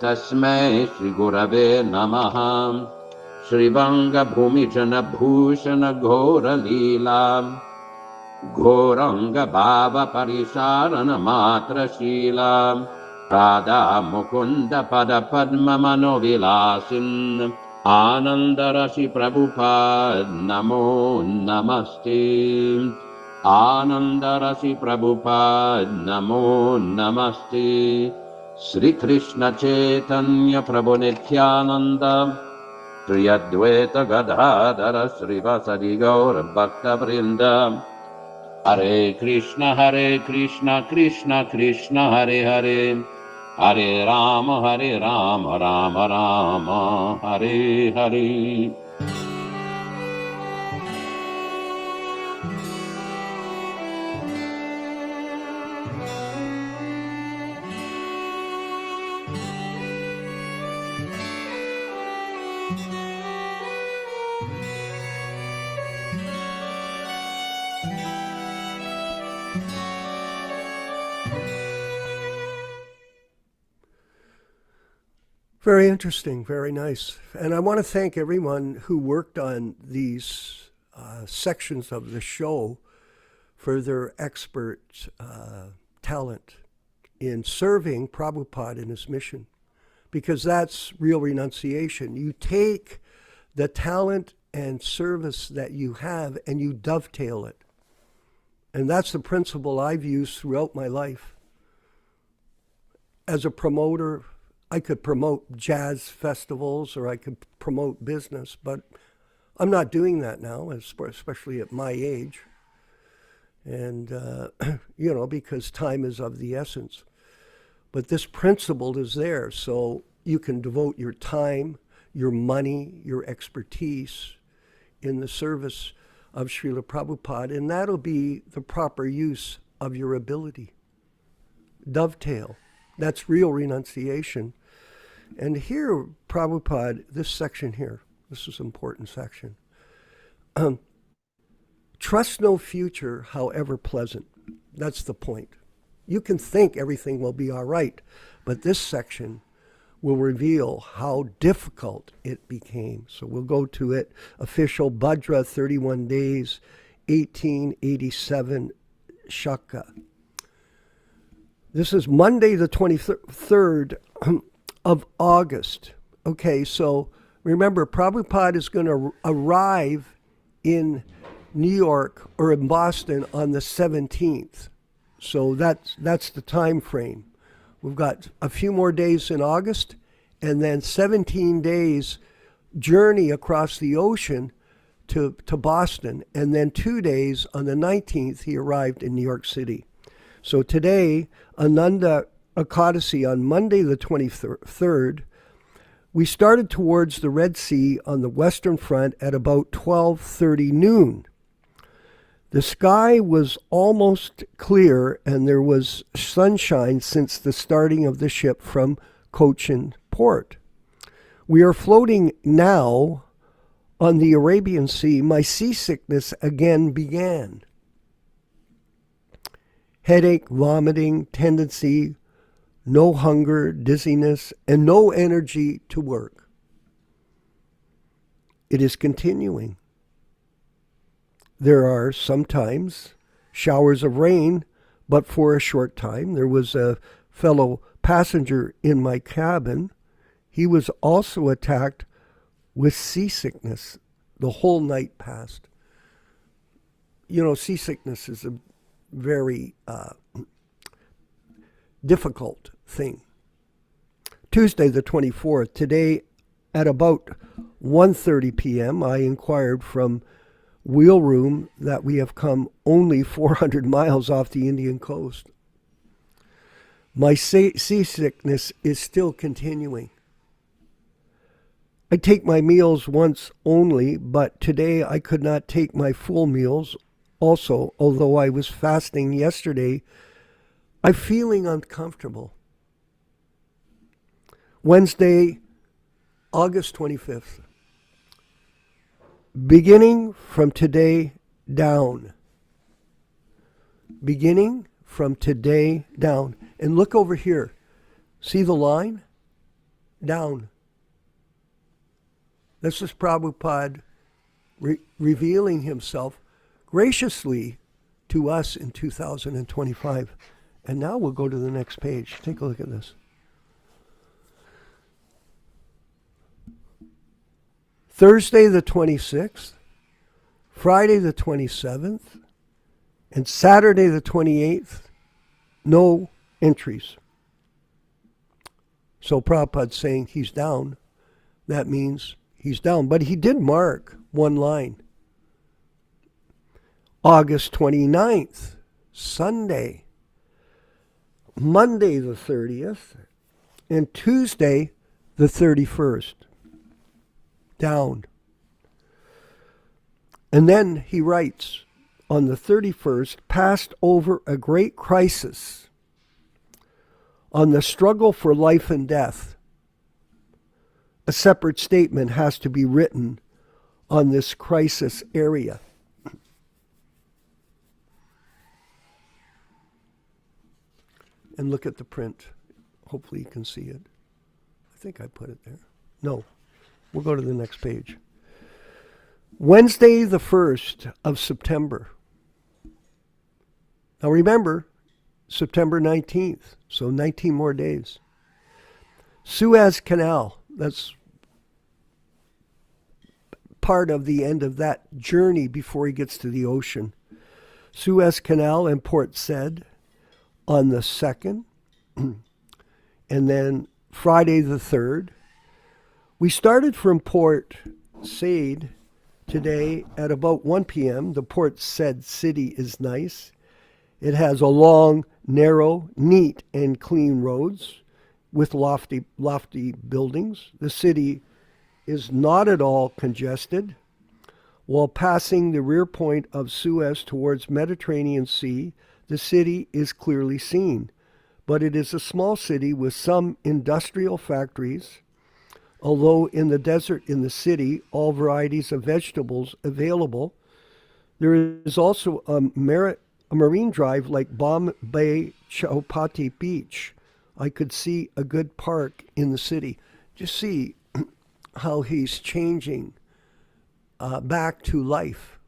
Tasmai Shri Gurave Namaha. Shrivanga Bhumijana Bhushana Ghora Leela. Ghoranga Bhava Parisharana Matra Shila. Radha Mukunda Pada Padma Manovilasin. Ananda Rashi Prabhupada Namo Namaste. Ananda Rashi Prabhupada Namo Namaste. Sri Krishna Chaitanya Prabhu Nityananda. Sri Advaita Gadadhara Srivasadi Gaura Bhakta Vrinda. Hare Krishna Krishna Krishna Hare Hare. Hare Rama Rama Rama Hare Hare. Very interesting, very nice. And I want to thank everyone who worked on these sections of the show for their expert talent in serving Prabhupada in his mission, because that's real renunciation. You take the talent and service that you have and you dovetail it. And that's the principle I've used throughout my life. As a promoter, I could promote jazz festivals or I could promote business, but I'm not doing that now, especially at my age. And, because time is of the essence. But this principle is there, so you can devote your time, your money, your expertise in the service of Srila Prabhupada, and that'll be the proper use of your ability. Dovetail. That's real renunciation. And here, Prabhupada, this section here, this is an important section. Trust no future, however pleasant. That's the point. You can think everything will be all right, but this section will reveal how difficult it became. So we'll go to it. Official Bhadra, 31 days, 1887 Shaka. This is Monday the 23rd of August. Okay, so remember, Prabhupada is going to arrive in New York or in Boston on the 17th. So that's the time frame. We've got a few more days in August and then 17 days journey across the ocean to Boston. And then 2 days on the 19th, he arrived in New York City. So today, Ananda Ekadasi on Monday the 23rd, we started towards the Red Sea on the western front at about 12:30 noon. The sky was almost clear and there was sunshine since the starting of the ship from Cochin Port. We are floating now on the Arabian Sea. My seasickness again began. Headache, vomiting, tendency, no hunger, dizziness, and no energy to work. It is continuing. There are sometimes showers of rain, but for a short time. There was a fellow passenger in my cabin. He was also attacked with seasickness. The whole night passed. Seasickness is a very difficult thing. Tuesday the 24th, today at about 1:30 p.m., I inquired from wheel room that we have come only 400 miles off the Indian coast. My seasickness is still continuing. I take my meals once only, but today I could not take my full meals. Also, although I was fasting yesterday, I'm feeling uncomfortable. Wednesday, August 25th. Beginning from today down. Beginning from today down. And look over here. See the line? Down. This is Prabhupada revealing himself graciously to us in 2025. And now we'll go to the next page. Take a look at this. Thursday the 26th, Friday the 27th, and Saturday the 28th, no entries. So Prabhupada's saying he's down. That means he's down. But he did mark one line. August 29th, Sunday, Monday the 30th, and Tuesday the 31st. Down. And then he writes, on the 31st, passed over a great crisis on the struggle for life and death. A separate statement has to be written on this crisis area. And look at the print. Hopefully you can see it. I think I put it there. No. We'll go to the next page. Wednesday, the 1st of September. Now remember, September 19th, so 19 more days. Suez Canal, that's part of the end of that journey before he gets to the ocean. Suez Canal and Port Said on the 2nd, and then Friday the 3rd. We started from Port Said today at about 1 p.m. The Port Said city is nice. It has a long, narrow, neat, and clean roads with lofty buildings. The city is not at all congested. While passing the rear point of Suez towards Mediterranean Sea, the city is clearly seen. But it is a small city with some industrial factories. Although in the desert in the city, all varieties of vegetables available, there is also a marine drive like Bombay Chowpatty Beach. I could see a good park in the city. Just see how he's changing back to life.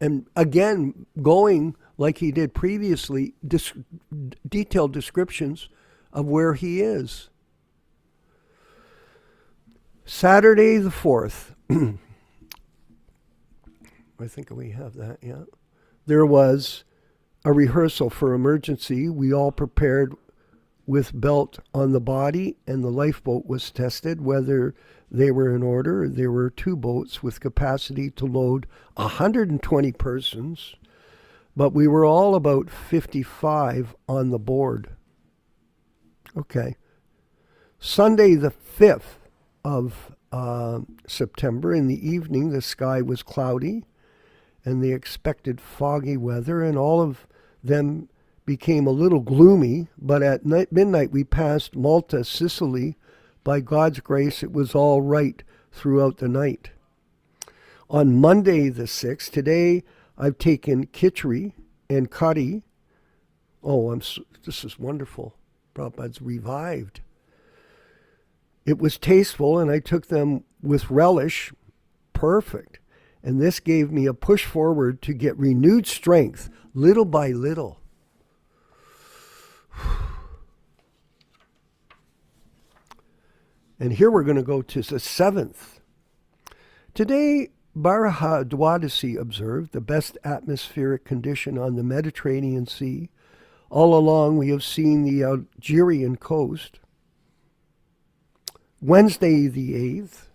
And again, going like he did previously, detailed descriptions of where he is. Saturday the 4th. I think we have that, yeah. There was a rehearsal for emergency. We all prepared with belt on the body, and the lifeboat was tested, whether they were in order. There were 2 boats with capacity to load 120 persons, but we were all about 55 on the board. Okay. Sunday the 5th of September, in the evening, the sky was cloudy and the expected foggy weather, and all of them became a little gloomy, but at midnight we passed Malta, Sicily. By God's grace, it was all right throughout the night. On Monday the 6th, today I've taken khichdi and curry. Oh, this is wonderful. Prabhupada's revived. It was tasteful, and I took them with relish. Perfect. And this gave me a push forward to get renewed strength, little by little. And here we're going to go to the 7th. Today, Bharaha Dwadasi observed the best atmospheric condition on the Mediterranean Sea. All along, we have seen the Algerian coast. Wednesday the 8th.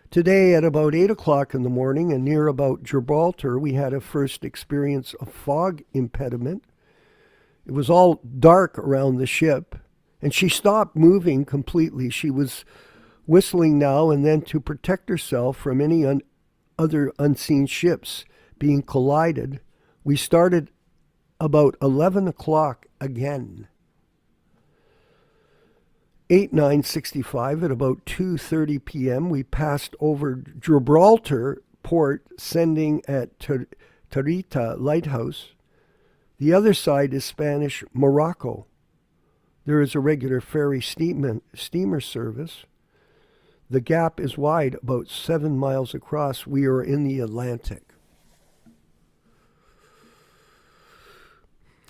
Today at about 8 o'clock in the morning and near about Gibraltar, we had a first experience of fog impediment. It was all dark around the ship, and she stopped moving completely. She was whistling now and then to protect herself from any other unseen ships being collided. We started about 11 o'clock again. 8/9/65 at about 2:30 p.m. we passed over Gibraltar port, sending at Tarita Lighthouse. The other side is Spanish Morocco. There is a regular ferry steamer service. The gap is wide, about 7 miles across. We are in the Atlantic.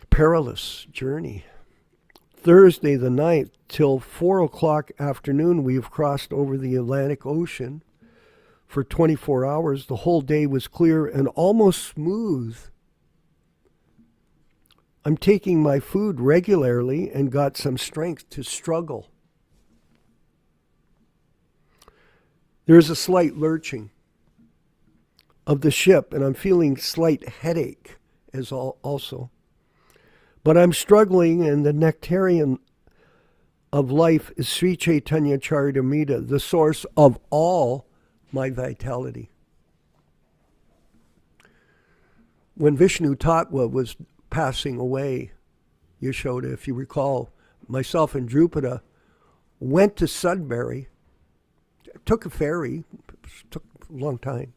Perilous journey. Thursday the 9th till 4 o'clock afternoon, we've crossed over the Atlantic Ocean for 24 hours. The whole day was clear and almost smooth. I'm taking my food regularly and got some strength to struggle. There's a slight lurching of the ship, and I'm feeling slight headache as also. But I'm struggling, and the nectarian of life is Sri Chaitanya Charitamrita, the source of all my vitality. When Vishnu Tattva was passing away, Yasoda, if you recall, myself and Drupada went to Sudbury, took a ferry, took a long time,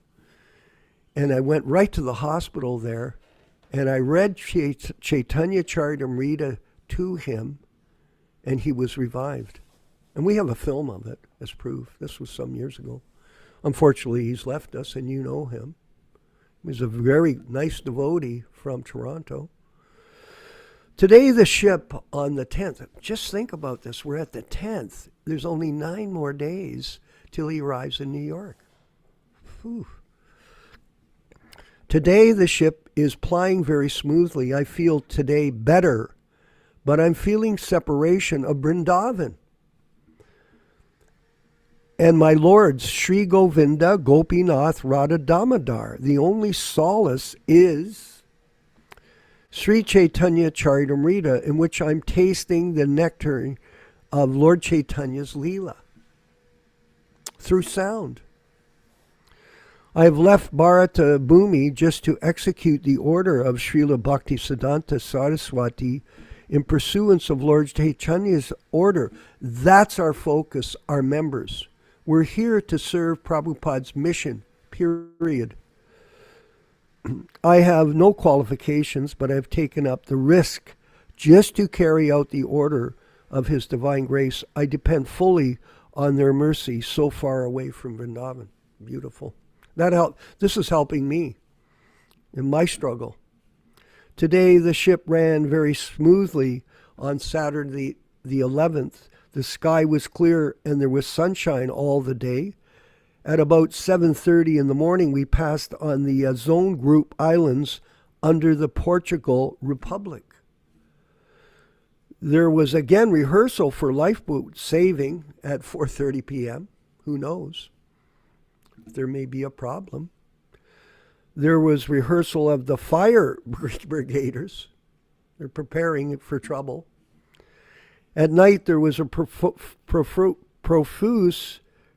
and I went right to the hospital there, and I read Chaitanya Charitamrita to him, and he was revived. And we have a film of it as proof. This was some years ago. Unfortunately, he's left us, and you know him. He was a very nice devotee from Toronto. Today, the ship on the 10th. Just think about this. We're at the 10th. There's only 9 more days till he arrives in New York. Whew. Today, the ship is plying very smoothly. I feel today better, but I'm feeling separation of Vrindavan. And my lords, Sri Govinda, Gopinath, Radha Damodar. The only solace is Sri Chaitanya Charitamrita, in which I'm tasting the nectar of Lord Chaitanya's Leela through sound. I have left Bharata Bhumi just to execute the order of Srila Bhaktisiddhanta Saraswati in pursuance of Lord Chaitanya's order. That's our focus, our members. We're here to serve Prabhupada's mission, period. I have no qualifications, but I've taken up the risk just to carry out the order of His Divine Grace. I depend fully on their mercy so far away from Vrindavan. Beautiful. This is helping me in my struggle. Today, the ship ran very smoothly on Saturday the 11th. The sky was clear and there was sunshine all the day. At about 7:30 in the morning, we passed on the Zone Group Islands under the Portugal Republic. There was again rehearsal for lifeboat saving at 4:30 p.m. Who knows? There may be a problem. There was rehearsal of the fire brigaders. They're preparing for trouble. At night, there was a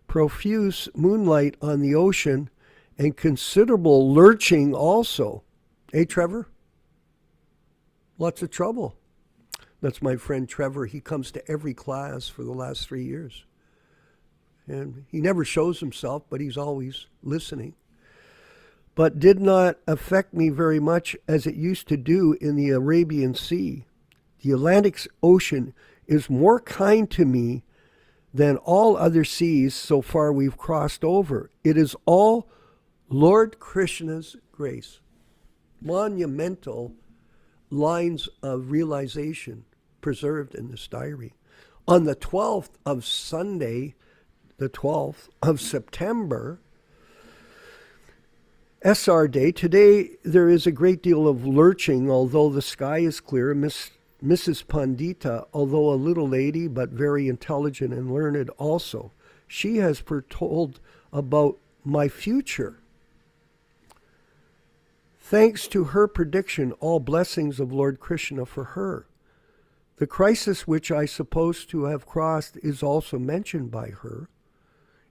profuse moonlight on the ocean and considerable lurching also. Hey, Trevor? Lots of trouble. That's my friend Trevor. He comes to every class for the last 3 years. And he never shows himself, but he's always listening. But did not affect me very much as it used to do in the Arabian Sea. The Atlantic Ocean is more kind to me than all other seas so far we've crossed over. It is all Lord Krishna's grace. Monumental lines of realization preserved in this diary. On the 12th of Sunday, the 12th of September, SR Day, today there is a great deal of lurching, although the sky is clear. Mrs. Pandita, although a little lady, but very intelligent and learned also, she has foretold about my future. Thanks to her prediction, all blessings of Lord Krishna for her. The crisis which I suppose to have crossed is also mentioned by her.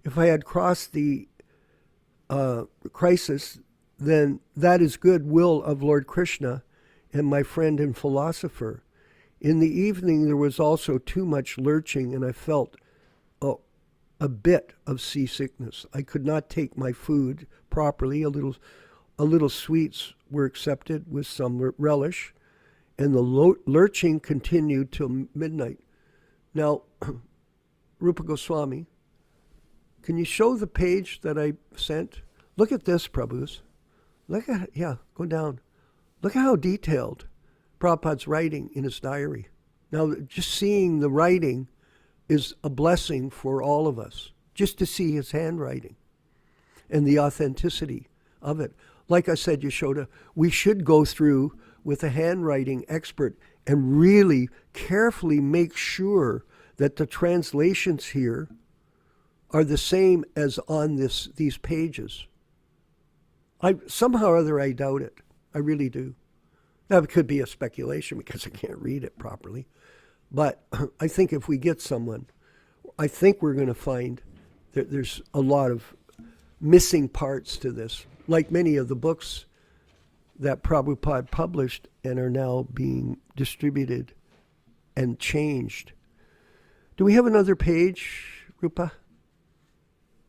If I had crossed the crisis, then that is good will of Lord Krishna and my friend and philosopher. In the evening, there was also too much lurching, and I felt a bit of seasickness. I could not take my food properly. A little sweets were accepted with some relish, and the lurching continued till midnight. Now, Rupa Goswami, can you show the page that I sent? Look at this, Prabhus. Look at, yeah, go down. Look at how detailed Prabhupada's writing in his diary. Now, just seeing the writing is a blessing for all of us, just to see his handwriting and the authenticity of it. Like I said, Yaśodā, we should go through with a handwriting expert and really carefully make sure that the translations here are the same as on these pages. Somehow or other, I doubt it. I really do. That could be a speculation because I can't read it properly. But I think if we get someone, I think we're going to find that there's a lot of missing parts to this, like many of the books that Prabhupada published and are now being distributed and changed. Do we have another page, Rupa?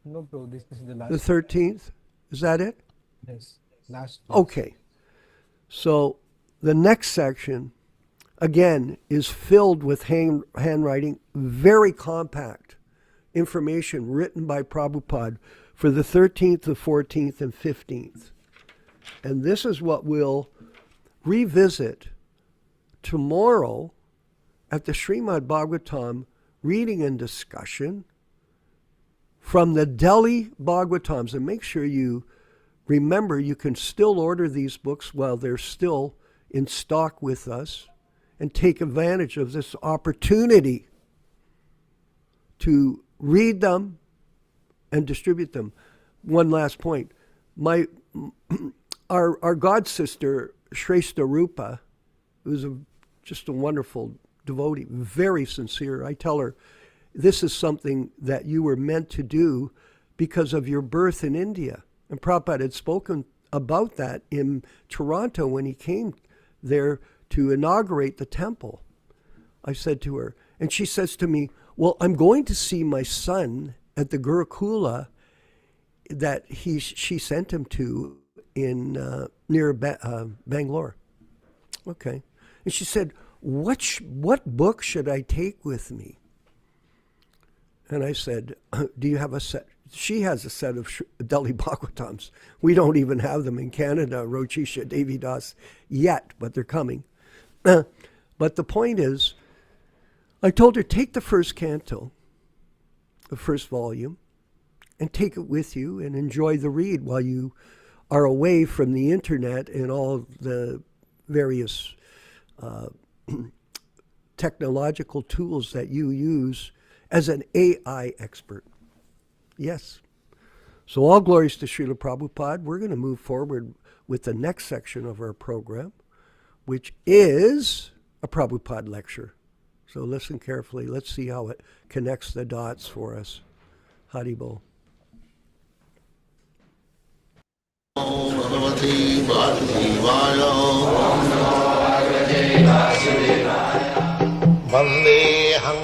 No, bro, this is the last. The 13th? Is that it? Yes, last. Okay. So the next section, again, is filled with handwriting, very compact information written by Prabhupada for the 13th, the 14th, and 15th. And this is what we'll revisit tomorrow at the Srimad Bhagavatam reading and discussion from the Delhi Bhagavatams. And make sure you remember you can still order these books while they're still in stock with us and take advantage of this opportunity to read them and distribute them. One last point. Our god sister, Shrestha Rupa, who's just a wonderful devotee, very sincere. I tell her, this is something that you were meant to do because of your birth in India. And Prabhupada had spoken about that in Toronto when he came there to inaugurate the temple. I said to her, and she says to me, well, I'm going to see my son at the Gurukula that she sent him to in near Bangalore. Okay. And she said, what book should I take with me? And I said, do you have a set? She has a set of Delhi Bhagavatams. We don't even have them in Canada, Rochisha, Devidas, yet, but they're coming. But the point is, I told her, take the first canto, the first volume, and take it with you and enjoy the read while you are away from the internet and all the various technological tools that you use as an AI expert. Yes. So all glories to Srila Prabhupada. We're going to move forward with the next section of our program, which is a Prabhupada lecture. So listen carefully. Let's see how it connects the dots for us. Haribol. Vandeham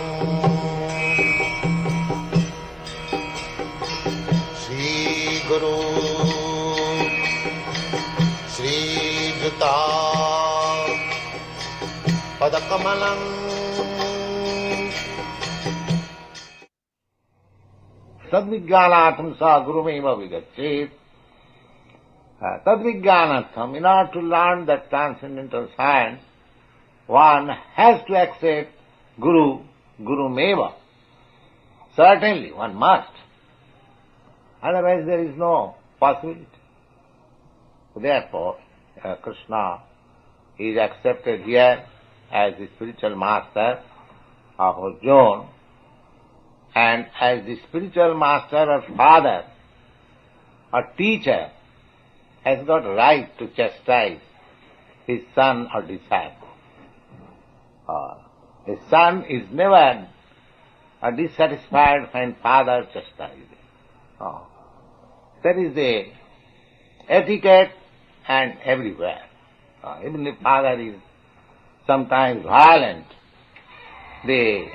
Shri Guru Shri Juta Padakamalam Tadvijnanatham sa gurumeva vigachet. Tadvijnanatham, in order to learn that transcendental science, one has to accept Guru, Gurumeva. Certainly, one must. Otherwise there is no possibility. Therefore, Krishna is accepted here as the spiritual master of Arjuna, and as the spiritual master or father or teacher has got right to chastise his son or disciple. A son is never dissatisfied when father chastises. That is the etiquette and everywhere. Even if father is sometimes violent, the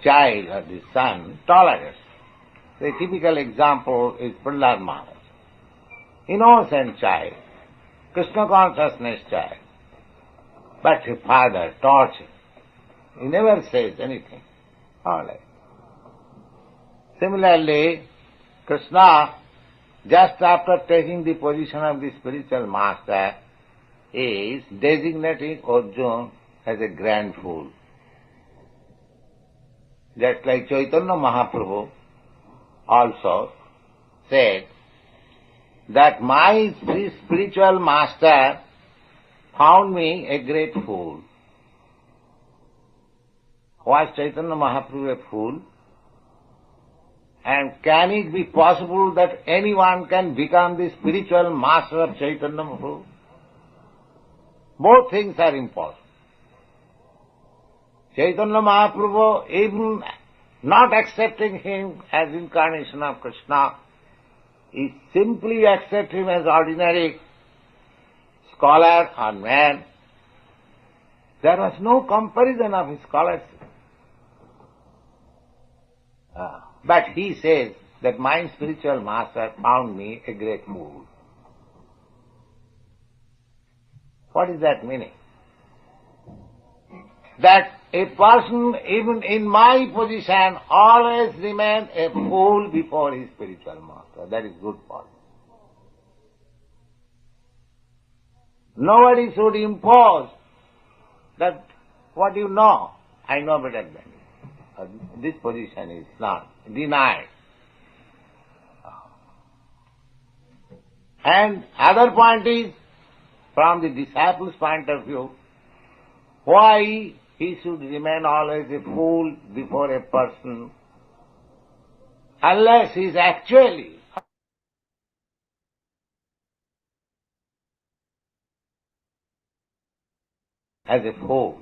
child or the son tolerates. The typical example is Prahlad Maharaj. Innocent child, Krishna Consciousness child, but his father tortured. He never says anything. All right. Similarly, Krishna, just after taking the position of the spiritual master, is designating Arjuna as a grand fool. Just like Chaitanya Mahaprabhu also said that my spiritual master found me a great fool. Was Chaitanya Mahaprabhu a fool? And can it be possible that anyone can become the spiritual master of Chaitanya Mahaprabhu? Both things are impossible. Chaitanya Mahaprabhu, even not accepting him as incarnation of Krishna, he simply accepts him as ordinary scholar or man. There was no comparison of his scholarship. But he says that my spiritual master found me a great fool. What is that meaning? That a person, even in my position, always remains a fool before his spiritual master. That is good for him. Nobody should impose that, what do you know? I know better than you. This position is not denied. And other point is, from the disciple's point of view, why he should remain always a fool before a person unless he is actually as a fool.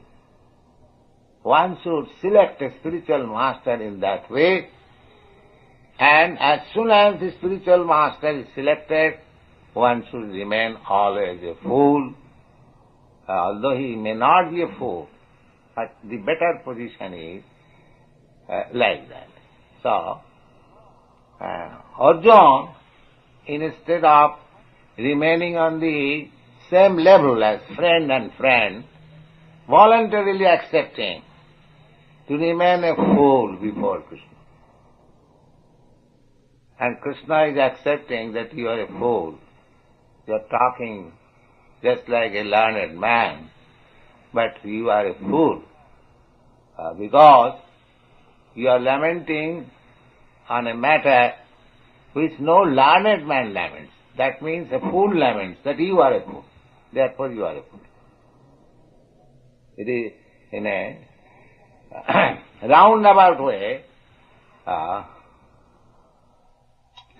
One should select a spiritual master in that way, and as soon as the spiritual master is selected, one should remain always a fool, although he may not be a fool, but the better position is like that. So, Arjuna, instead of remaining on the same level as friend and friend, voluntarily accepting to remain a fool before Krishna. And Krishna is accepting that you are a fool. You are talking just like a learned man, but you are a fool because you are lamenting on a matter which no learned man laments. That means a fool laments that you are a fool. Therefore you are a fool. It is in a roundabout way,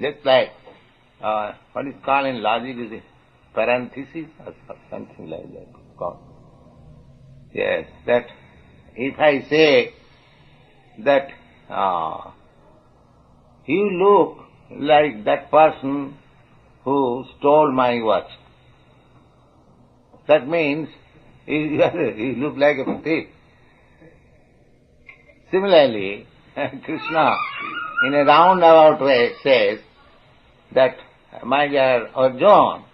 just like what is called in logic is a parenthesis or something like that. Called. Yes, that if I say that you look like that person who stole my watch, that means you look like a thief. Similarly, Krishna, in a roundabout way, says that, my dear Arjuna,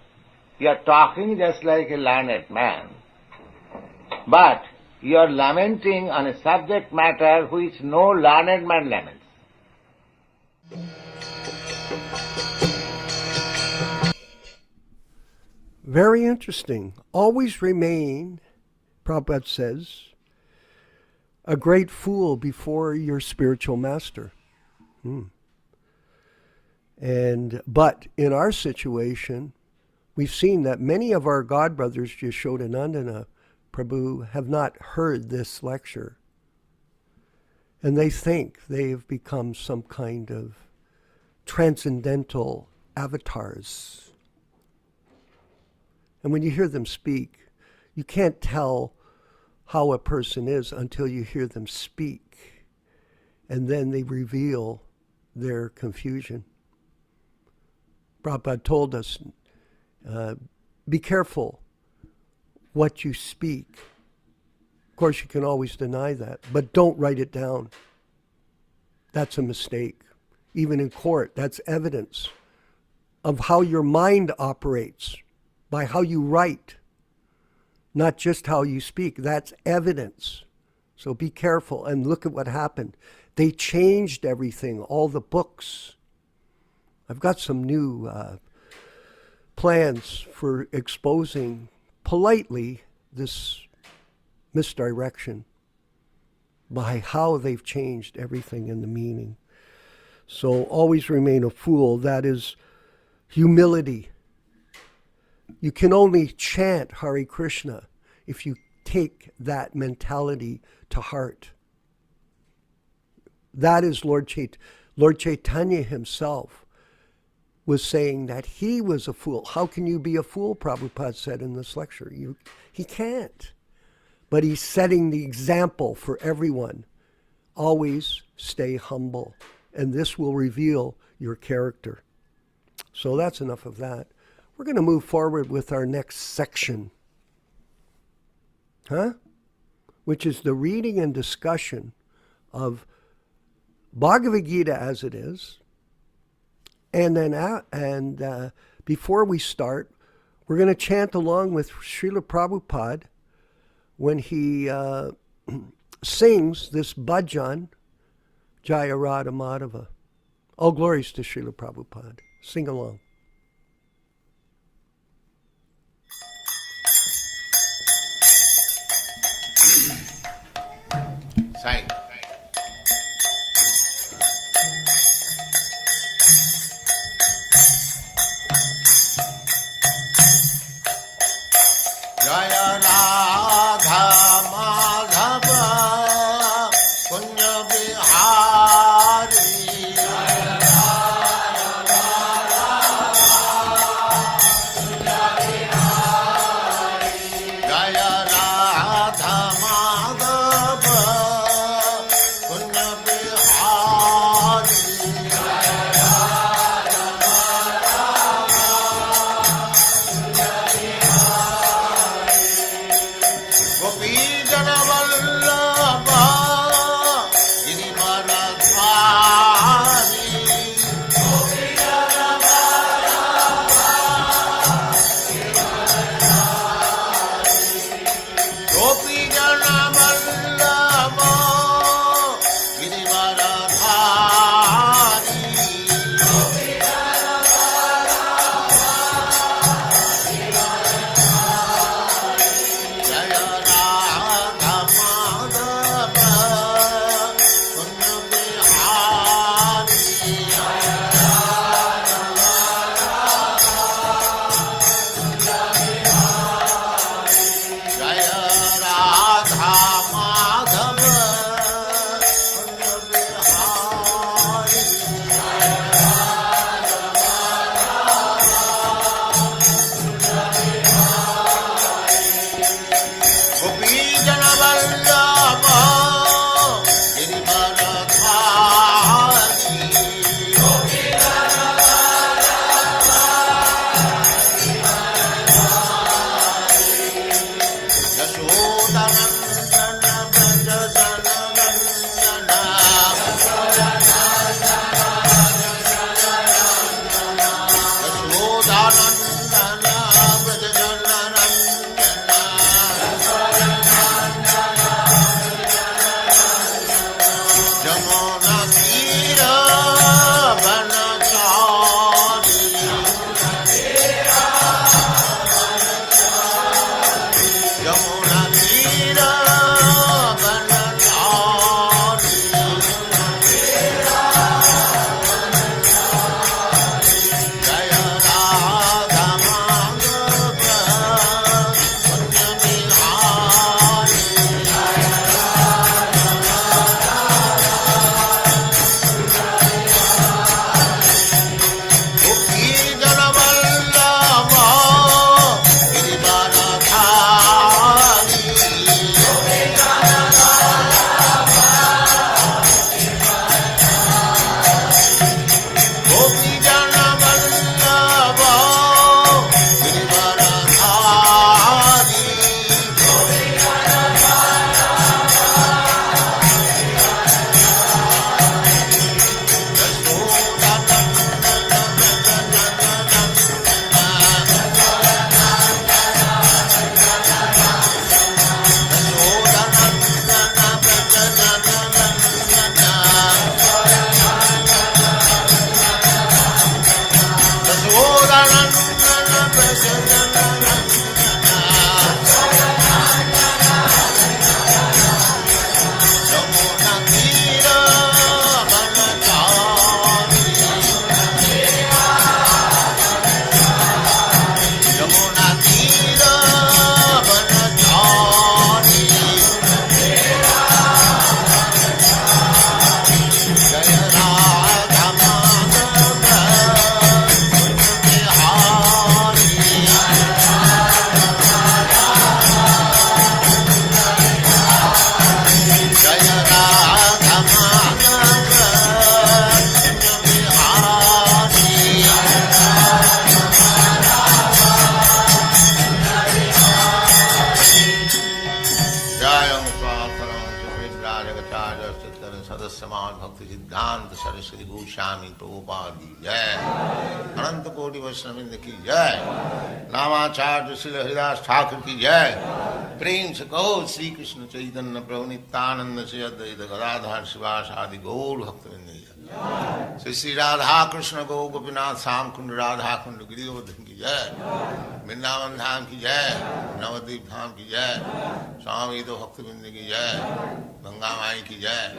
you are talking just like a learned man, but you are lamenting on a subject matter which no learned man laments. Very interesting. Always remain, Prabhupada says, a great fool before your spiritual master. But in our situation, we've seen that many of our godbrothers, Yaśodā-nandana Prabhu, have not heard this lecture. And they think they've become some kind of transcendental avatars. And when you hear them speak, you can't tell how a person is until you hear them speak. And then they reveal their confusion. Prabhupada told us, be careful what you speak. Of course, you can always deny that, but don't write it down. That's a mistake. Even in court, that's evidence of how your mind operates, by how you write, not just how you speak. That's evidence So be careful and look at what happened. They changed everything, all the books. I've got some new plans for exposing politely this misdirection by how they've changed everything in the meaning. So always remain a fool. That is humility. You can only chant Hare Krishna if you take that mentality to heart. That is Lord Chaitanya himself was saying that he was a fool. How can you be a fool, Prabhupada said in this lecture. He can't. But he's setting the example for everyone. Always stay humble, and this will reveal your character. So that's enough of that. We're going to move forward with our next section. Which is the reading and discussion of Bhagavad-gītā As It Is. And then before we start, we're going to chant along with Srila Prabhupada when he sings this bhajan, Jaya Radha Madhava. All glories to Srila Prabhupada. Sing along. Sign. Jaya Radha Madhava Punya Bihari. Jaya Radha Punya Bihari. Jaya Radha Madhava Samahan Bhaktivedanta Swami Prabhupāda ki jai. Ananta Koti Vaishnavrinda ki jai. Namacharya Srila Haridas Thakur ki jai. Prem se kaho Sri Krishna Chaitanya Prabhu Nityananda Sri Advaita Gadadhar Sivasadi Gaur Bhaktivinoda ki jai. Sri Sri Radha Krishna Gaur Gopinath Sam Kund Radha Kund Giridhardhan ki jai. Vrindavan Dham ki jai. Navadvip Dham ki jai. Swami Bhaktivinoda ki jai. Ganga Mai ki jai.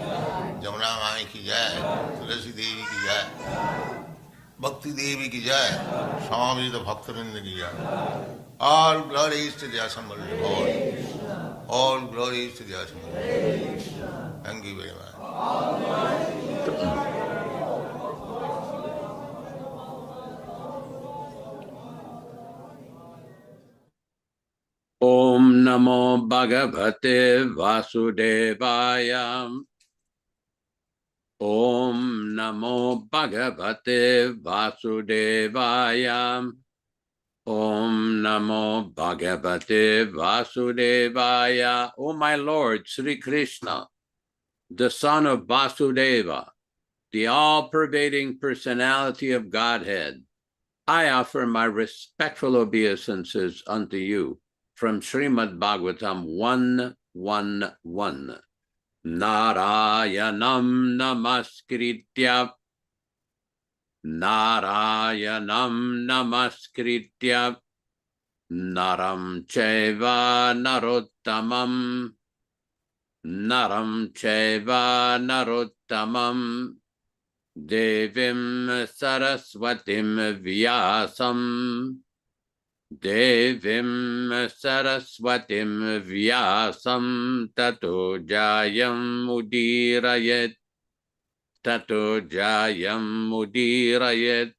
Jamuna Mai ki jai. Tulasi Devi ki jai. Bhakti Devi ki jai. Swami Bhaktivinoda ki jai. All glories to the assembled Lord. All glories to the assembled Lord. Thank you very much. Om Namo Bhagavate Vasudevaya. Om Namo Bhagavate Vasudevaya. Om Namo Bhagavate Vasudevaya. O my Lord, Sri Krishna, the son of Vasudeva, the all-pervading personality of Godhead, I offer my respectful obeisances unto you from Srimad Bhagavatam 1:1:1. Narayanam namaskritya. Narayanam namaskritya. Naram chaiva narottamam. Naram chaiva narottamam. Devim saraswatim vyasam. Devim saraswatim vyasam tato jayam udirayet. Tato jayam udirayet.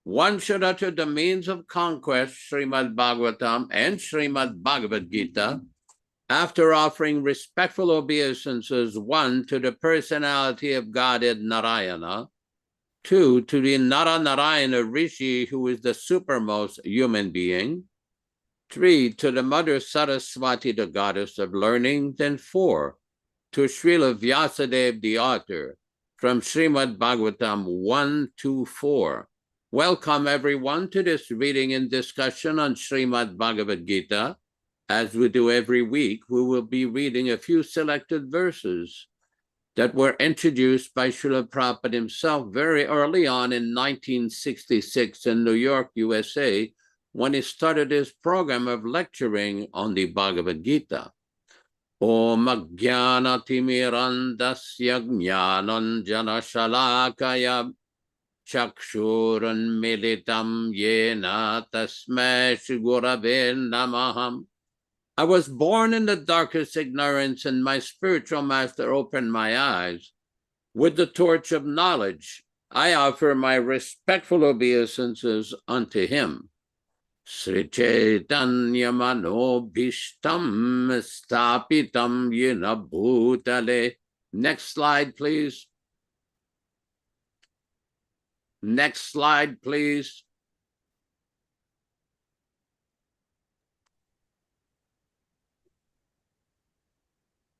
One should utter the means of conquest, Srimad Bhagavatam and Srimad Bhagavad-gītā, after offering respectful obeisances, 1, to the personality of Godhead Narayana, 2, to the Nara-Narayana Rishi, who is the supermost human being, 3, to the Mother Saraswati, the goddess of learning, and 4, to Srila Vyasadeva, the author, from Srimad Bhagavatam 1-4. Welcome everyone to this reading and discussion on Srimad Bhagavad-gītā. As we do every week, we will be reading a few selected verses that were introduced by Srila Prabhupada himself very early on in 1966 in New York, USA, when he started his program of lecturing on the Bhagavad-gītā. Om Ajnana Timirandasya Jnanam Janashalakaya Chakshuran Militam Yena Tasmai Shri Gurave Namaham. I was born in the darkest ignorance, and my spiritual master opened my eyes. With the torch of knowledge, I offer my respectful obeisances unto him. Sri Chaitanya Manobhishtam Stapitam Yena Bhutale. Next slide, please. Next slide, please.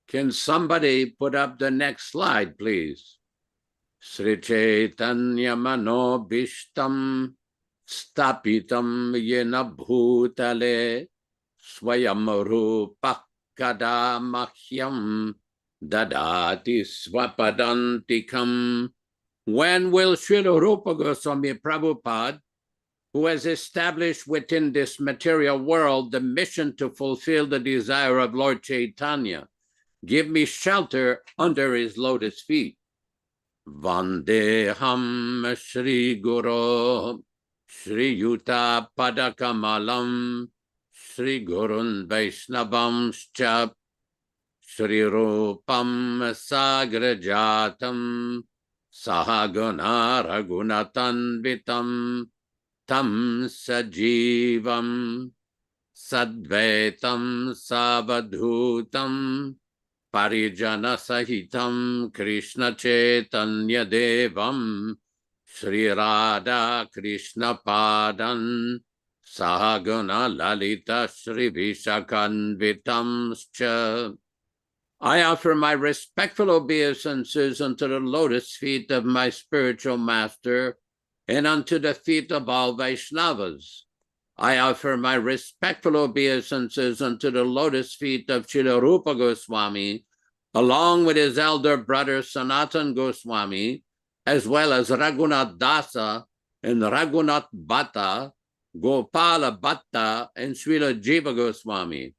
Can somebody put up the next slide, please? Sri Chaitanya Manobhishtam Stapitam Yena Bhutale Swayam Rupa Kada Mahyam Dadati Swapadantikam. When will Srila Rupa Goswami Prabhupada, who has established within this material world the mission to fulfill the desire of Lord Chaitanya, Give me shelter under his lotus feet. Vandeham Shri Guru Shri Yuta Padakamalam Shri Gurun Vaishnavamscha Shri Rupam Sagrajatam Sahaguna Ragunatanvitam Tam Sajivam Sadvaitam Savadhutam Parijana Sahitam Krishna Chaitanya Devam Sri Radha Krishna Padan Sahaguna Lalita Sri Vishakanvitam Scha. I offer my respectful obeisances unto the lotus feet of my spiritual master and unto the feet of all Vaishnavas. I offer my respectful obeisances unto the lotus feet of Srila Rupa Goswami, along with his elder brother Sanatan Goswami, as well as Raghunath Dasa and Raghunath Bhatta, Gopala Bhatta, and Srila Jiva Goswami.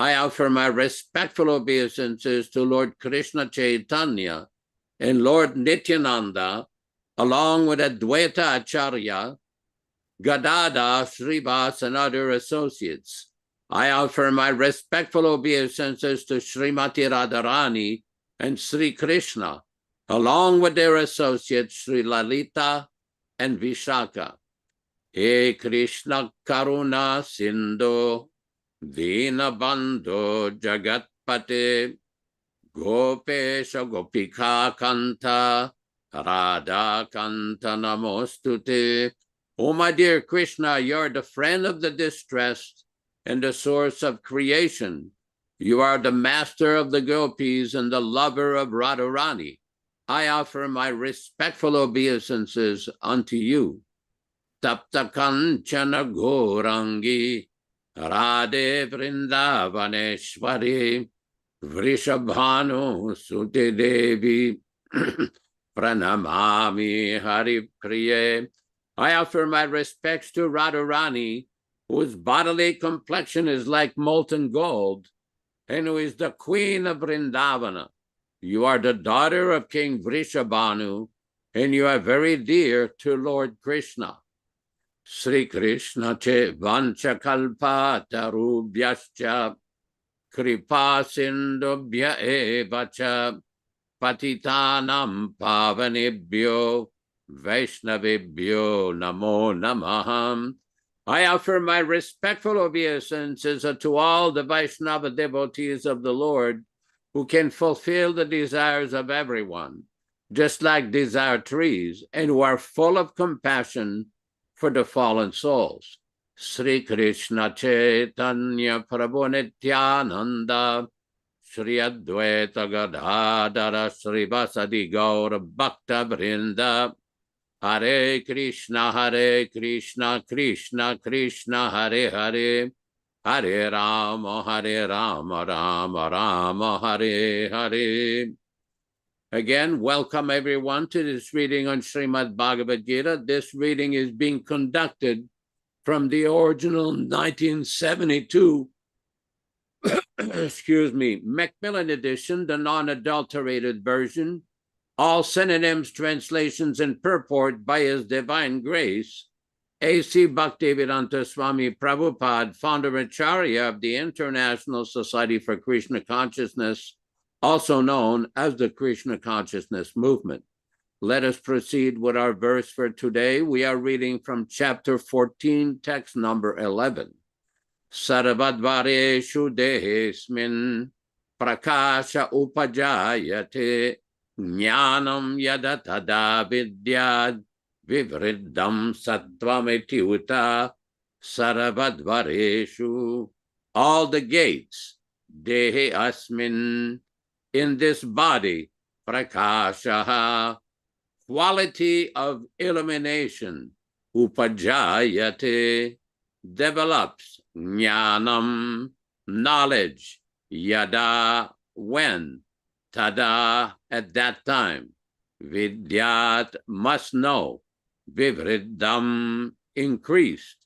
I offer my respectful obeisances to Lord Krishna Chaitanya and Lord Nityananda, along with Advaita-Ācārya, Gadada, Srivas, and other associates. I offer my respectful obeisances to Srimati Radharani and Sri Krishna, along with their associates Sri Lalita and Vishaka. He Krishna Karuna Sindhu, Dina Bandhu Jagatpate, Gopesha Gopika Kanta, Radha Kanta Namostute. Oh, my dear Krishna, you're the friend of the distressed and the source of creation. You are the master of the gopis and the lover of Radharani. I offer my respectful obeisances unto you. Tapta Kanchana Gourangi, Radhe Vrindavaneshwari, Vrishabhanu Sute Devi, Pranamami Hari Priye. I offer my respects to Radharani, whose bodily complexion is like molten gold, and who is the queen of Vrindavana. You are the daughter of King Vrishabhanu, and you are very dear to Lord Krishna. Sri Krishna che vancha kalpa tarubhyascha kripa sindubhya evacha patitanam pavanebhyo Vaishnavibhyo namo namaham. I offer my respectful obeisances to all the Vaishnava devotees of the Lord who can fulfill the desires of everyone, just like desire trees, and who are full of compassion for the fallen souls. Sri Krishna Chaitanya Prabhu Nityananda, Shri Advaita Gadadara Sri Vasadi Gaura Bhakta Vrinda, Hare Krishna, Krishna Krishna, Hare Hare, Hare Rama, Rama Rama, Hare Hare. Again, welcome everyone to this reading on Srimad Bhagavad-gītā. This reading is being conducted from the original 1972, excuse me, Macmillan edition, the non-adulterated version. All synonyms, translations, and purport by His Divine Grace A.C. Bhaktivedanta Swami Prabhupāda, Founder-Ācārya of the International Society for Krishna Consciousness, also known as the Krishna Consciousness Movement. Let us proceed with our verse for today. We are reading from chapter 14, text number 11. Sarvadvareshu dehesmin prakasha upajayate Jnanam yada tada vidyad vivriddham sattvam sarvadvareshu. All the gates, dehe asmin, in this body, prakasha, quality of illumination, upajayate, develops, jnanam, knowledge, yada, when, tada, at that time, vidyat, must know, vivriddham, increased,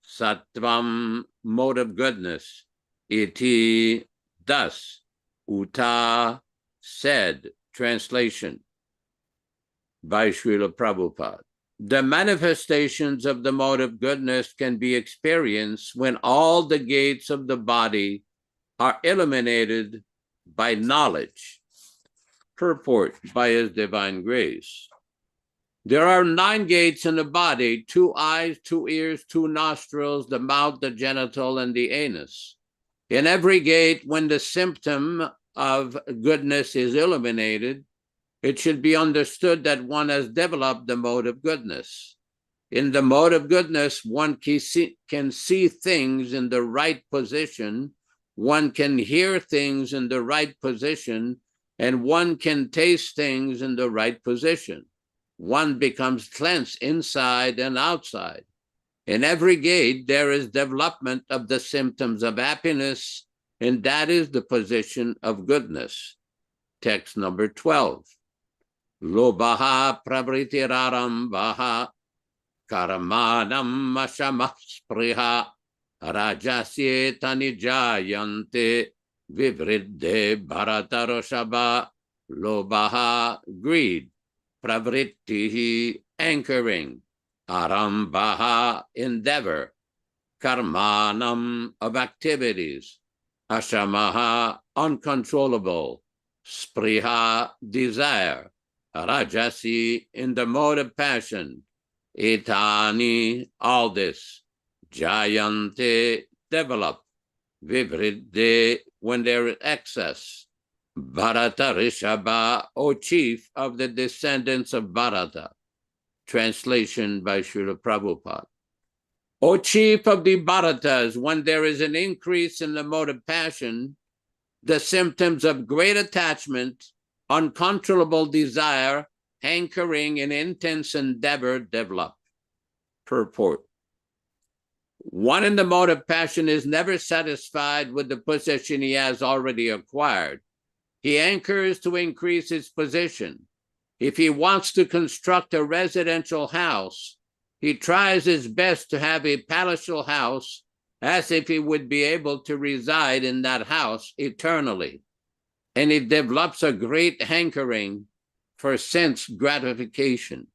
sattvam, mode of goodness, iti, thus, Uta said, translation by Srila Prabhupada. The manifestations of the mode of goodness can be experienced when all the gates of the body are eliminated by knowledge. Purport by His Divine Grace. There are 9 gates in the body: 2 eyes, 2 ears, 2 nostrils, the mouth, the genital, and the anus. In every gate, when the symptom of goodness is eliminated, it should be understood that one has developed the mode of goodness. In the mode of goodness, one can see things in the right position, one can hear things in the right position, and one can taste things in the right position. One becomes cleansed inside and outside. In every gate, there is development of the symptoms of happiness, and that is the position of goodness. Text number 12. Lobaha pravritirarambaha karamanam mashamaspriha rajasye tanijayante vivridde bharataroshaba. Lobaha, greed. Pravrittihi, anchoring. Arambaha, endeavor. Karmanam, of activities. Ashamaha, uncontrollable. Spriha, desire. Rajasi, in the mode of passion. Etani, all this. Jayante, develop. Vivridde, when there is excess. Bharata Rishabha, O chief of the descendants of Bharata. Translation by Srila Prabhupada. O chief of the Bharatas, when there is an increase in the mode of passion, the symptoms of great attachment, uncontrollable desire, hankering, and intense endeavor develop. Purport. One in the mode of passion is never satisfied with the position he has already acquired. He anchors to increase his position. If he wants to construct a residential house, he tries his best to have a palatial house as if he would be able to reside in that house eternally. And he develops a great hankering for sense gratification.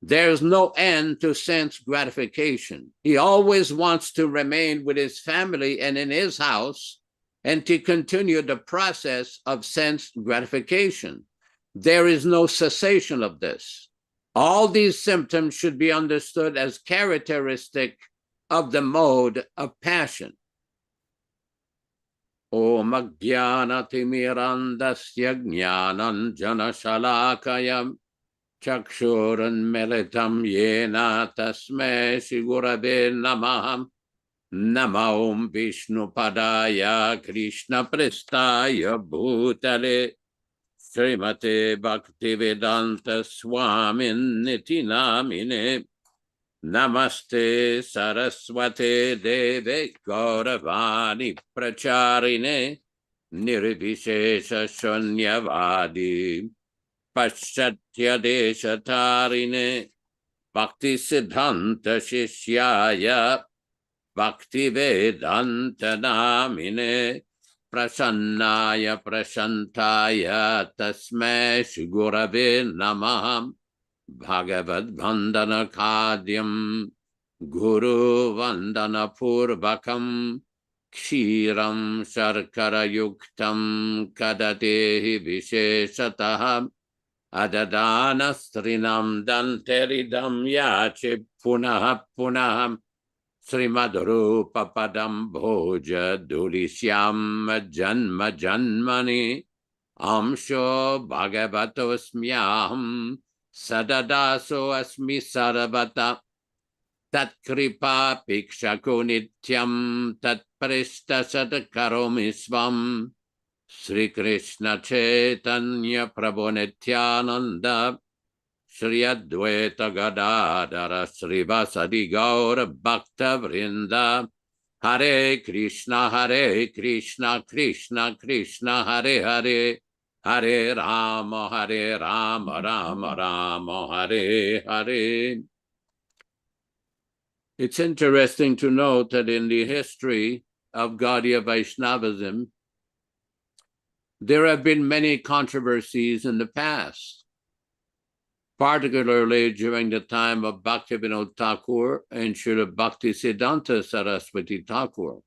There's no end to sense gratification. He always wants to remain with his family and in his house and to continue the process of sense gratification. There is no cessation of this. All these symptoms should be understood as characteristic of the mode of passion. Om Ajnana-timirandasya Jnananjana-shalakayam Chakshuranmilitam Yena Tasmai Shri-Gurave Namah. Namo Om Vishnu Padaya Krishna Prestaya Bhutale Srimate Bhaktivedanta Swami Namine. Namaste Saraswate Deve Gauravani Pracharine Nirvishesha Shunyavadi Paschatya Deshatarine Bhakti Siddhanta Shishyaya Bhaktivedanta Namine Prasannaya Prashantaya Tasmai Shri Gurave Namah. Bhagavad-vandana Khadyam Guru Vandana Purvakam Kshiram Sharkara Yuktam Kadatehi Visheshatah Adadana Strinam Danteridam Yache Punah Punah Srimad Rupa Padam Bhoja Dulishyam Janma Janmani Amsho Bhagavatosmyaham Sadadaso asmi sarvata tat kripa pikshako nityam tat prista sadakaromi svam Sri Krishna Chaitanya Prabhu Nityananda Shri Advaita Gadadara Sri Vasadi Gaura Bhakta Vrinda Hare Krishna Krishna Krishna Hare Hare Hare Rama, Rama Rama, Hare Hare. It's interesting to note that in the history of Gaudiya Vaishnavism, there have been many controversies in the past, particularly during the time of Bhaktivedanta Thakur and Srila Bhaktisiddhanta Saraswati Thakur.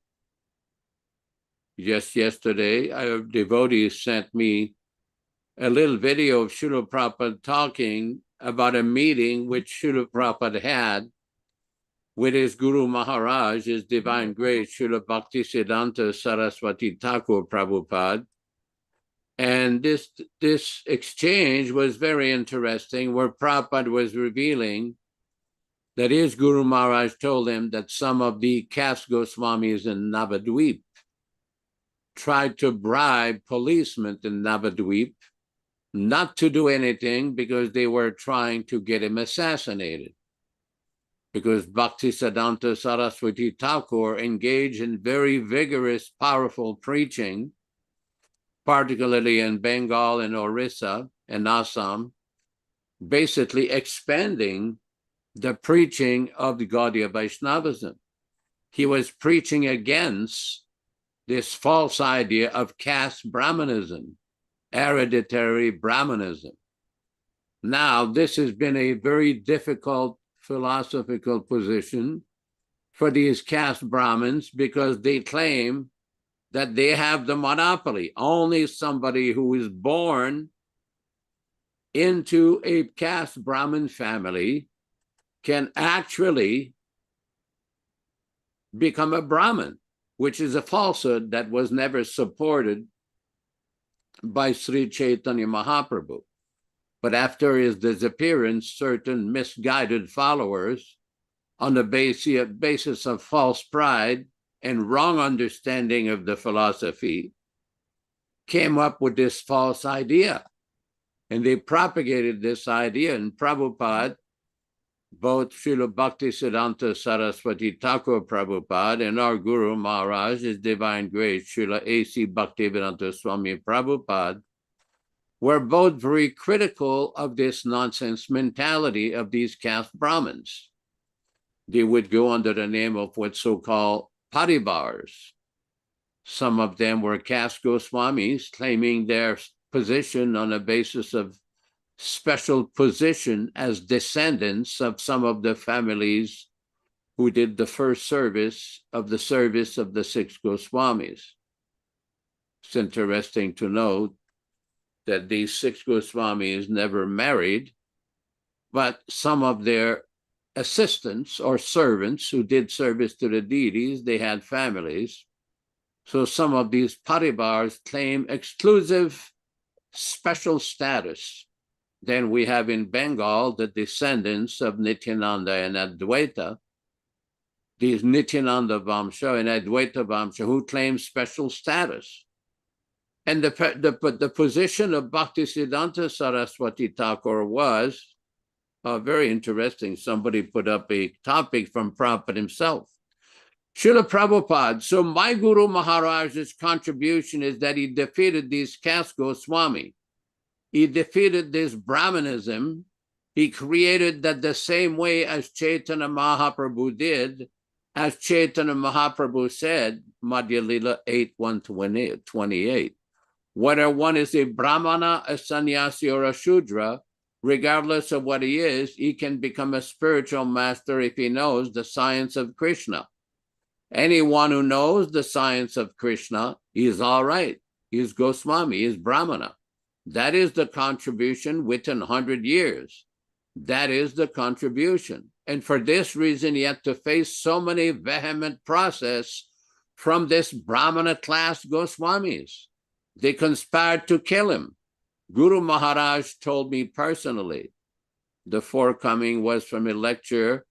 Just yesterday, a devotee sent me a little video of Srila Prabhupada talking about a meeting which Srila Prabhupada had with his Guru Maharaj, His Divine Grace Srila Bhaktisiddhanta Saraswati Thakur Prabhupada. And this exchange was very interesting, where Prabhupada was revealing that his Guru Maharaj told him that some of the caste Goswamis in Navadvip tried to bribe policemen in Navadvip not to do anything because they were trying to get him assassinated. Because Bhaktisiddhanta Saraswati Thakur engaged in very vigorous, powerful preaching, particularly in Bengal and Orissa and Assam, basically expanding the preaching of the Gaudiya Vaishnavism. He was preaching against this false idea of caste Brahmanism, hereditary Brahmanism. Now, this has been a very difficult philosophical position for these caste Brahmins, because they claim that they have the monopoly. Only somebody who is born into a caste Brahmin family can actually become a Brahmin, which is a falsehood that was never supported by Sri Chaitanya Mahaprabhu. But after his disappearance, certain misguided followers, on the basis of false pride and wrong understanding of the philosophy, came up with this false idea. And they propagated this idea. And Prabhupada, both Srila Bhaktisiddhanta Saraswati Thakur Prabhupada and our Guru Maharaj, His Divine Grace Srila A.C. Bhaktivedanta Swami Prabhupāda, were both very critical of this nonsense mentality of these caste Brahmins. They would go under the name of what's so-called paribars. Some of them were caste Goswamis, claiming their position on the basis of special position as descendants of some of the families who did the first service of the six Goswamis. It's interesting to note that these six Goswamis never married, but some of their assistants or servants who did service to the deities, they had families. So some of these paribars claim exclusive special status. Then we have in Bengal the descendants of Nityananda and Advaita, these Nityananda Vamsha and Advaita Vamsha, who claim special status. And the position of Bhaktisiddhanta Saraswati Thakur was very interesting. Somebody put up a topic from Prabhupada himself. Srila Prabhupada, so my Guru Maharaj's contribution is that he defeated these caste Goswami. He defeated this Brahmanism. He created that the same way as Chaitanya Mahaprabhu did, as Chaitanya Mahaprabhu said, Madhya Lila 8:128. Whether one is a Brahmana, a sannyasi, or a Shudra, regardless of what he is, he can become a spiritual master if he knows the science of Krishna. Anyone who knows the science of Krishna, he is all right. He is Goswami, he is Brahmana. That is the contribution within 100 years. That is the contribution. And for this reason, he had to face so many vehement process from this Brahmana class Goswamis. They conspired to kill him. Guru Maharaj told me personally. The forecoming was from a lecture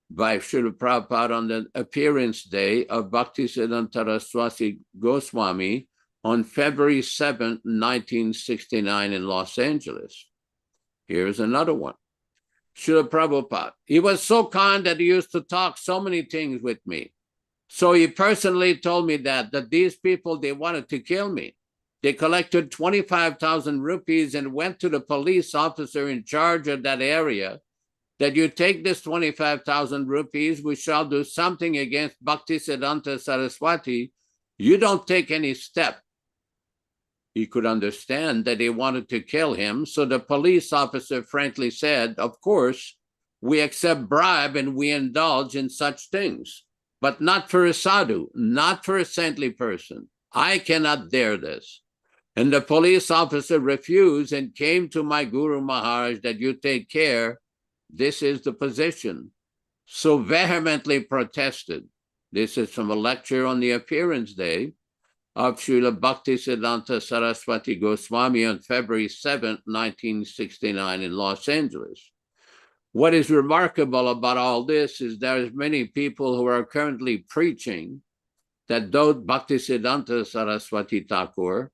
by Srila Prabhupada on the appearance day of Bhaktisiddhanta Saraswati Goswami on February 7, 1969 in Los Angeles. Here's another one. Srila Prabhupada, he was so kind that he used to talk so many things with me. So he personally told me that these people, they wanted to kill me. They collected 25,000 rupees and went to the police officer in charge of that area that you take this 25,000 rupees, we shall do something against Bhaktisiddhanta Saraswati. You don't take any step. he could understand that they wanted to kill him. So the police officer frankly said, of course, we accept bribe and we indulge in such things, but not for a sadhu, not for a saintly person. I cannot dare this. And the police officer refused and came to my Guru Maharaj that you take care. This is the position. So vehemently protested. This is from a lecture on the appearance day of Srila Bhaktisiddhanta Saraswati Goswami on February 7th, 1969 in Los Angeles. What is remarkable about all this is there's many people who are currently preaching that though Bhaktisiddhanta Saraswati Thakur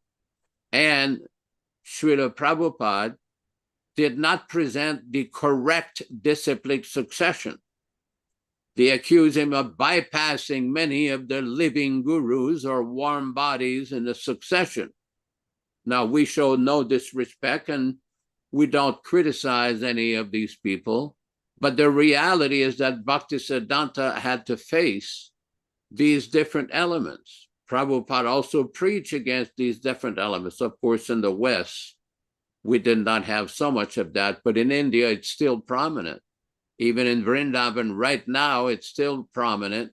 and Srila Prabhupada did not present the correct disciplic succession. They accuse him of bypassing many of the living gurus or warm bodies in the succession. Now, we show no disrespect and we don't criticize any of these people, but the reality is that Bhaktisiddhanta had to face these different elements. Prabhupada also preached against these different elements. Of course, in the West, we did not have so much of that, but in India, it's still prominent. Even in Vrindavan right now, it's still prominent,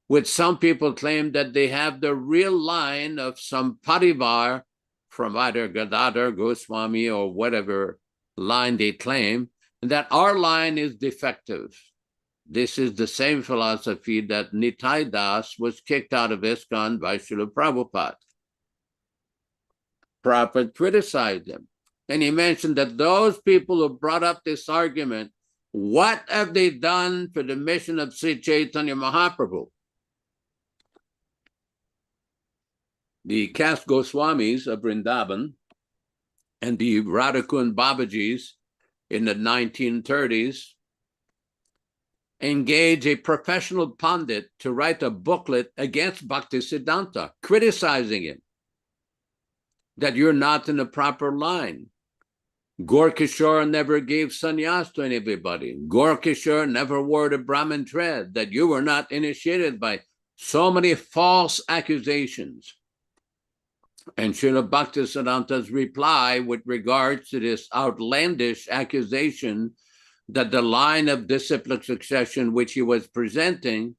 with some people claim that they have the real line of some parivar from either Gadadhar, Goswami, or whatever line they claim, and that our line is defective. This is the same philosophy that Nitai Das was kicked out of ISKCON by Srila Prabhupada. Prabhupada criticized him. And he mentioned that those people who brought up this argument, what have they done for the mission of Sri Chaitanya Mahaprabhu? The caste Goswamis of Vrindavan and the Radhakund Babajis in the 1930s engaged a professional pundit to write a booklet against Bhaktisiddhanta, criticizing him, that you're not in the proper line. Gorkishore never gave sannyas to anybody. Gorkishore never wore the Brahmin thread, that you were not initiated by so many false accusations. And Srila Bhaktisiddhanta's reply with regards to this outlandish accusation that the line of disciplic succession which he was presenting,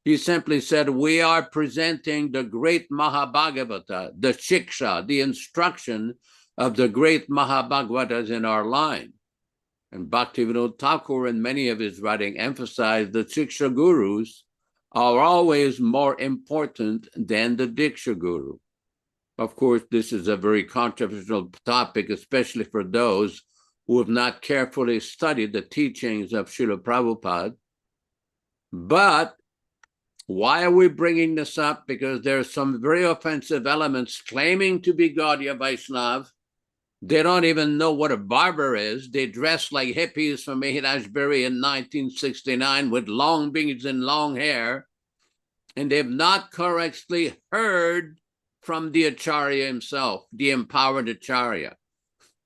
he simply said, we are presenting the great Mahabhagavata, the Shiksha, the instruction of the great Mahabhagavatas in our line. And Bhaktivedanta Thakur in many of his writing emphasized that Shiksha gurus are always more important than the Diksha guru. Of course, this is a very controversial topic, especially for those who have not carefully studied the teachings of Srila Prabhupada. But why are we bringing this up? Because there are some very offensive elements claiming to be Gaudiya Vaishnav. They don't even know what a barber is. They dress like hippies from Maharajpuri in 1969 with long beards and long hair. And they've not correctly heard from the Acharya himself, the empowered Acharya.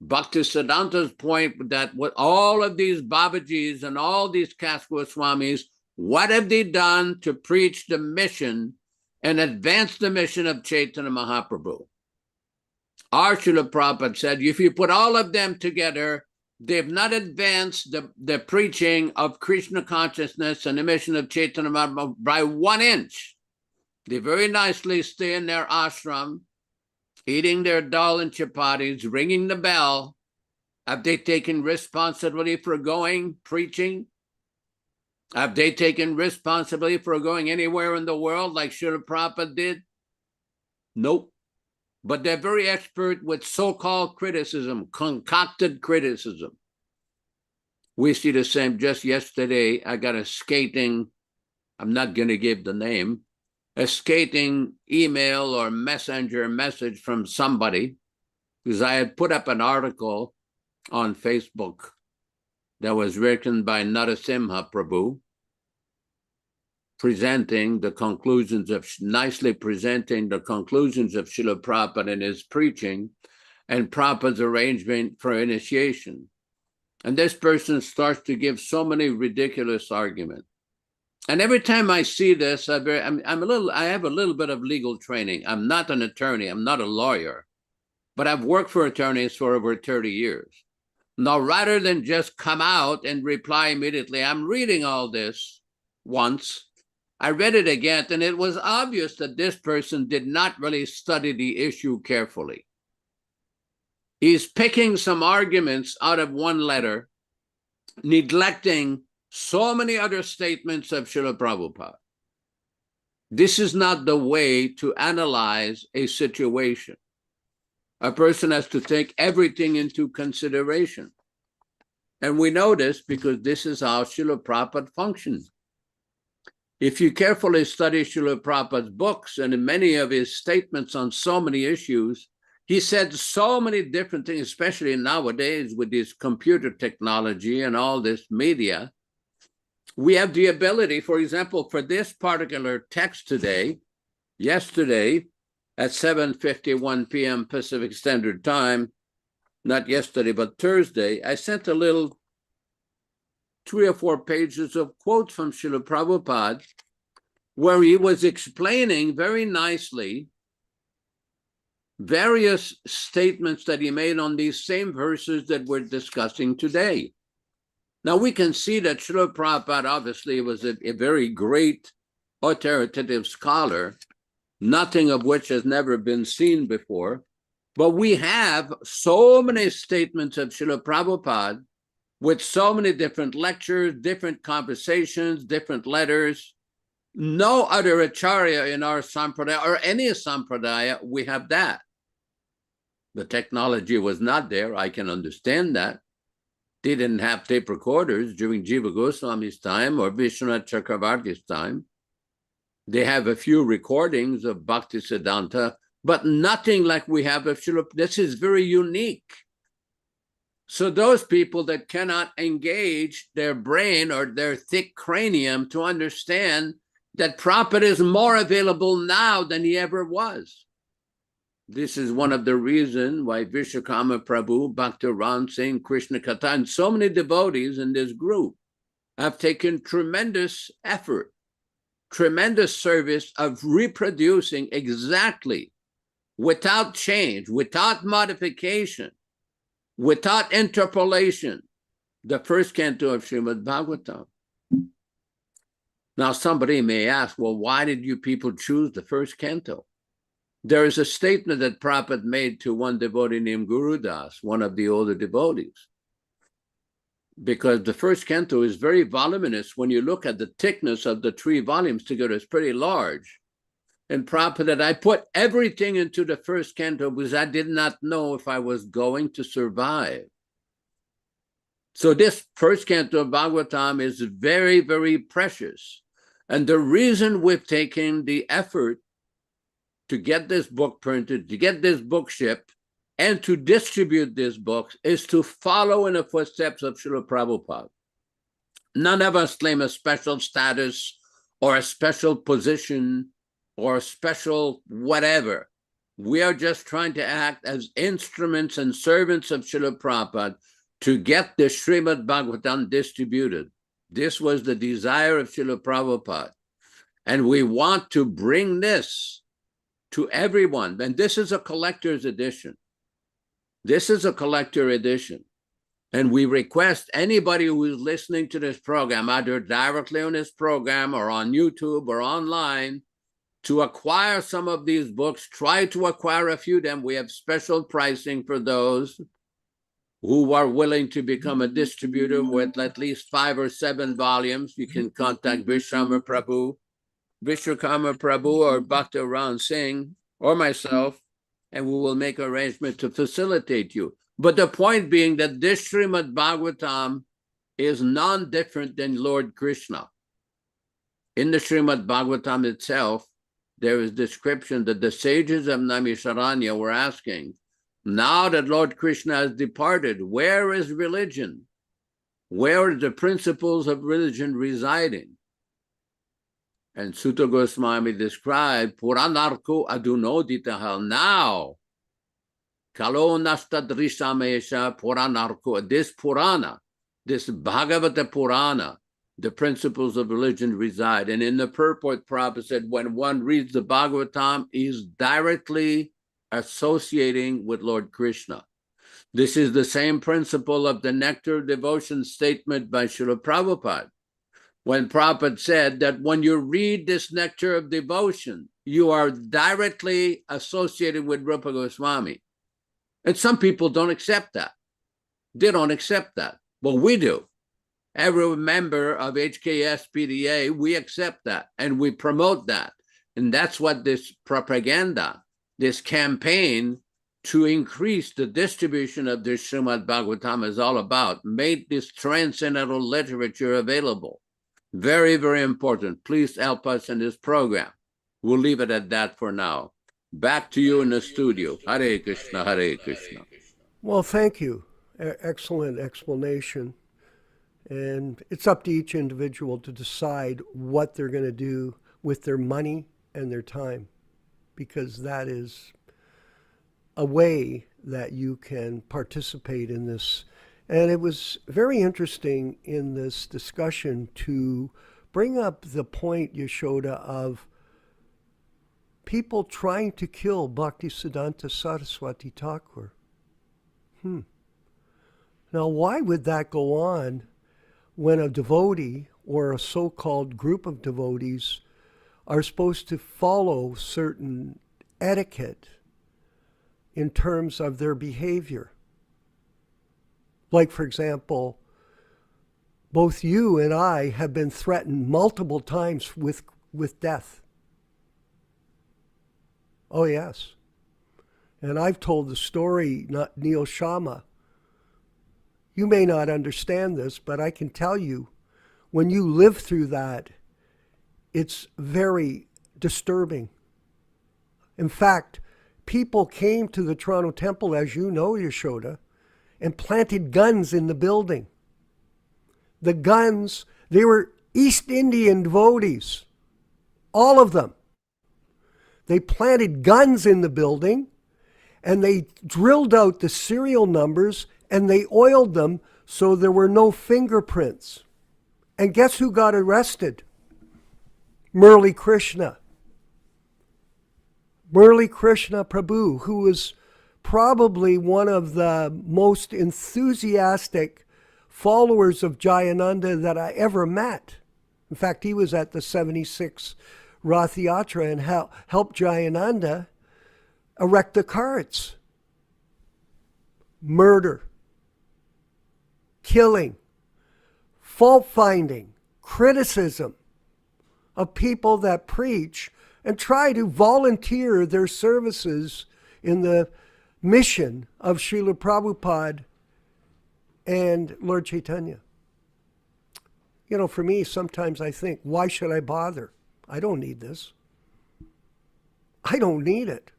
Bhaktisiddhanta's point that with all of these Babajis and all these caste Goswamis, what have they done to preach the mission and advance the mission of Chaitanya Mahaprabhu? Our Srila Prabhupada said, if you put all of them together, they've not advanced the preaching of Krishna consciousness and the mission of Chaitanya Mahaprabhu by 1 inch. They very nicely stay in their ashram, eating their dal and chapatis, ringing the bell. Have they taken responsibility for going preaching? Have they taken responsibility for going anywhere in the world like Srila Prabhupada did? Nope. But they're very expert with so-called criticism, concocted criticism. We see the same. Just yesterday, I got a skating, I'm not going to give the name, a skating email or messenger message from somebody, because I had put up an article on Facebook that was written by Narasimha Prabhu, nicely presenting the conclusions of Srila Prabhupada in his preaching and Prabhupada's arrangement for initiation. And this person starts to give so many ridiculous arguments. And every time I see this, I have a little bit of legal training. I'm not an attorney. I'm not a lawyer. but I've worked for attorneys for over 30 years. Now, rather than just come out and reply immediately, I'm reading all this once. I read it again, and it was obvious that this person did not really study the issue carefully. He's picking some arguments out of one letter, neglecting so many other statements of Srila Prabhupada. This is not the way to analyze a situation. A person has to take everything into consideration. And we know this because this is how Srila Prabhupada functions. If you carefully study Srila Prabhupada's books and in many of his statements on so many issues, he said so many different things, especially nowadays with this computer technology and all this media. We have the ability, for example, for this particular text today, yesterday, at 7:51 p.m. Pacific Standard Time, not yesterday, but Thursday, I sent a little 3 or 4 pages of quotes from Srila Prabhupada, where he was explaining very nicely various statements that he made on these same verses that we're discussing today. Now, we can see that Srila Prabhupada obviously was a very great authoritative scholar, nothing of which has never been seen before. But we have so many statements of Srila Prabhupada with so many different lectures, different conversations, different letters. No other acharya in our sampradaya or any sampradaya, we have that. The technology was not there. I can understand that. They didn't have tape recorders during Jiva Goswami's time or Vishwanath Chakravarti's time. They have a few recordings of Bhaktisiddhanta, but nothing like we have of Srila. This is very unique. So those people that cannot engage their brain or their thick cranium to understand that Prabhupada is more available now than he ever was. This is one of the reasons why Vishwakarma Prabhu, Bhakti Singh, Krishna Katha, and so many devotees in this group have taken tremendous effort, tremendous service of reproducing exactly, without change, without modification, without interpolation, the first canto of Srimad Bhagavatam. Now, somebody may ask, well, why did you people choose the first canto? There is a statement that Prabhupada made to one devotee named Guru Das, one of the older devotees, because the first canto is very voluminous. When you look at the thickness of the 3 volumes together, it's pretty large. And Prabhupada said, I put everything into the first canto because I did not know if I was going to survive. So this first canto of Bhagavatam is very, very precious. And the reason we've taken the effort to get this book printed, to get this book shipped, and to distribute this book is to follow in the footsteps of Srila Prabhupada. None of us claim a special status or a special position or a special whatever. We are just trying to act as instruments and servants of Srila Prabhupada to get the Srimad Bhagavatam distributed. This was the desire of Srila Prabhupada. And we want to bring this to everyone. And this is a collector's edition. This is a collector edition. And we request anybody who is listening to this program, either directly on this program or on YouTube or online, to acquire some of these books. Try to acquire a few of them. We have special pricing for those who are willing to become a distributor with at least 5 or 7 volumes. You can contact Vishwakarma Prabhu or Bhakti Singh or myself, and we will make arrangements to facilitate you. But the point being that this Srimad Bhagavatam is non-different than Lord Krishna. In the Srimad Bhagavatam itself, there is description that the sages of Naimisharanya were asking, now that Lord Krishna has departed, where is religion? Where are the principles of religion residing? And Sutta Goswami described, Puranarko adunoditaha, now, Kalo nastadrishamesha Puranarko, this Purana, this Bhagavata Purana, the principles of religion reside. And in the purport, Prabhupada said, when one reads the Bhagavatam, he's directly associating with Lord Krishna. This is the same principle of the Nectar of Devotion statement by Srila Prabhupada, when Prabhupada said that when you read this Nectar of Devotion, you are directly associated with Rupa Goswami. And some people don't accept that. They don't accept that. But we do. Every member of HKS PDA, we accept that and we promote that. And that's what this propaganda, this campaign to increase the distribution of the Srimad Bhagavatam is all about. Make this transcendental literature available. Very, very important. Please help us in this program. We'll leave it at that for now. Back to you in the studio. Hare Krishna, Hare Krishna. Well, thank you. Excellent explanation. And it's up to each individual to decide what they're going to do with their money and their time, because that is a way that you can participate in this. And it was very interesting in this discussion to bring up the point, Yaśodā, of people trying to kill Bhaktisiddhanta Saraswati Thakur. Now, why would that go on when a devotee or a so-called group of devotees are supposed to follow certain etiquette in terms of their behavior? Like, for example, both you and I have been threatened multiple times with death. Oh, yes. And I've told the story, Neil Sharma. You may not understand this, but I can tell you, when you live through that, it's very disturbing. In fact, people came to the Toronto Temple, as you know, Yaśodā, and planted guns in the building. The guns, they were East Indian devotees, all of them. They planted guns in the building, and they drilled out the serial numbers, and they oiled them so there were no fingerprints. And guess who got arrested? Murli Krishna. Murli Krishna Prabhu, who was probably one of the most enthusiastic followers of Jayananda that I ever met. In fact, he was at the 76 Rath Yatra and helped Jayananda erect the carts. Murder, killing, fault-finding, criticism of people that preach and try to volunteer their services in the mission of Srila Prabhupada and Lord Chaitanya. You know, for me, sometimes I think, why should I bother? I don't need this. I don't need it.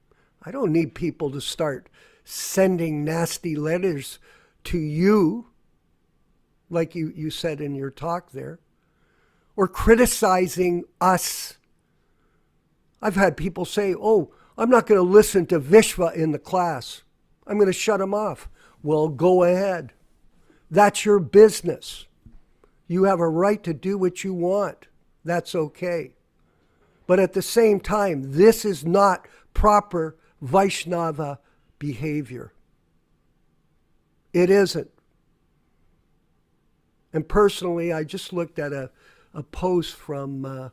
I don't need people to start sending nasty letters to you, like you said in your talk there, or criticizing us. I've had people say, oh, I'm not going to listen to Vishva in the class. I'm going to shut him off. Well, go ahead. That's your business. You have a right to do what you want. That's okay. But at the same time, this is not proper Vaishnava behavior. It isn't. And personally, I just looked at a post from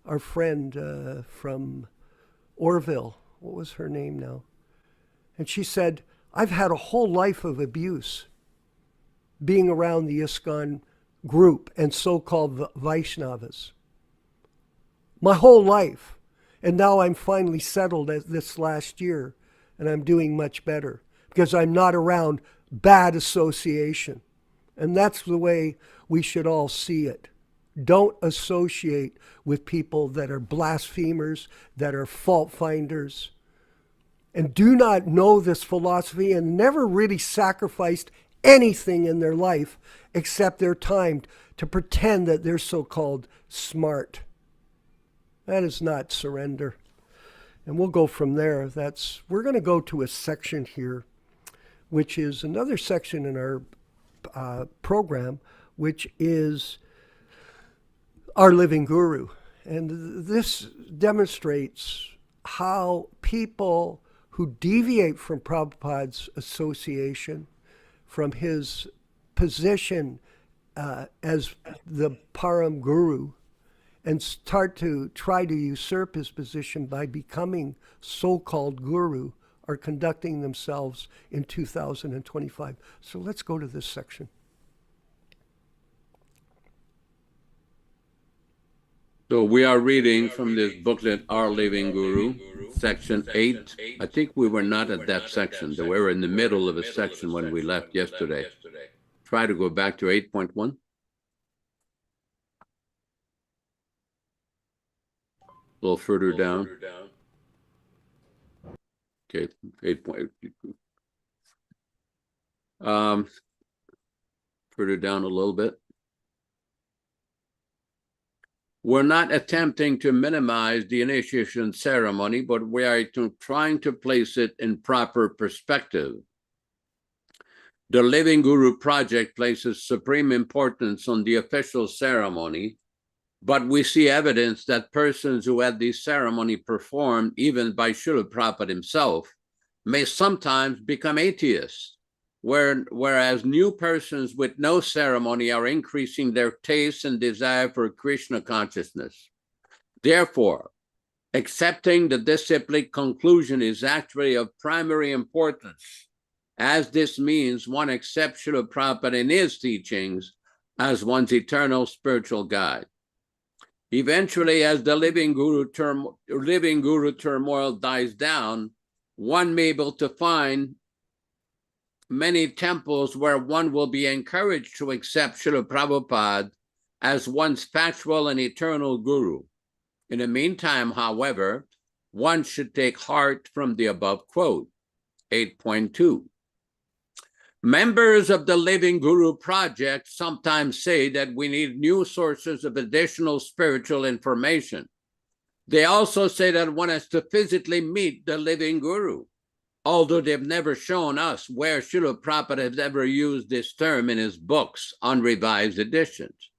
our friend from Orville. What was her name now? And she said, I've had a whole life of abuse being around the ISKCON group and so-called Vaishnavas. My whole life. And now I'm finally settled this last year, and I'm doing much better because I'm not around bad association. And that's the way we should all see it. Don't associate with people that are blasphemers, that are fault finders, and do not know this philosophy and never really sacrificed anything in their life except their time to pretend that they're so-called smart. That is not surrender. And we'll go from there. We're going to go to a section here, which is another section in our program, which is our living guru. And this demonstrates how people who deviate from Prabhupada's association, from his position as the Param Guru, and start to try to usurp his position by becoming so-called guru, are conducting themselves in 2025. So let's go to this section. So we are reading from this booklet, Our Living Guru, section 8. I think we were not at that section. We were in the middle of a section when we left yesterday. Try to go back to 8.1. A little further down. Okay, 8.8. Further down a little bit. We're not attempting to minimize the initiation ceremony, but we are trying to place it in proper perspective. The Living Guru Project places supreme importance on the official ceremony, but we see evidence that persons who had the ceremony performed, even by Srila Prabhupada himself, may sometimes become atheists, whereas new persons with no ceremony are increasing their taste and desire for Krishna consciousness. Therefore, accepting the disciplic conclusion is actually of primary importance, as this means one accepts Srila Prabhupada and his teachings as one's eternal spiritual guide. Eventually, as the living guru turmoil dies down, one may be able to find many temples where one will be encouraged to accept Srila Prabhupada as one's factual and eternal guru. In the meantime, however, one should take heart from the above quote. 8.2. Members of the Living Guru Project sometimes say that we need new sources of additional spiritual information. They also say that one has to physically meet the Living Guru, although they've never shown us where Srila Prabhupada has ever used this term in his books, unrevised editions.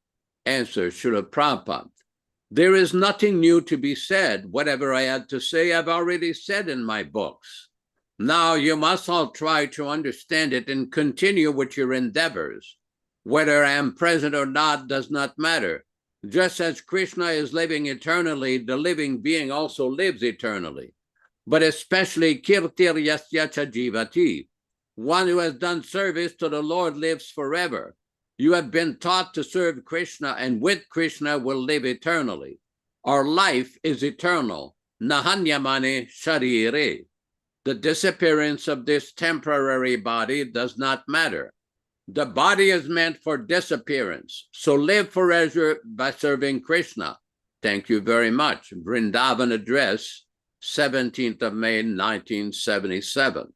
Answer, Srila Prabhupada. There is nothing new to be said. Whatever I had to say, I've already said in my books. Now you must all try to understand it and continue with your endeavors. Whether I am present or not does not matter. Just as Krishna is living eternally, the living being also lives eternally. But especially kirtir yasya jivati, one who has done service to the Lord lives forever. You have been taught to serve Krishna, and with Krishna will live eternally. Our life is eternal. Nahanyamane sharire. The disappearance of this temporary body does not matter. The body is meant for disappearance, so live forever by serving Krishna. Thank you very much. Vrindavan Address, 17th of May, 1977.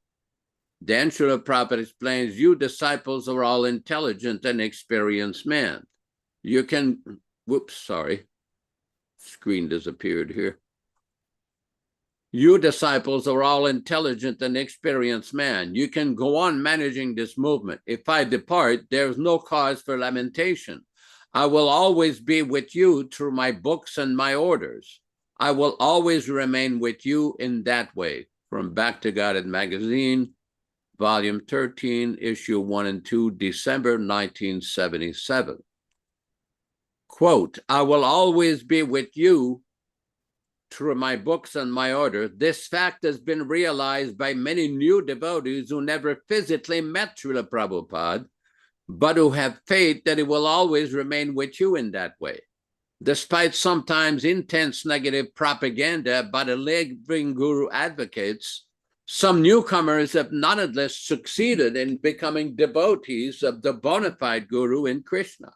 Then Srila Prabhupada explains, you disciples are all intelligent and experienced men. You can, whoops, sorry, screen disappeared here. You disciples are all intelligent and experienced men. You can go on managing this movement. If I depart, there is no cause for lamentation. I will always be with you through my books and my orders. I will always remain with you in that way. From Back to Godhead Magazine, Volume 13, Issue 1 and 2, December 1977. Quote, I will always be with you through my books and my orders. This fact has been realized by many new devotees who never physically met Srila Prabhupada, but who have faith that he will always remain with you in that way. Despite sometimes intense negative propaganda by the living guru advocates, some newcomers have nonetheless succeeded in becoming devotees of the bona fide guru in Krishna.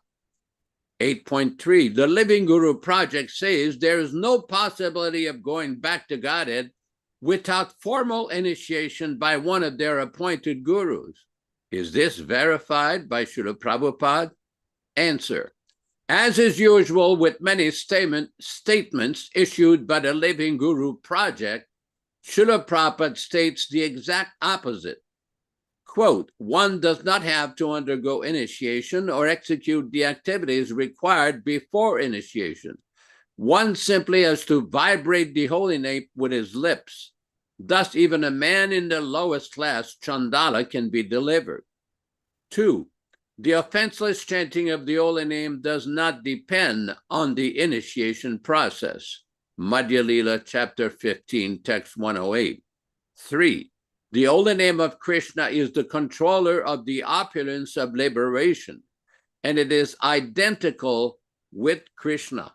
8.3, the Living Guru Project says there is no possibility of going back to Godhead without formal initiation by one of their appointed gurus. Is this verified by Srila Prabhupada? Answer. As is usual with many statements issued by the Living Guru Project, Srila Prabhupada states the exact opposite. Quote, one does not have to undergo initiation or execute the activities required before initiation. One simply has to vibrate the holy name with his lips. Thus, even a man in the lowest class, Chandala, can be delivered. 2. The offenseless chanting of the holy name does not depend on the initiation process. Madhya Lila, chapter 15, text 108. 3. The holy name of Krishna is the controller of the opulence of liberation, and it is identical with Krishna.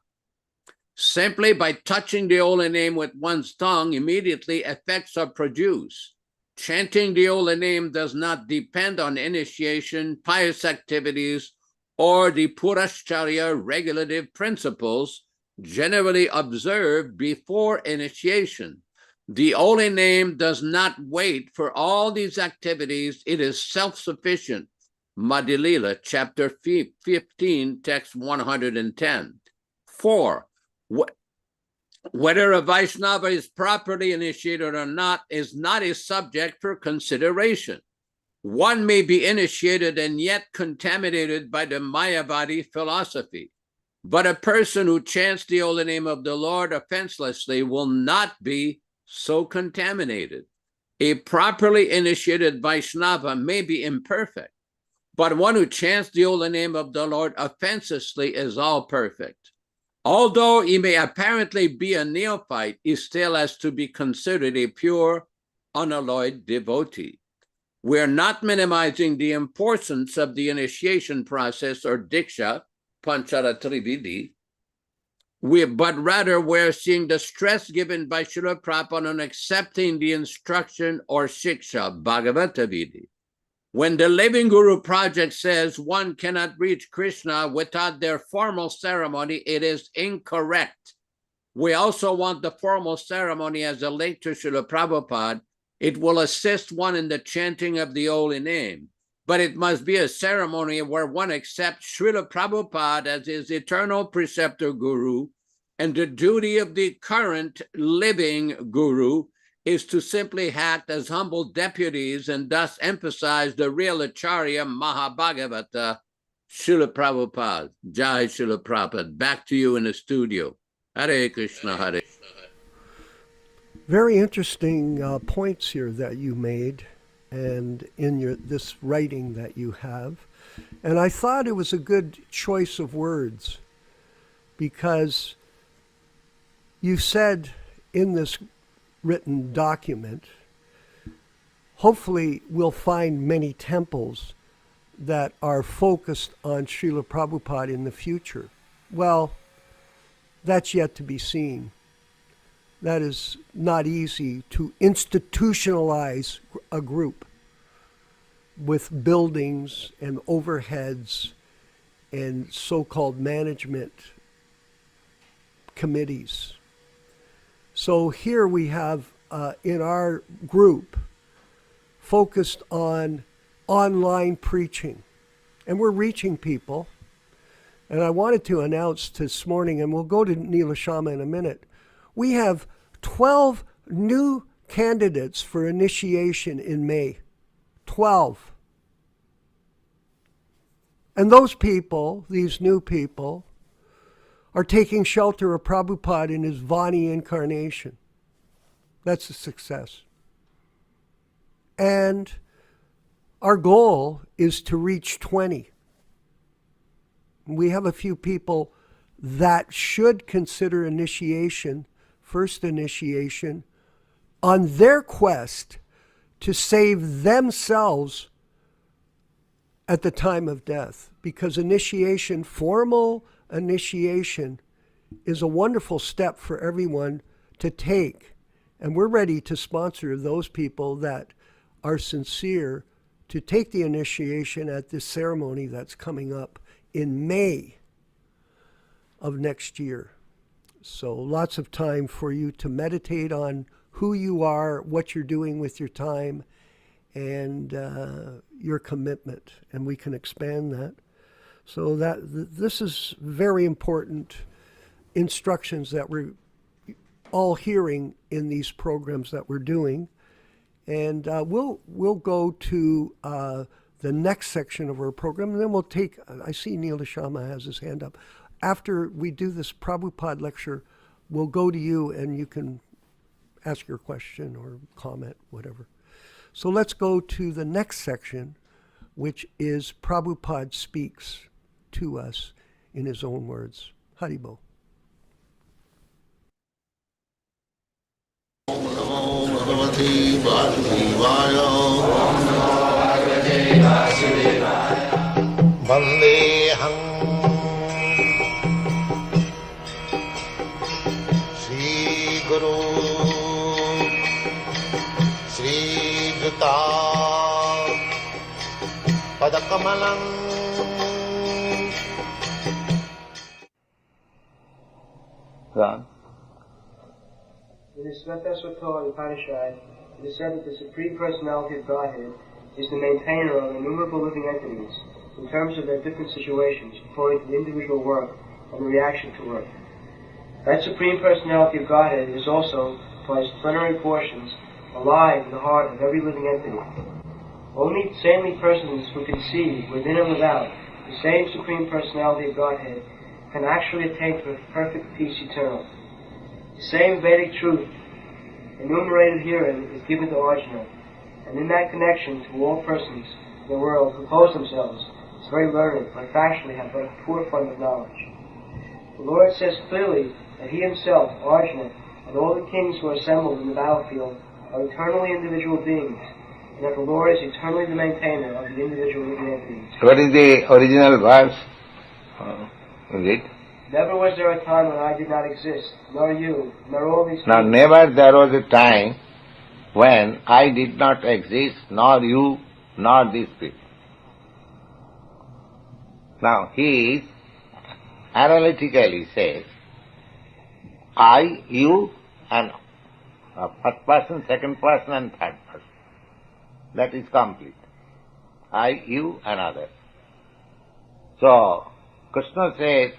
Simply by touching the holy name with one's tongue, immediately effects are produced. Chanting the holy name does not depend on initiation, pious activities, or the Purashcharya regulative principles generally observed before initiation. The holy name does not wait for all these activities. It is self-sufficient. Madhya Lila, chapter 15, text 110. 4. Whether a Vaishnava is properly initiated or not is not a subject for consideration. One may be initiated and yet contaminated by the Mayavadi philosophy. But a person who chants the holy name of the Lord offenselessly will not be so contaminated. A properly initiated Vaishnava may be imperfect, but one who chants the holy name of the Lord offenselessly is all perfect. Although he may apparently be a neophyte, he still has to be considered a pure, unalloyed devotee. We are not minimizing the importance of the initiation process or diksha, panchara trividi, but rather we're seeing the stress given by Srila Prabhupada on accepting the instruction or shiksha, Bhagavata Vidhi. When the Living Guru Project says one cannot reach Krishna without their formal ceremony, it is incorrect. We also want the formal ceremony as a link to Srila Prabhupada. It will assist one in the chanting of the holy name, but it must be a ceremony where one accepts Srila Prabhupada as his eternal preceptor guru, and the duty of the current living guru is to simply act as humble deputies and thus emphasize the real Acharya Mahabhagavata, Srila Prabhupada. Jai Srila Prabhupada. Back to you in the studio. Hare Krishna, Hare Krishna. Very interesting points here that you made and in this writing that you have. And I thought it was a good choice of words because you said in this written document, hopefully we'll find many temples that are focused on Srila Prabhupada in the future. Well, that's yet to be seen. That is not easy to institutionalize a group with buildings and overheads and so-called management committees. So here we have in our group focused on online preaching, and we're reaching people. And I wanted to announce this morning, and we'll go to Nilashama in a minute, we have 12 new candidates for initiation in May. 12. And those people, these new people, are taking shelter of Prabhupada in his Vani incarnation. That's a success. And our goal is to reach 20. We have a few people that should consider initiation, first initiation, on their quest to save themselves at the time of death. Because initiation, formal initiation, is a wonderful step for everyone to take. And we're ready to sponsor those people that are sincere to take the initiation at this ceremony that's coming up in May of next year. So lots of time for you to meditate on who you are, what you're doing with your time, and your commitment. And we can expand that. So this is very important instructions that we're all hearing in these programs that we're doing. And we'll go to the next section of our program, and then we'll take, I see Neil Deshama has his hand up. After we do this Prabhupada lecture, we'll go to you and you can ask your question or comment, whatever. So let's go to the next section, which is Prabhupada speaks to us in his own words. Haribo. Om Namo Bhagavate Vasudevaya. Vandeham Shri Guru Shri Juta Padakamalam. In the Smrta Upanishad, it is said that the Supreme Personality of Godhead is the maintainer of innumerable living entities in terms of their different situations, according to the individual work and the reaction to work. That Supreme Personality of Godhead is also, by its plenary portions, alive in the heart of every living entity. Only saintly persons who can see, within and without, the same Supreme Personality of Godhead can actually attain to perfect peace eternal. The same Vedic truth enumerated herein is given to Arjuna, and in that connection to all persons in the world who pose themselves as very learned, but actually have but a poor fund of knowledge. The Lord says clearly that He Himself, Arjuna, and all the kings who are assembled in the battlefield are eternally individual beings, and that the Lord is eternally the maintainer of the individual living entities. What is the original verse? Is it? Never was there a time when I did not exist, nor you, nor all these Now, people. never there was a time when I did not exist, nor you, nor these people. Now, he analytically says, I, you, and first person, second person, and third person. That is complete. I, you, and others. So, Krishna says,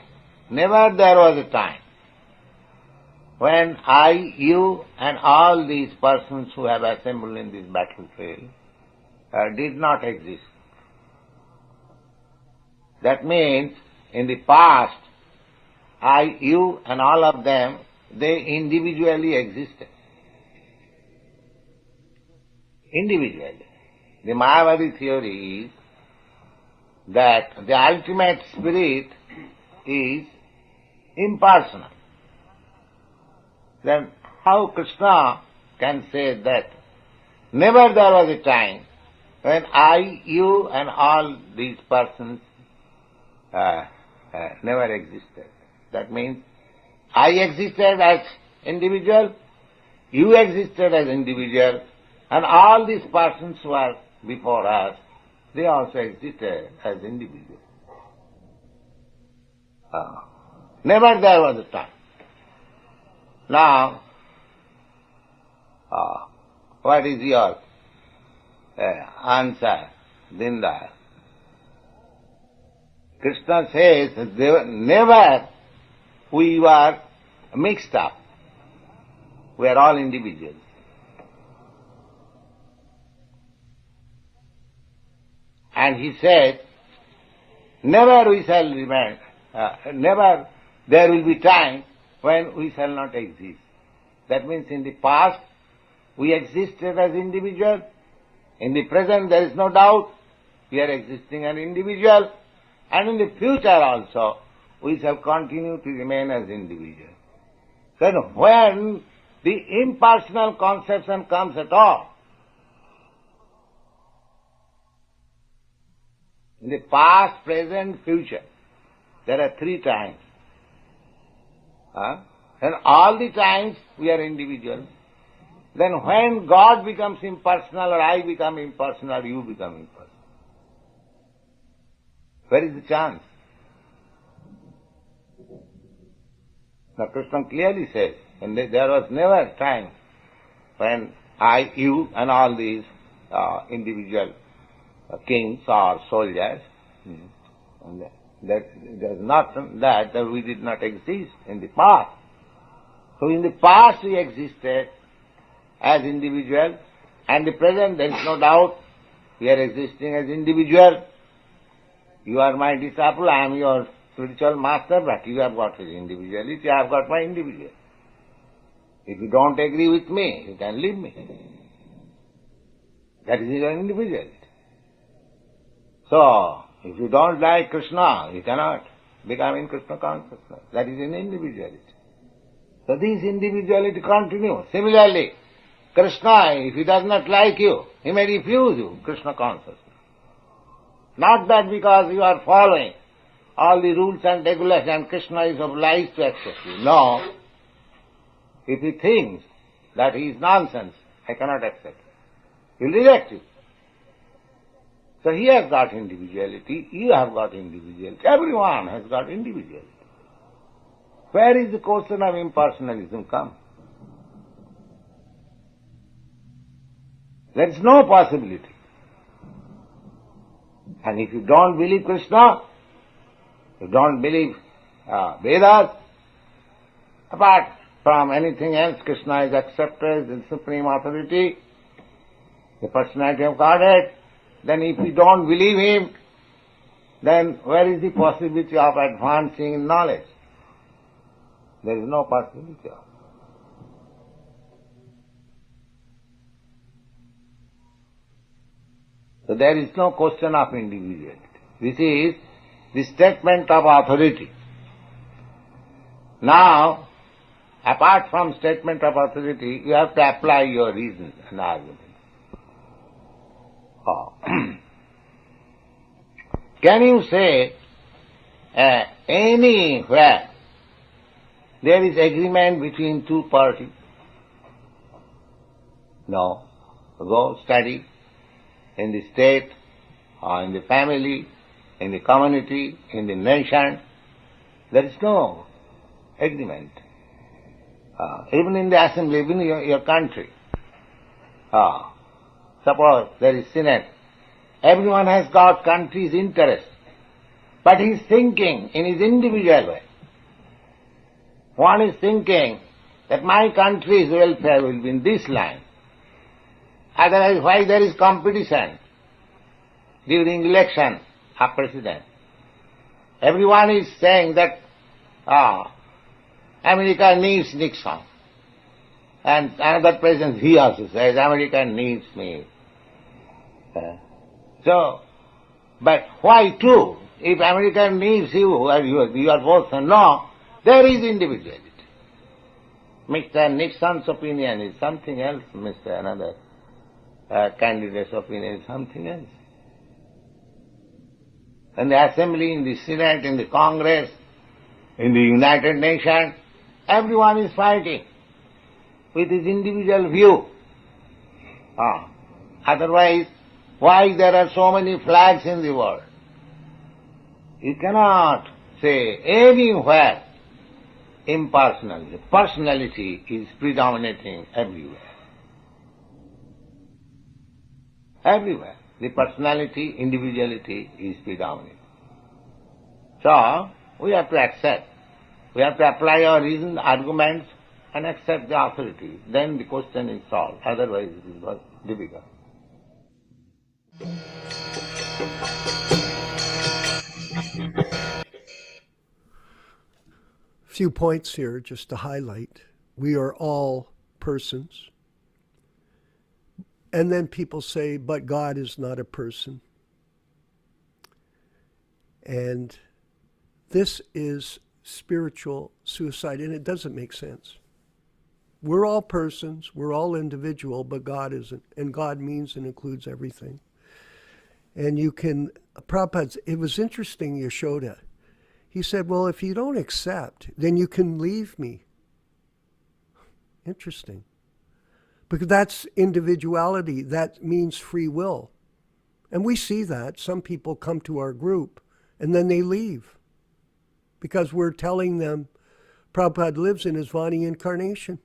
never there was a time when I, you, and all these persons who have assembled in this battlefield did not exist. That means, in the past, I, you, and all of them, they individually existed. Individually. The Mayavadi theory is that the ultimate spirit is impersonal. Then how Krishna can say that never there was a time when I, you, and all these persons never existed? That means I existed as individual, you existed as individual, and all these persons who are before us, they also existed as individuals. Never there was a time. Now, what is your answer, Dinda? Krishna says, never we were mixed up. We are all individuals. And he said, never we shall remain, never there will be time when we shall not exist. That means in the past we existed as individual. In the present there is no doubt we are existing as individual. And in the future also we shall continue to remain as individual. Then when the impersonal conception comes at all, in the past, present, future, there are 3 times. And all the times we are individual. Then when God becomes impersonal, or I become impersonal, you become impersonal. Where is the chance? Now Krishna clearly says, and there was never a time when I, you, and all these individual kings or soldiers, and that there's not that we did not exist in the past. So in the past we existed as individual, and the present there is no doubt we are existing as individual. You are my disciple, I am your spiritual master, but you have got his individuality, I have got my individuality. If you don't agree with me, you can leave me. That is your individuality. So, if you don't like Krishna, you cannot become in Krishna consciousness. That is an individuality. So this individuality continues. Similarly, Krishna, if he does not like you, he may refuse you, Krishna consciousness. Not that because you are following all the rules and regulations and Krishna is obliged to accept you. No. If he thinks that he is nonsense, I cannot accept. He will reject you. So he has got individuality, you have got individuality, everyone has got individuality. Where is the question of impersonalism come? There is no possibility. And if you don't believe Krishna, you don't believe Vedas, apart from anything else, Krishna is accepted as the supreme authority, the personality of Godhead. Then if you don't believe him, then where is the possibility of advancing in knowledge? There is no possibility of. So there is no question of individuality. This is the statement of authority. Now, apart from statement of authority, you have to apply your reason and argument. Can you say anywhere there is agreement between two parties? No. Go study in the state, or in the family, in the community, in the nation. There is no agreement. Even in the assembly, even in your country. Suppose there is Senate. Everyone has got country's interest, but he is thinking in his individual way. One is thinking that my country's welfare will be in this line. Otherwise, why there is competition during election of president? Everyone is saying that America needs Nixon. And another president, he also says, America needs me. So, but why two? If America needs you, or you are both no, there is individuality. Mr. Nixon's opinion is something else, Mr. Another candidate's opinion is something else. In the assembly, in the Senate, in the Congress, in the United Nations, everyone is fighting with his individual view. Otherwise, why there are so many flags in the world? You cannot say anywhere impersonality. Personality is predominating everywhere. Everywhere. The personality, individuality is predominant. So, we have to accept. We have to apply our reason, arguments, and accept the authority. Then the question is solved. Otherwise, it is difficult. Few points here just to highlight. We are all persons. And then people say, but God is not a person. And this is spiritual suicide, and it doesn't make sense. We're all persons, we're all individual, but God isn't. And God means and includes everything. And you can, Prabhupada, it was interesting, Yaśodā. He said, well, if you don't accept, then you can leave me. Interesting. Because that's individuality. That means free will. And we see that. Some people come to our group and then they leave. Because we're telling them Prabhupada lives in his Vani incarnation.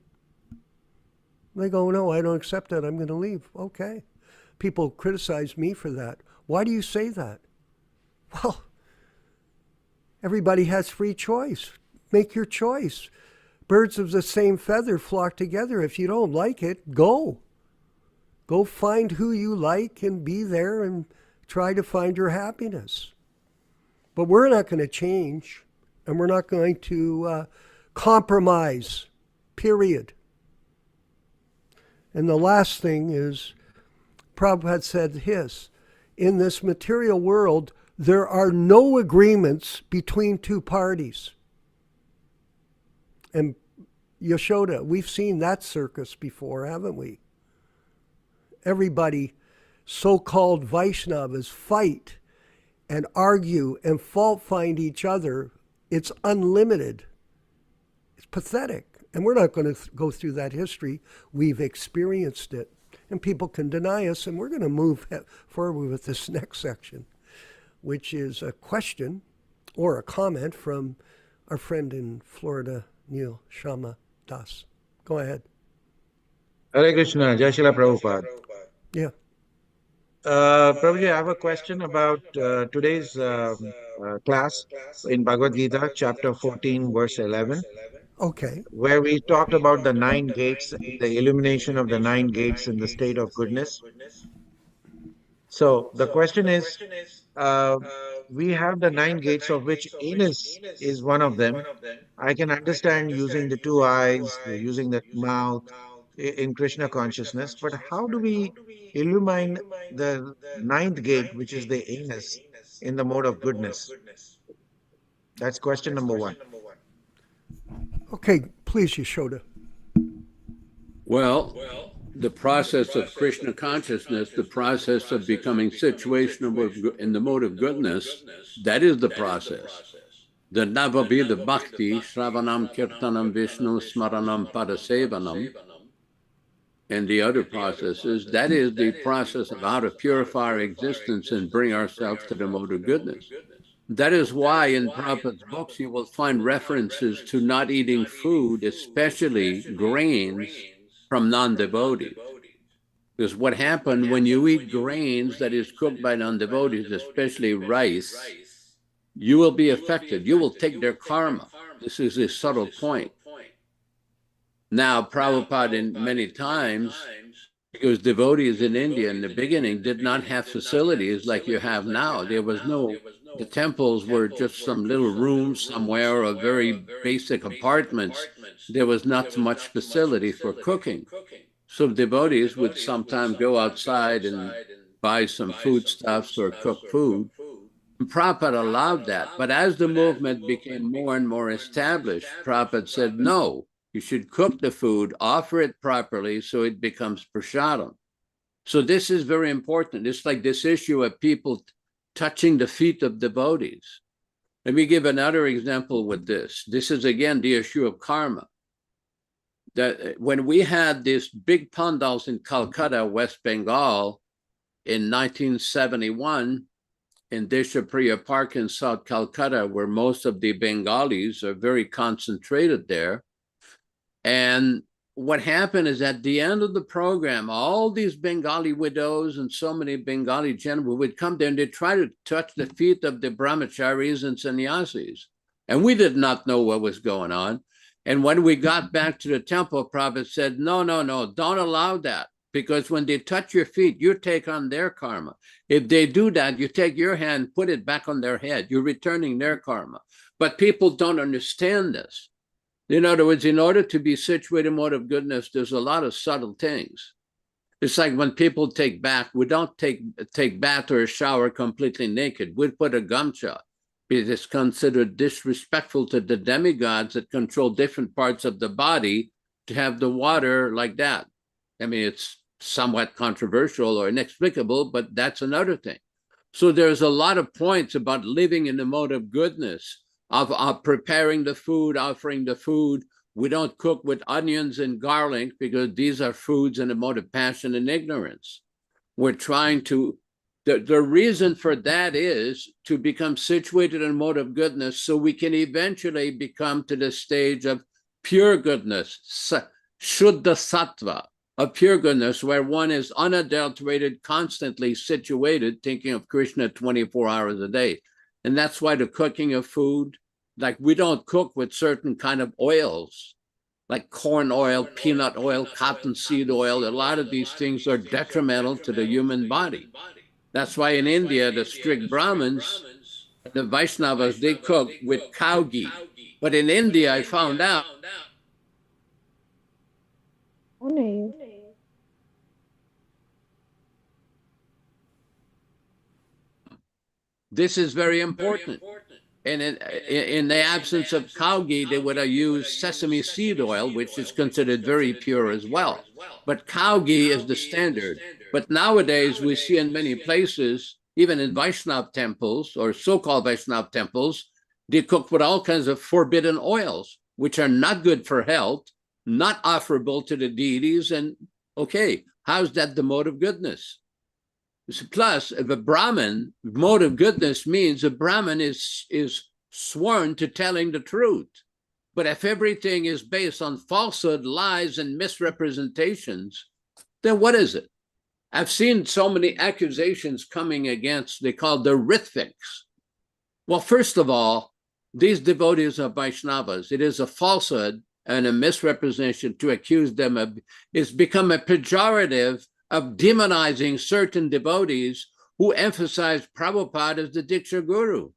They go, no, I don't accept that. I'm going to leave. Okay. People criticize me for that. Why do you say that? Well, everybody has free choice. Make your choice. Birds of the same feather flock together. If you don't like it, go. Go find who you like and be there and try to find your happiness. But we're not going to change, and we're not going to compromise, period. And the last thing is, Prabhupada said his, in this material world, there are no agreements between two parties. And Yasoda, we've seen that circus before, haven't we? Everybody, so-called Vaishnavas, fight and argue and fault find each other. It's unlimited. It's pathetic. And we're not going to go through that history. We've experienced it. And people can deny us, and we're going to move forward with this next section, which is a question or a comment from our friend in Florida, Neil Shama Das. Go ahead. Hare Krishna, Jai Srila Prabhupada. Yeah. Prabhuji, I have a question about today's class in Bhagavad-gītā, chapter 14, verse 11. Okay. Where we talked about the 9 gates, the illumination of the 9 gates in the state of goodness. So the question is, we have the 9 gates, of which anus is one of them. I can understand using the 2 eyes, using the mouth in Krishna consciousness, but how do we illumine the 9th gate, which is the anus, in the mode of goodness? That's question number 1. Okay, please, Yasoda. Well, the process of Krishna consciousness, the process of becoming situational in the mode of goodness, that is the process. The Navavida Bhakti, Shravanam Kirtanam Vishnu Smaranam Padasevanam, and the other processes, that is the process of how to purify our existence and bring ourselves to the mode of goodness. That is why in Prabhupada's books you will find references to not eating food, especially grains, from non-devotees. Because what happened when you eat grains that is cooked by non-devotees, especially rice, you will be affected. You will take their karma. This is a subtle point. Now, Prabhupada in many times, because devotees in India in the beginning did not have facilities like you have now. There was no, the temples were just some little rooms somewhere or very basic apartments. There was not so much facility for cooking. So devotees would sometimes go outside and buy some foodstuffs or cook food. And Prabhupada allowed that. But as the movement became more and more established, Prabhupada said, no, you should cook the food, offer it properly so it becomes prasadam. So this is very important. It's like this issue of people touching the feet of devotees. Let me give another example with this. This is again the issue of karma. That when we had these big pandals in Calcutta, West Bengal, in 1971, in Deshapriya Park in South Calcutta, where most of the Bengalis are very concentrated there. And what happened is at the end of the program, all these Bengali widows and so many Bengali gentlemen would come there and they try to touch the feet of the brahmacharis and sannyasis. And we did not know what was going on. And when we got back to the temple, Prabhupada said, no, don't allow that. Because when they touch your feet, you take on their karma. If they do that, you take your hand, put it back on their head. You're returning their karma. But people don't understand this. In other words, in order to be situated in mode of goodness, there's a lot of subtle things. It's like when people take bath, we don't take bath or a shower completely naked. We put a gamcha. It is considered disrespectful to the demigods that control different parts of the body to have the water like that. I mean, it's somewhat controversial or inexplicable, but that's another thing. So there's a lot of points about living in the mode of goodness, of preparing the food, offering the food. We don't cook with onions and garlic because these are foods in the mode of passion and ignorance. We're trying to, the reason for that is to become situated in a mode of goodness so we can eventually become to the stage of pure goodness, Shuddha Sattva, of pure goodness, where one is unadulterated, constantly situated, thinking of Krishna 24 hours a day. And that's why the cooking of food, like we don't cook with certain kind of oils, like corn oil, peanut oil, cottonseed oil. A lot of these things are detrimental to the human body. That's why in India, the strict Brahmins, the Vaishnavas, they cook with cow ghee. But in India, I found out This is very important. And in the absence of cow ghee, they would have used sesame seed oil, which is considered very pure as well. But cow ghee is the standard. But nowadays, we see in many places, even in Vaishnav temples or so-called Vaishnav temples, they cook with all kinds of forbidden oils, which are not good for health, not offerable to the deities. And okay, how's that the mode of goodness? Plus, if a Brahmin, mode of goodness means a Brahmin is sworn to telling the truth. But if everything is based on falsehood, lies, and misrepresentations, then what is it? I've seen so many accusations coming against, they call the Ritviks. Well, first of all, these devotees are Vaishnavas. It is a falsehood and a misrepresentation to accuse them of, it's become a pejorative of demonizing certain devotees who emphasize Prabhupada as the Diksha Guru.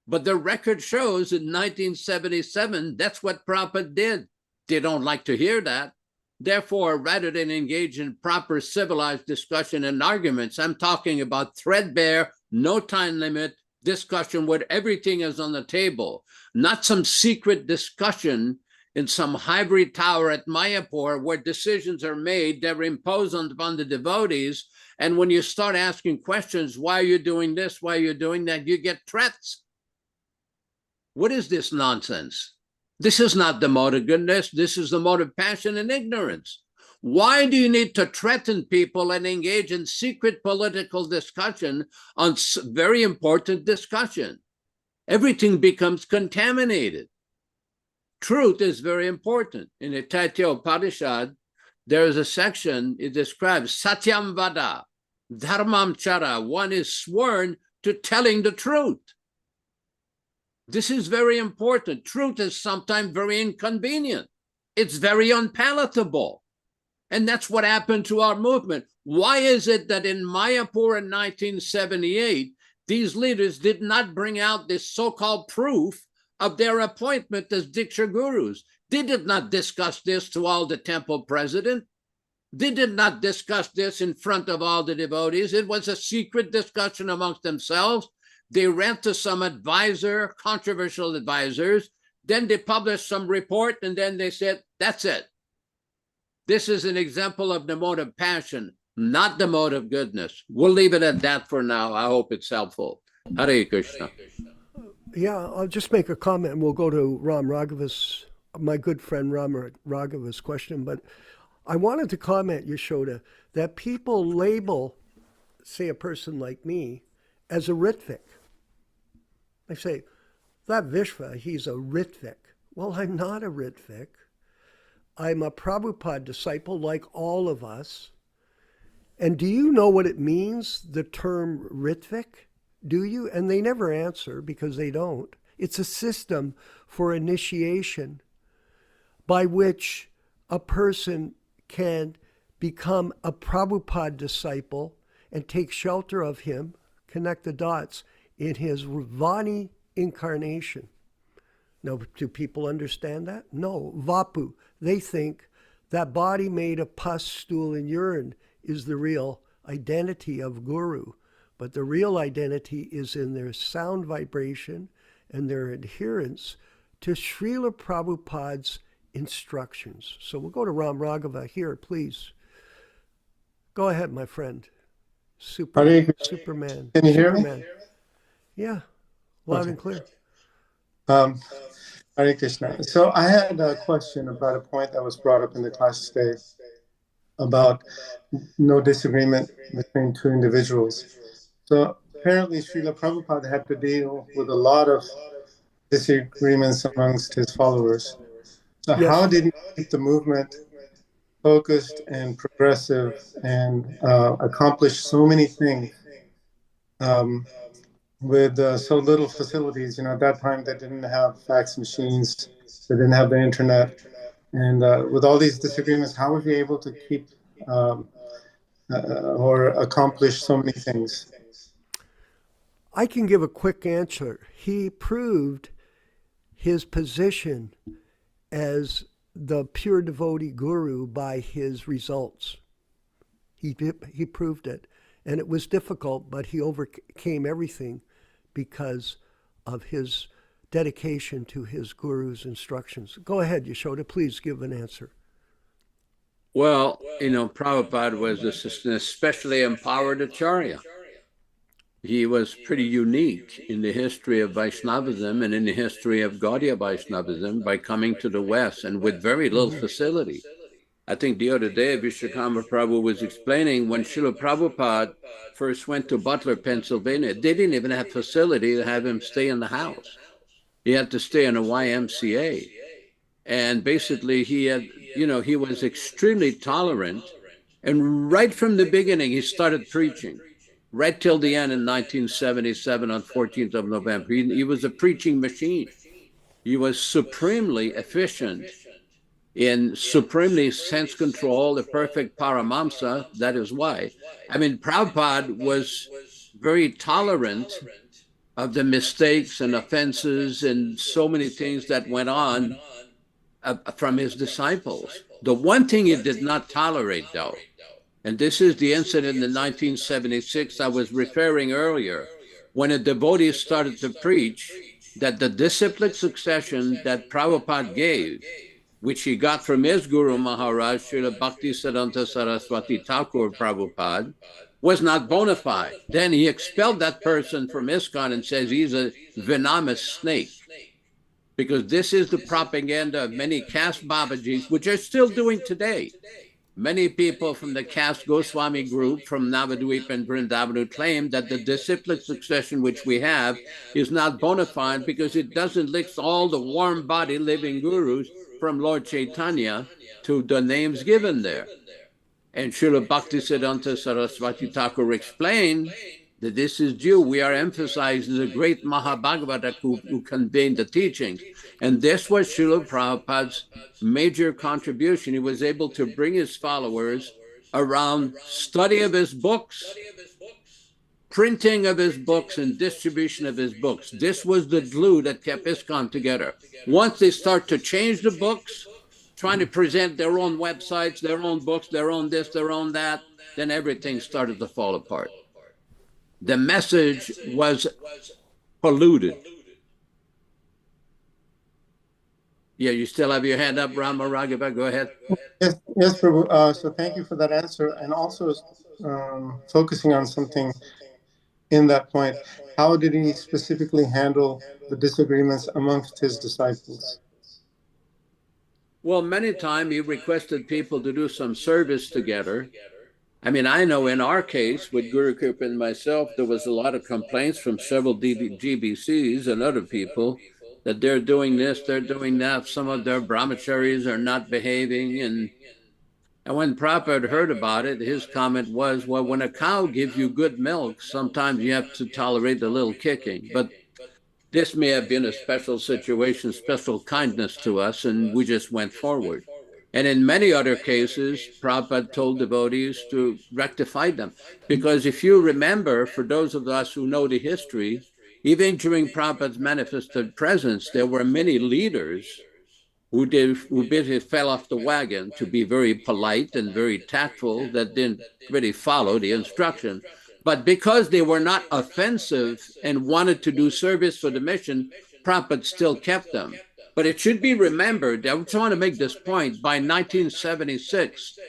But the record shows in 1977, that's what Prabhupada did. They don't like to hear that. Therefore, rather than engage in proper civilized discussion and arguments, I'm talking about threadbare, no time limit discussion where everything is on the table, not some secret discussion in some hybrid tower at Mayapur where decisions are made, they're imposed upon the devotees. And when you start asking questions, why are you doing this? Why are you doing that? You get threats. What is this nonsense? This is not the mode of goodness. This is the mode of passion and ignorance. Why do you need to threaten people and engage in secret political discussion on very important discussion? Everything becomes contaminated. Truth is very important. In the Taitya Upanishad, there is a section, it describes Satyam Vada, Dharmam Chara. One is sworn to telling the truth. This is very important. Truth is sometimes very inconvenient. It's very unpalatable. And that's what happened to our movement. Why is it that in Mayapur in 1978, these leaders did not bring out this so-called proof of their appointment as Diksha Gurus? They did not discuss this to all the temple president. They did not discuss this in front of all the devotees. It was a secret discussion amongst themselves. They went to some advisor, controversial advisors. Then they published some report, and then they said, that's it. This is an example of the mode of passion, not the mode of goodness. We'll leave it at that for now. I hope it's helpful. Hare Krishna. Yeah, I'll just make a comment and we'll go to Ram Raghava's, my good friend Ram Raghava's question. But I wanted to comment, Yaśodā, that people label, say, a person like me as a Ritvik. They say, that Vishva, he's a Ritvik. Well, I'm not a Ritvik. I'm a Prabhupada disciple like all of us. And do you know what it means, the term Ritvik? Do you? And they never answer because they don't. It's a system for initiation by which a person can become a Prabhupada disciple and take shelter of him, connect the dots, in his Vani incarnation. Now, do people understand that? No. Vapu. They think that body made of pus, stool, and urine is the real identity of Guru. But the real identity is in their sound vibration and their adherence to Srila Prabhupada's instructions. So we'll go to Ram Raghava here, please. Go ahead, my friend. Superman. Can you hear me? Yeah, loud and clear. Hare Krishna. So I had a question about a point that was brought up in the class today about no disagreement between two individuals. So apparently Srila Prabhupada had to deal with a lot of disagreements amongst his followers. So Yes. How did he keep the movement focused and progressive and accomplish so many things with so little facilities? You know, at that time they didn't have fax machines, they didn't have the internet. And with all these disagreements, how was he able to keep or accomplish so many things? I can give a quick answer. He proved his position as the pure devotee guru by his results. He proved it. And it was difficult, but he overcame everything because of his dedication to his guru's instructions. Go ahead, Yaśodā, please give an answer. Well, Prabhupada was an especially empowered Acharya. He was pretty unique in the history of Vaishnavism and in the history of Gaudiya Vaishnavism by coming to the West and with very little facility. I think the other day, Vishwakarma Prabhu was explaining when Srila Prabhupada first went to Butler, Pennsylvania, they didn't even have facility to have him stay in the house. He had to stay in a YMCA. And basically he had, he was extremely tolerant. And right from the beginning, he started preaching. Right till the end in 1977 on 14th of November. He was a preaching machine. He was supremely efficient in supremely sense control, the perfect paramamsa. That is why. I mean, Prabhupada was very tolerant of the mistakes and offenses and so many things that went on from his disciples. The one thing he did not tolerate, though, and this is the incident in 1976 I was referring earlier, when a devotee started to preach that the disciplic succession that Prabhupada gave, which he got from his Guru Maharaj, Srila Bhaktisiddhanta Saraswati Thakur Prabhupada, was not bona fide. Then he expelled that person from ISKCON and says he's a venomous snake. Because this is the propaganda of many caste Babajis, which are still doing today. Many people from the caste Goswami group from Navadvip and Vrindavan claim that the disciplic succession which we have is not bona fide because it doesn't list all the warm body living gurus from Lord Chaitanya to the names given there. And Srila Bhaktisiddhanta Saraswati Thakur explained that this is due. We are emphasizing the great Mahabhagavata who conveyed the teachings. And this was Srila Prabhupada's major contribution. He was able to bring his followers around study of his books, printing of his books, and distribution of his books. This was the glue that kept ISKCON together. Once they start to change the books, trying to present their own websites, their own books, their own this, their own that, then everything started to fall apart. The message was polluted. Yeah, you still have your hand up, Rama Raghava. Go ahead. Yes, Prabhu. So thank you for that answer. And also focusing on something in that point, how did he specifically handle the disagreements amongst his disciples? Well, many times he requested people to do some service together. I mean, I know in our case with Guru Kripa and myself, there was a lot of complaints from several GBCs and other people that they're doing this, they're doing that. Some of their brahmacharis are not behaving. And when Prabhupada heard about it, his comment was, well, when a cow gives you good milk, sometimes you have to tolerate a little kicking. But this may have been a special situation, special kindness to us, and we just went forward. And in many other cases, Prabhupada told devotees to rectify them. Because if you remember, for those of us who know the history, even during Prabhupada's manifested presence, there were many leaders who basically fell off the wagon to be very polite and very tactful, that didn't really follow the instruction. But because they were not offensive and wanted to do service for the mission, Prabhupada still kept them. But it should be remembered, I just want to make this point, by 1976,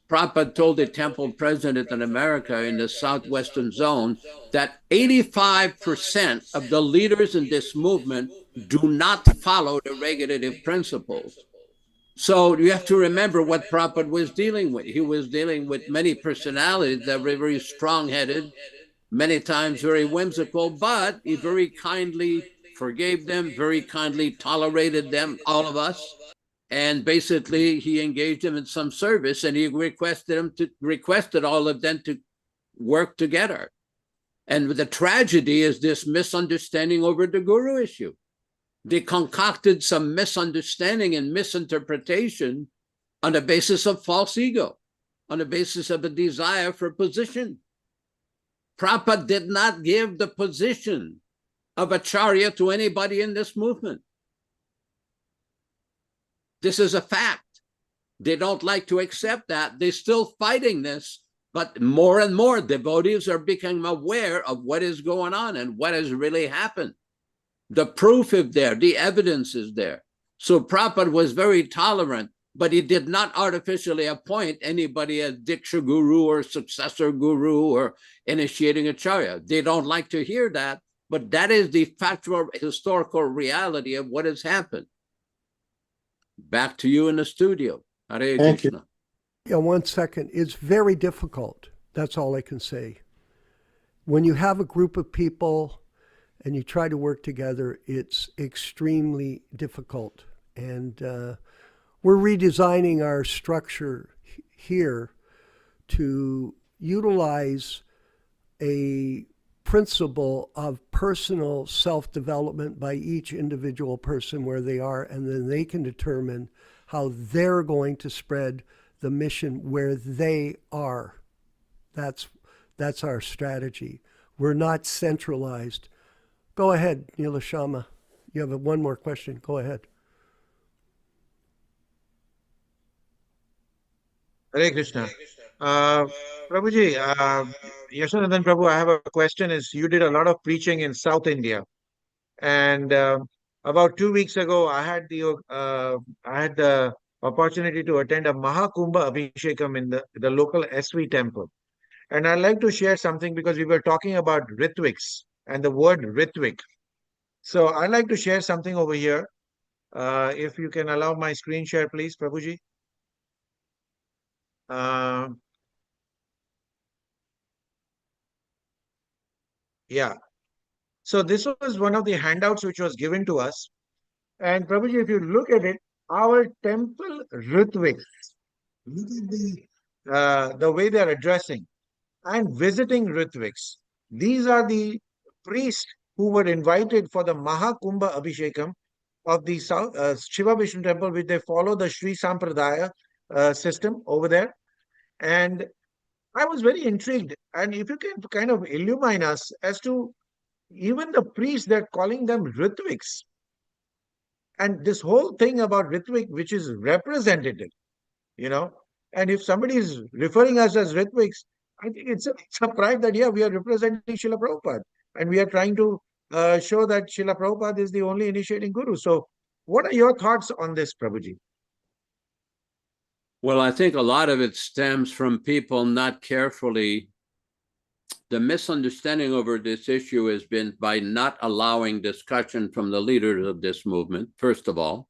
Prabhupada told the temple president in America in the southwestern zone that 85% of the leaders in this movement do not follow the regulative principles. So you have to remember what Prabhupada was dealing with. He was dealing with many personalities that were very strong-headed, many times very whimsical, but he very kindly forgave them, very kindly tolerated them, all of us. And basically he engaged them in some service, and he requested all of them to work together. And the tragedy is this misunderstanding over the guru issue. They concocted some misunderstanding and misinterpretation on the basis of false ego, on the basis of a desire for position. Prabhupada did not give the position of Acharya to anybody in this movement. This is a fact. They don't like to accept that. They're still fighting this, But more and more devotees are becoming aware of what is going on and what has really happened. The proof is there, the evidence is there. So Prabhupada was very tolerant, but he did not artificially appoint anybody as Diksha Guru or successor Guru or initiating Acharya. They don't like to hear that, but that is the factual historical reality of what has happened. Back to you in the studio. Hare Thank Krishna. Yeah, 1 second. It's very difficult. That's all I can say. When you have a group of people and you try to work together, it's extremely difficult. And we're redesigning our structure here to utilize a principle of personal self-development by each individual person where they are, and then they can determine how they're going to spread the mission where they are. That's our strategy. We're not centralized. Go ahead, Nilashama. You have one more question. Go ahead. Hare Krishna. Prabhuji, Yaśodā-nandana Prabhu, I have a question. You did a lot of preaching in South India, and about 2 weeks ago, I had the opportunity to attend a Mahakumbha Abhishekam in the local SV temple. And I'd like to share something because we were talking about Ritviks and the word Ritvik. So I'd like to share something over here. If you can allow my screen share, please, Prabhuji. Yeah. So this was one of the handouts which was given to us. And Prabhuji, if you look at it, our temple Ritviks, look at the way they are addressing and visiting Ritviks. These are the priests who were invited for the Mahakumbha Abhishekam of the South Shiva Vishnu temple, which they follow the Sri Sampradaya system over there. And I was very intrigued. And if you can kind of illumine us as to even the priests, they're calling them Ritviks. And this whole thing about Ritvik, which is representative, and if somebody is referring us as Ritviks, I think it's a pride that, yeah, we are representing Srila Prabhupada. And we are trying to show that Srila Prabhupada is the only initiating guru. So what are your thoughts on this, Prabhuji? Well, I think a lot of it stems from people not carefully. The misunderstanding over this issue has been by not allowing discussion from the leaders of this movement, first of all.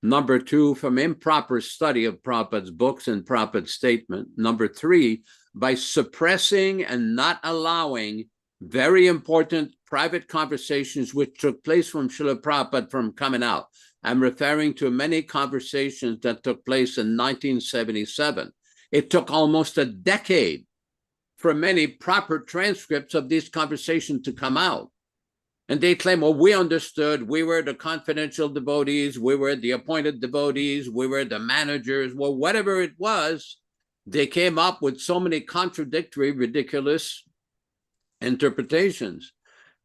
Number two, from improper study of Prabhupada's books and Prabhupada's statement. Number three, by suppressing and not allowing very important private conversations which took place from Srila Prabhupada from coming out. I'm referring to many conversations that took place in 1977. It took almost a decade for many proper transcripts of these conversations to come out. And they claim, well, we understood, we were the confidential devotees, we were the appointed devotees, we were the managers. Well, whatever it was, they came up with so many contradictory, ridiculous interpretations.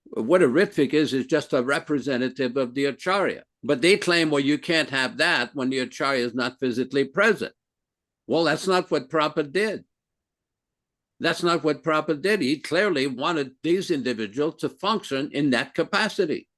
What a Ritvik is just a representative of the Acharya. But they claim, well, you can't have that when the Acharya is not physically present. Well, that's not what Prabhupada did. That's not what Prabhupada did. He clearly wanted these individuals to function in that capacity.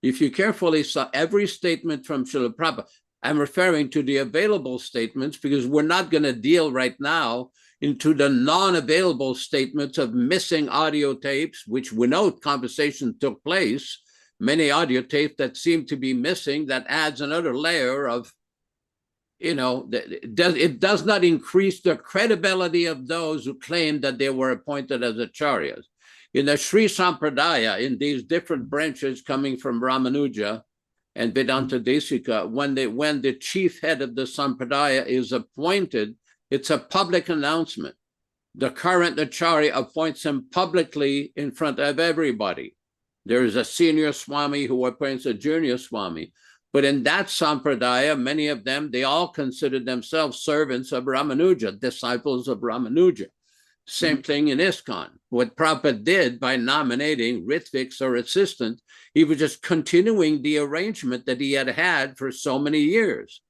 If you carefully saw every statement from Srila Prabhupada, I'm referring to the available statements because we're not going to deal right now into the non-available statements of missing audio tapes, which we know conversation took place, many audio tapes that seem to be missing, that adds another layer of, it does not increase the credibility of those who claim that they were appointed as acharyas. In the Sri Sampradaya, in these different branches coming from Ramanuja and Vedanta Desika, when the chief head of the Sampradaya is appointed, it's a public announcement. The current Acharya appoints him publicly in front of everybody. There is a senior Swami who appoints a junior Swami. But in that Sampradaya, many of them, they all considered themselves servants of Ramanuja, disciples of Ramanuja. Same thing in ISKCON. What Prabhupada did by nominating Ritviks or assistants, he was just continuing the arrangement that he had had for so many years.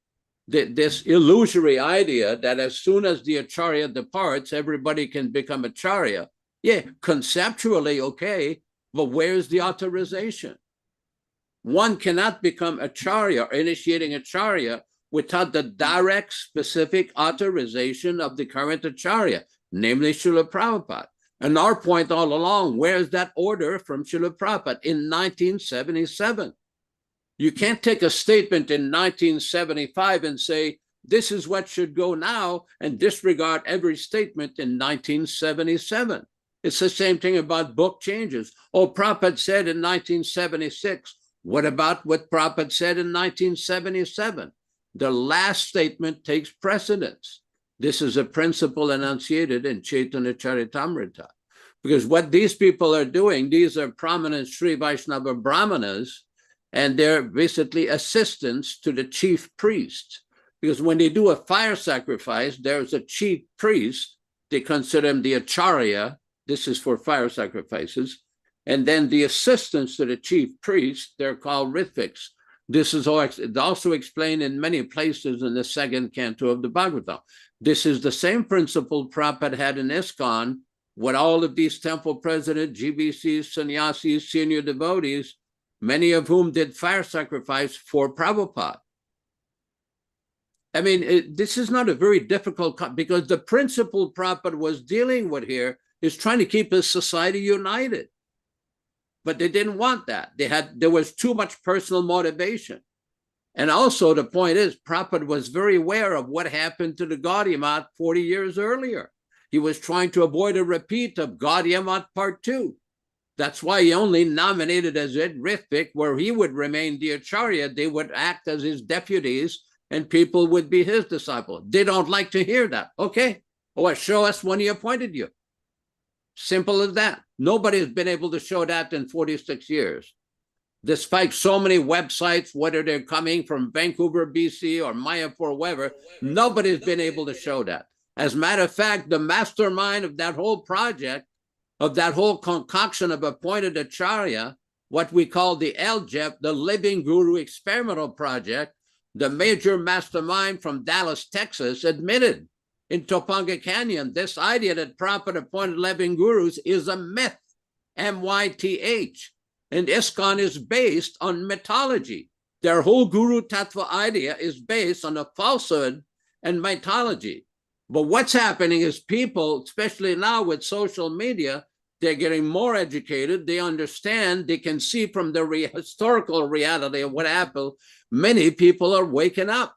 this illusory idea that as soon as the Acharya departs, everybody can become Acharya. Yeah, conceptually, okay, but where's the authorization? One cannot become Acharya, initiating Acharya, without the direct, specific authorization of the current Acharya, namely Srila Prabhupada. And our point all along, where's that order from Srila Prabhupada in 1977? You can't take a statement in 1975 and say, this is what should go now, and disregard every statement in 1977. It's the same thing about book changes. Oh, Prabhupada said in 1976. What about what Prabhupada said in 1977? The last statement takes precedence. This is a principle enunciated in Chaitanya Charitamrita. Because what these people are doing, these are prominent Sri Vaishnava Brahmanas, and they're basically assistants to the chief priest. Because when they do a fire sacrifice, there's a chief priest. They consider him the Acharya. This is for fire sacrifices. And then the assistants to the chief priest, they're called Ritviks. This is also explained in many places in the second canto of the Bhagavatam. This is the same principle Prabhupada had in ISKCON, with all of these temple presidents, GBCs, sannyasis, senior devotees, many of whom did fire sacrifice for Prabhupada. I mean, this is not a very difficult, because the principle Prabhupada was dealing with here is trying to keep his society united. But they didn't want that. There was too much personal motivation. And also the point is, Prabhupada was very aware of what happened to the Gaudiya Math 40 years earlier. He was trying to avoid a repeat of Gaudiya Math Part 2. That's why he only nominated as Ed Ritvik, where he would remain the Acharya. They would act as his deputies, and people would be his disciples. They don't like to hear that. Okay, well, show us when he appointed you. Simple as that. Nobody's been able to show that in 46 years. Despite so many websites, whether they're coming from Vancouver, BC, or Mayapur, wherever, nobody's been able to show that. As a matter of fact, the mastermind of that whole project, of that whole concoction of appointed Acharya, what we call the LJEP, the Living Guru Experimental Project, the major mastermind from Dallas, Texas, admitted in Topanga Canyon, this idea that Prabhupada appointed 11 gurus is a myth, M-Y-T-H. And ISKCON is based on mythology. Their whole Guru Tattva idea is based on a falsehood and mythology. But what's happening is people, especially now with social media, they're getting more educated. They understand, they can see from the historical reality of what happened. Many people are waking up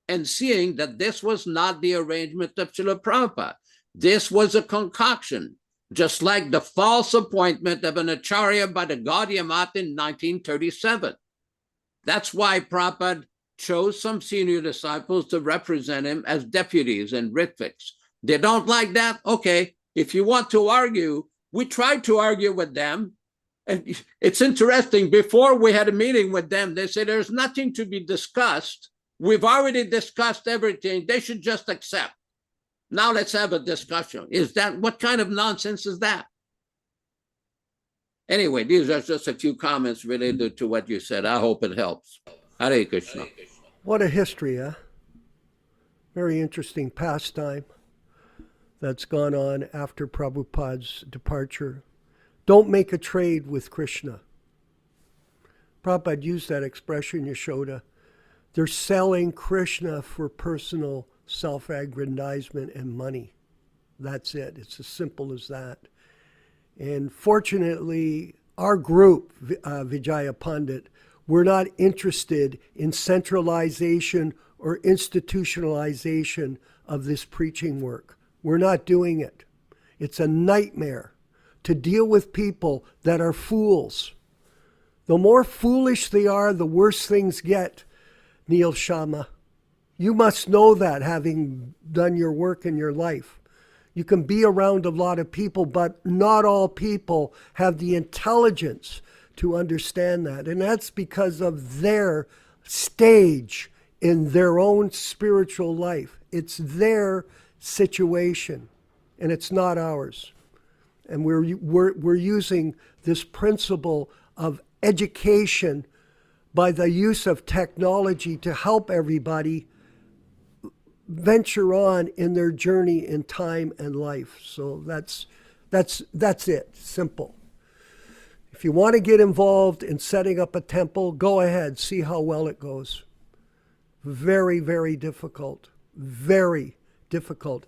and seeing that this was not the arrangement of Srila Prabhupada. This was a concoction, just like the false appointment of an Acharya by the Gaudiya Math in 1937. That's why Prabhupada chose some senior disciples to represent him as deputies and Ritviks. They don't like that? Okay, if you want to argue, we tried to argue with them. And it's interesting, before we had a meeting with them, they said there's nothing to be discussed. We've already discussed everything. They should just accept. Now let's have a discussion. What kind of nonsense is that? Anyway, these are just a few comments related to what you said. I hope it helps. Hare Krishna. What a history, huh? Very interesting pastime that's gone on after Prabhupada's departure. Don't make a trade with Krishna. Prabhupada used that expression, Yaśodā. They're selling Krishna for personal self-aggrandizement and money. That's it. It's as simple as that. And fortunately, our group, Vijaya Pandit, we're not interested in centralization or institutionalization of this preaching work. We're not doing it. It's a nightmare to deal with people that are fools. The more foolish they are, the worse things get, Neil Sharma. You must know that, having done your work in your life. You can be around a lot of people, but not all people have the intelligence to understand that. And that's because of their stage in their own spiritual life. It's their situation, and it's not ours. And we're using this principle of education by the use of technology to help everybody venture on in their journey in time and life. So that's it. Simple. If you want to get involved in setting up a temple, go ahead. See how well it goes. Very, very difficult. Very difficult.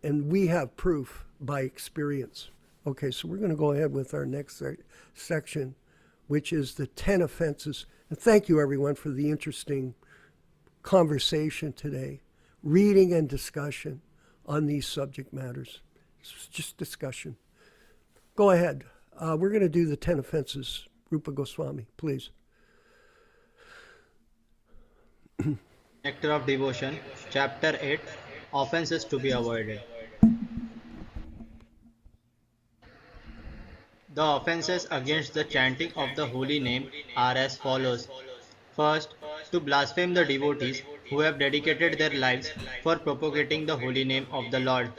And we have proof by experience. Okay, so we're going to go ahead with our next section, which is the 10 offenses. And thank you, everyone, for the interesting conversation today, reading and discussion on these subject matters. It's just discussion. Go ahead. We're going to do the 10 offenses. Rupa Goswami, please. Nectar of Devotion, Chapter 8, Offenses to be Avoided. The offenses against the chanting of the holy name are as follows. First, to blaspheme the devotees who have dedicated their lives for propagating the holy name of the Lord.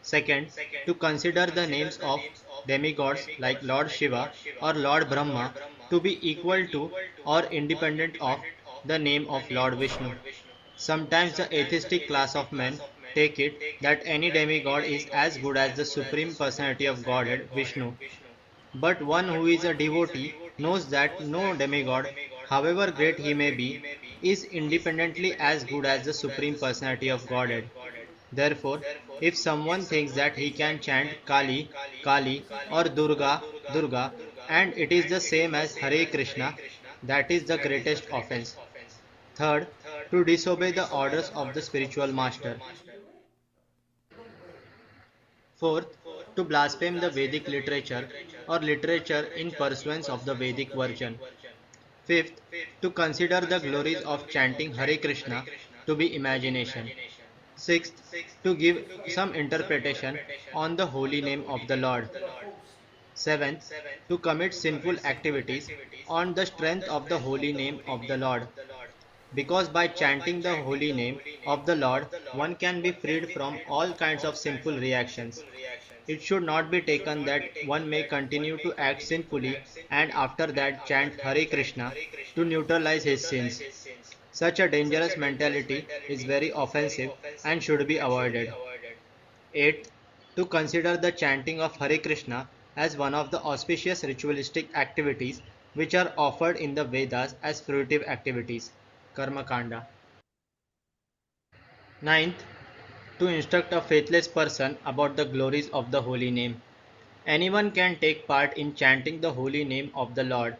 Second, to consider the names of demigods like Lord Shiva or Lord Brahma to be equal to or independent of the name of Lord Vishnu. Sometimes the atheistic class of men take it that any demigod is as good as the Supreme Personality of Godhead, Vishnu. But one who is a devotee knows that no demigod, however great he may be, is independently as good as the Supreme Personality of Godhead. Therefore, if someone thinks that he can chant Kali, Kali or Durga, Durga, and it is the same as Hare Krishna, that is the greatest offense. Third, to disobey the orders of the spiritual master. Fourth, to blaspheme the Vedic literature or literature in pursuance of the Vedic version. Fifth, to consider the glories of chanting Hare Krishna to be imagination. Sixth, to give some interpretation on the holy name of the Lord. Seventh, to commit sinful activities on the strength of the holy name of the Lord. Because by chanting the holy name of the Lord, one can be freed from all kinds of sinful reactions. It should not be taken that one may continue to act sinfully and after that chant Hare Krishna to neutralize his sins. Such a dangerous mentality is very offensive and should be avoided. 8. To consider the chanting of Hare Krishna as one of the auspicious ritualistic activities which are offered in the Vedas as fruitive activities. Karma Kanda. 9th. To instruct a faithless person about the glories of the holy name. Anyone can take part in chanting the holy name of the Lord,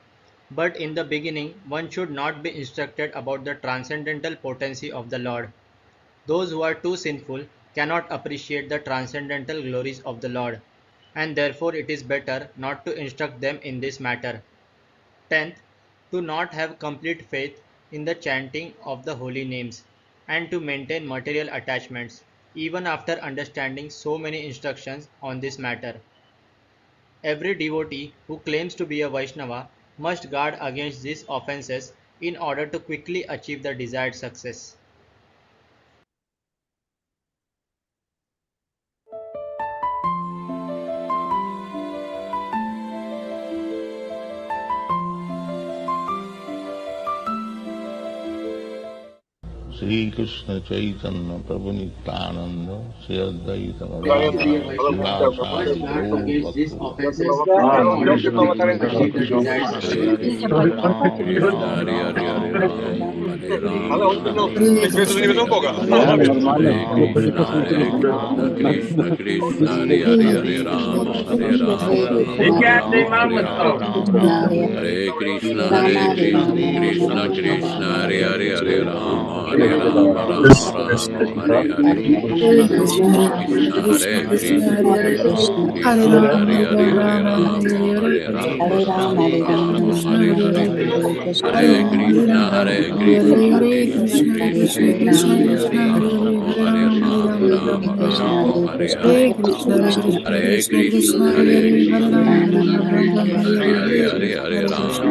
but in the beginning one should not be instructed about the transcendental potency of the Lord. Those who are too sinful cannot appreciate the transcendental glories of the Lord, and therefore it is better not to instruct them in this matter. 10th. To not have complete faith in the chanting of the holy names, and to maintain material attachments, even after understanding so many instructions on this matter. Every devotee who claims to be a Vaishnava must guard against these offenses in order to quickly achieve the desired success. Sri Krishna Chaitanya Prabhu Nityananda Sri Advaita Gadadhara Srivasadi Gaur Krishna Krishna Hare Hare Rama Hare Rama Rama Rama Hare Krishna Krishna Krishna Hare Hare Rama Hare Rama Rama Rama Hare Hare Krishna Hare Krishna Krishna Hare Rama Hare Rama Rama Rama Hare Hare Hare Krishna Krishna Krishna Hare Rama Hare Rama Rama Rama Hare Hare Hare Krishna Hare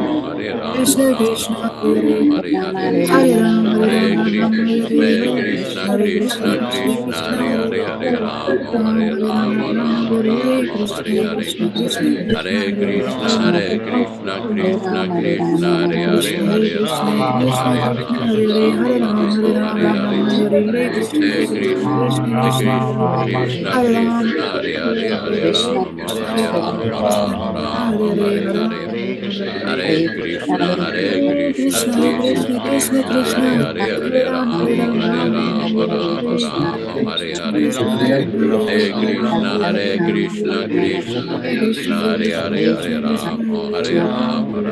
Rama Hare Rama Rama Rama Hare Hare Hare Krishna Krishna Krishna Hare Rama Hare Rama Rama Rama Hare Hare Hare Krishna Krishna Krishna Hare Rama Hare Rama Hare Hare Hare, Hare Ram, Hare Ram, Ram Ram, Hare Hare, Hare Krishna, Hare Krishna Krishna, Krishna, Krishna Hare Ram, Krishna, Hare Hare Ram, Hare, Hare Hare Krishna, Rama, Krishna Hare Rama, Krishna, Rama Rama, Hare Hare, Hare Hare Hare. Ram, Hare Ram, Hare Krishna, Hare Hare Krishna, Krishna, Krishna Krishna Krishna, Krishna Hare Krishna, Hare, Hare Hare Ram, Hare Rama, Ram, Hare Ram Ram, Rama, Hare Hare, Rama Krishna, Rama, Hare Krishna Hare. Krishna, Hare Hare Krishna, Hare Hare Krishna, Krishna Hare Krishna, Krishna, Hare Krishna Hare, Hare Krishna Rama, Krishna, Hare Hare Ram, Rama,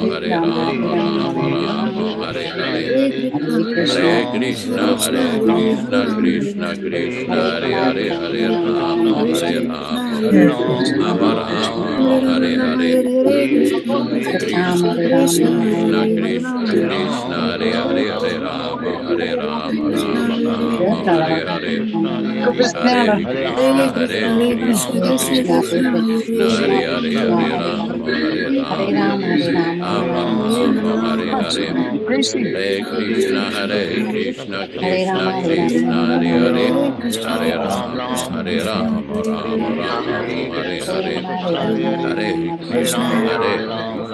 Hare Rama Ram, Rama, Hare Hare. Krishna Hare Krishna, Krishna, Hare Hare Krishna, Ram, Hare Krishna Krishna, Hare Hare, Hare Rama, Hare Rama, Rama Rama, Hare Hare. Hare Krishna, Krishna Hare Krishna Krishna, Krishna, Hare Hare Ram, Krishna, Hare Ram, Hare Krishna Ram, Krishna, Hare Hare, Hare Rama, Krishna Hare Krishna, Rama, Hare Krishna, Rama Hare Rama, Hare Rama, Hare. Hare Hare Krishna, Krishna, Krishna Krishna, Hare, Hare Krishna, Ram, Hare Krishna, Ram, Hare Hare, Hare Rama, Hare Rama, Krishna Rama Hare, Rama, Hare Hare Hare. Hare Hare Krishna, Krishna, Hare Hare Krishna, Krishna, Krishna Krishna Krishna, Krishna, Hare Hare Hare, Hare Rama, Hare Rama. Rama Hare Rama, Hare Ram, Hare. Hare Krishna, Krishna Hare Krishna, Krishna Hare Krishna, Ram,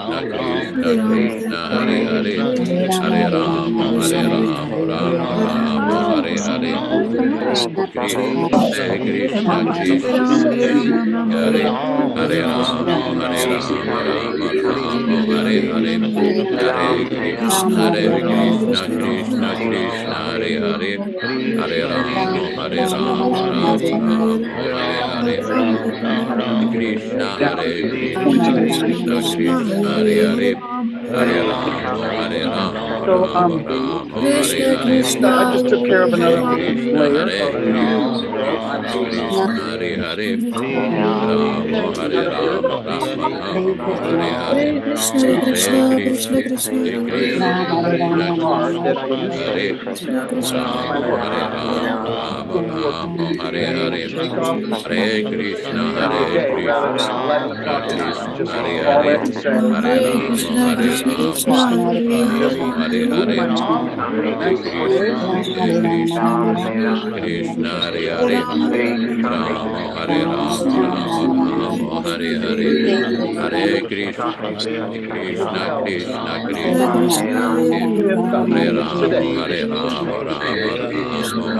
Hare Hare Hare. Hare Krishna, Hare Krishna Rama, Krishna Hare Krishna, Rama, Rama Rama, Hare Hare. Hare Krishna, Krishna Hare Krishna, Hare Krishna Ram, Hare Krishna, Ram, Hare Hare Hare. Hare Krishna, Hare Rama, Krishna Hare Rama, Rama Hare Rama, Hare Hare Krishna, Hare. Krishna Hare Hare Krishna, Ram, Hare Krishna Ram, Ram Ram, Hare Hare. Hare, Hare Hare Rama, Krishna, Hare Rama, Rama Rama, Hare Hare Ram, Hare. Ram Hare Hare Krishna, Krishna, Hare Hare Ram, Krishna, Krishna Krishna Krishna, Krishna, Hare Hare. Hare Rama, Hare Krishna Rama, Hare Rama Hare, Rama, Hare Hare. Hare Ram, Hare Ram, Krishna, Hare Krishna, Krishna Krishna Krishna, Krishna, Hare Hare Hare, Hare. Hare Ram, Hare Hare Ram, Rama, Hare Rama, So, Rama Rama, Hare Krishna Hare. Krishna, I Hare just took care Hare, of Hare another Hare Ram, Krishna, layer Hare of Krishna, Krishna Krishna Krishna, Krishna. Hare Hare. Okay, Rama, now Hare to here. Rama, Rama Rama, Hare Hare. Hare Krishna, Hare Krishna Krishna, Krishna Krishna, Hare Hare Krishna, Ram, I have Krishna a card that I Krishna, use Hare Krishna Krishna, my Rama, work. Hare Rama, Rama Rama, Hare Hare. Take off Hare Krishna, every Hare day rather than Krishna, 11 Krishna o'clock at night. I Krishna, just Hare call Hare. in and say, Hare Hare Rama, Krishna, Hare Krishna Rama, Krishna, Rama Hare Rama, Hare, Hare look at Hare. my mom, and Hare that's 4 days. Krishna, Hare Krishna, Krishna Krishna, Hare Hare Hare. Ram, Hare Ram, Hare Rama, Hare Rama, Rama Rama, Hare Hare. Hare Krishna, Krishna Krishna, Hare Krishna Krishna, Hare Hare Hare, Hare Rama, Ram, Hare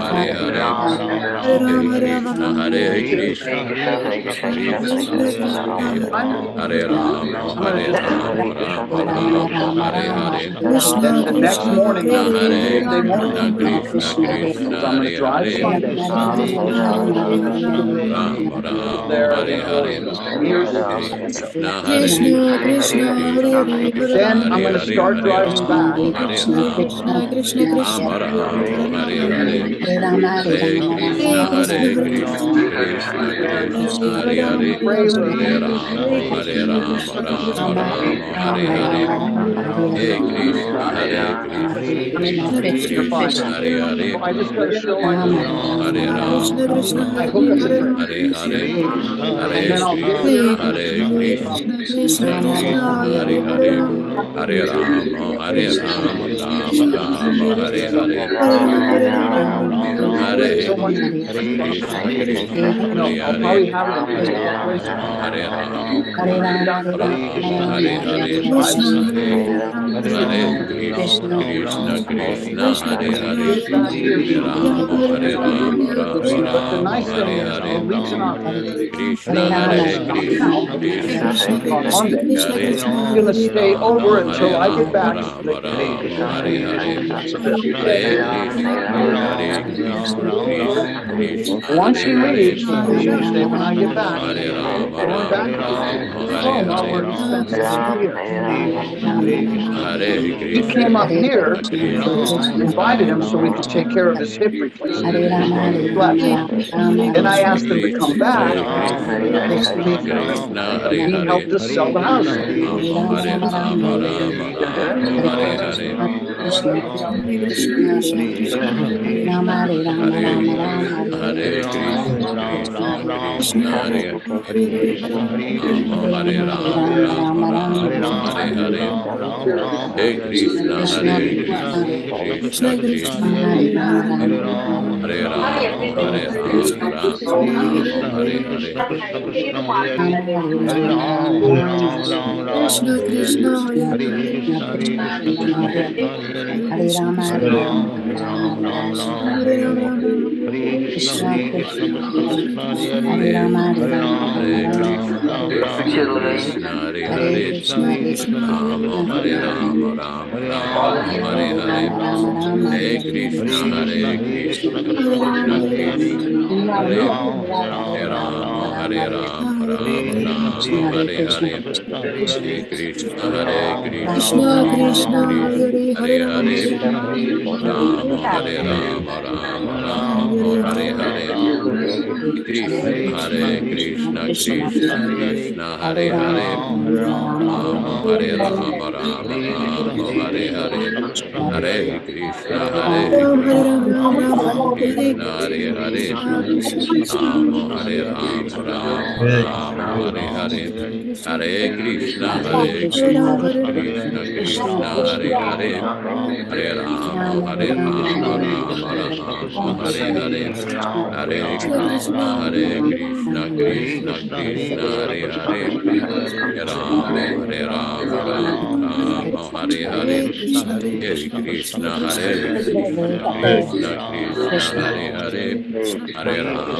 Rama, Rama Rama, Hare Hare. Hare Ram, Hare Hare Ram, Krishna, Hare Krishna, Krishna Krishna Krishna, Hare Rama, I'm going Hare to Rama, Rama Rama, Hare Hare. Krishna the next Krishna, Hare morning, Krishna Hare, Hare Hare Tuesday Ram, Hare Krishna, morning, Ram, Krishna Krishna, I'm going to Hare drive Hare. Hare Sunday Krishna, Krishna, Hare Hare, Hare Ram, Rama Rama, there Hare for Hare. years. Krishna Hare Krishna Krishna, Krishna, Hare Krishna Hare, Hare Krishna, Then Ram, I'm Hare going to Hare, start Hare driving back. Rama, Hare Krishna Rama. Krishna, Krishna Krishna, Rama Hare Rama, Hare Ram, Hare. Hare Hare Krishna, Krishna, Hare Krishna Krishna, Krishna And Krishna, Hare Hare Ram, Hare. Hare pray Ram, with Hare me. Hare Rama, Hare Krishna, Rama, Krishna Rama Krishna, Rama, Hare Hare. Hare Krishna, Hare Krishna, Krishna Krishna You're Krishna, fine. Krishna, Krishna Hare Ram, Hare. So I just got to show my Rama, Hare Krishna Rama, Krishna, I Hare hook up the Hare train, Ram, Hare Hare. and Hare then I'll get Krishna, here. Hare Hare Krishna, Krishna, Krishna Krishna, Krishna Krishna Krishna, Hare Hare Hare Hare. Ram, Hare Rama, Hare Krishna Rama, Krishna, Rama Krishna Rama, Hare Hare. Hare Ram, Hare Ram, Ram Ram, Hare Hare So much. Krishna, Krishna, Hare I'll Hare. probably have it in Hare physical place. Rama, Hare Rama, Down to Rama, Hare Hare. drive. Krishna, Hare Ram, Hare Hare Ram, Krishna, Krishna Krishna, Krishna Hare Krishna, Hare. Hare Back Ram, here. Hare Hare Ram, Rama, Hare Hare Ram, Rama, Hare Rama Krishna, But the Rama, nice thing Hare is, I'll Hare. reach in October. Krishna, Hare Krishna, Now, Krishna Krishna on Krishna, Krishna, Monday. Krishna Hare. Krishna, Going to Hare stay Ram, over Rama, until Hare I get Rama, back to the Rama Rama, Hare Hare. Hare Hare Ram, Krishna, Hare Krishna, Krishna Krishna, Once Hare he Hare. leaves on Tuesday when I get back, Hare Rama, going back Rama to Rama, Hare Roma where Hare. he spent some Krishna time here. Hare He Krishna, came up here, Krishna Krishna, invited him so we could take care of his hip replacement. He left. Hare Krishna, Hare And I Krishna, asked him to come back. Hare Krishna, Krishna, Hare He Hare. helped us sell the house. Rama, Hare Rama, Rama Rama, Hare Hare. Krishna, Hare Krishna, Krishna Krishna, Hare Rama, Hare Rama, Hare Rama Rama, Krishna, Hare Hare Krishna, Krishna, Hare Krishna Krishna, Hare Rama, Hare Hare Rama, Rama, Rama Rama Rama, Rama, Hare Hare. Hare Krishna, Krishna Hare Krishna, Krishna, Krishna Krishna, Krishna, Hare Rama, Rama Hare Rama, Hare Krishna, Rama, Krishna, Rama Hare Hare Hare. Rama, Hare Rama, Rama Rama, Krishna Krishna Hare Krishna Hare Krishna, Krishna Hare Hare Hare Krishna Rama, Krishna Hare Hare Rama, Rama Rama Rama, Hare Rama Rama Krishna Krishna, Krishna Krishna Hare Hare Rama, Hare Rama, Rama Hare Rama, Krishna, Krishna Krishna, Hare Hare Hare. Krishna, Krishna Rama Krishna, Hare Hare Rama, Rama Rama, Hare Hare Hare. Rama, Rama Rama, Hare Hare Hare Krishna, Hare Krishna, Krishna Krishna, Hare Hare Rama, Hare Rama, Rama Krishna, Rama, Hare Hare Krishna, Hare. Krishna Krishna, Hare Krishna, Hare Krishna, Krishna Rama Krishna Krishna Rama, Hare Krishna, Hare Hare Hare Rama Hare. Hare Rama Rama Hare Rama, Rama Rama, Hare Hare Rama Hare. Hare Krishna, Krishna, Hare Krishna Krishna, Krishna, Krishna Krishna, Krishna, Hare Hare Rama, Hare. Rama Rama Hare Rama, Rama Rama, Hare Hare. Hare Krishna, Hare Ram Hare Ram Krishna, Ram Ram Krishna Ram Hare Krishna, Hare Hare. Krishna Krishna Krishna Rama Hare Hare Rama, Rama Rama, Hare Hare. Krishna Hare Krishna, Hare Krishna, Krishna, Hare Ram Krishna Krishna Krishna, Krishna, Hare Hare. Hare Rama,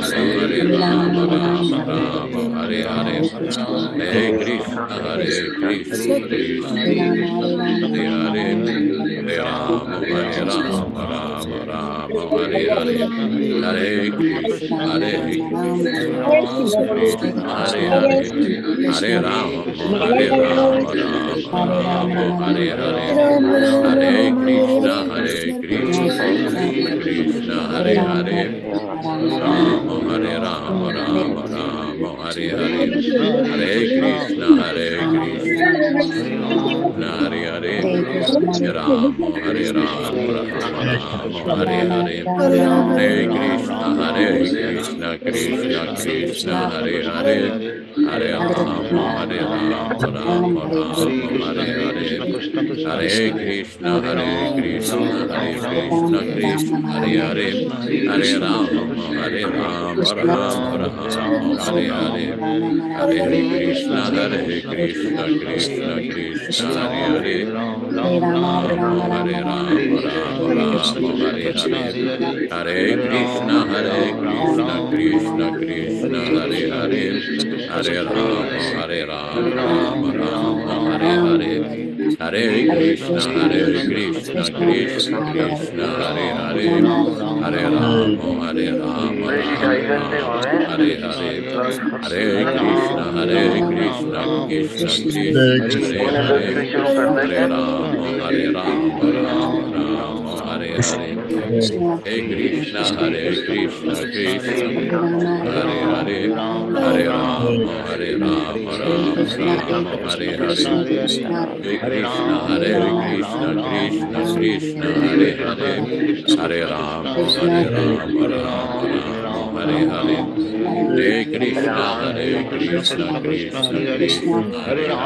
Hare Rama, Rama Rama, Hare Hare. Hare Krishna, Hare Krishna, Krishna Krishna, Hare Hare. Rama, Hare Rama, Rama Rama, Hare Hare. Hare Krishna, Hare Krishna, Krishna Krishna, Hare Hare. Hare Rama, Hare Rama, Rama Rama, Hare Hare. Hare Krishna, Hare Krishna, Krishna Hare Hare. Hare Rama, Hare Rama, Rama Rama, Hare Hare. Hare Krishna, Hare Krishna, Krishna Hare Hare. Hare Rama, Hare Rama, Rama Rama, Hare Hare. Ram Hare Hare Ram Krishna, Hare Hare Krishna Krishna, Krishna Krishna, Hare Hare. Rama, Hare Rama, Rama Rama, Hare Hare. Hare Krishna, Hare Krishna, Hare Hare. Hare Krishna, Rama, Hare Rama, Rama Rama, Hare Rama Hare. Hare Ram Hare Hare Ram Krishna, Hare Krishna, Krishna Krishna, Hare Hare. Hare Rama, Hare Rama, Rama Rama, Hare Hare. Hare Krishna, Hare Krishna, Hare Krishna, Krishna Hare Hare. Hare Rama, Hare Rama, Rama Rama, Hare Hare. Hare Krishna, Hare Krishna, Krishna Krishna, Hare Hare. Rama, Hare Rama, Rama Rama, Hare Hare. Hare Krishna, Hare Krishna, Krishna Krishna, Hare Hare. Hare Rama, Hare Rama, Rama Rama, Hare Hare. Hare Krishna, Hare Krishna, Krishna Krishna, Hare Hare. Hare Rama, Hare Rama, Rama Rama, Hare Hare. Hare Krishna, Hare Krishna, Krishna Krishna, Hare Hare. Hare Rama, Hare Rama, Rama Rama, Hare Hare. Hare Krishna, Hare Krishna, Krishna Hare Hare. Hare Rama, Hare Rama, Rama Rama, Hare Hare. Hare Krishna, Hare Krishna, Krishna Krishna, Hare Hare. Hare Rama, Hare Rama, Rama Rama, Hare Hare. Hare Krishna, Hare Krishna, Krishna Krishna, Hare Hare. Hare Rama, Hare Rama, Rama Rama, Hare Hare. Hare Krishna, Hare Krishna, Krishna Krishna, Hare Hare.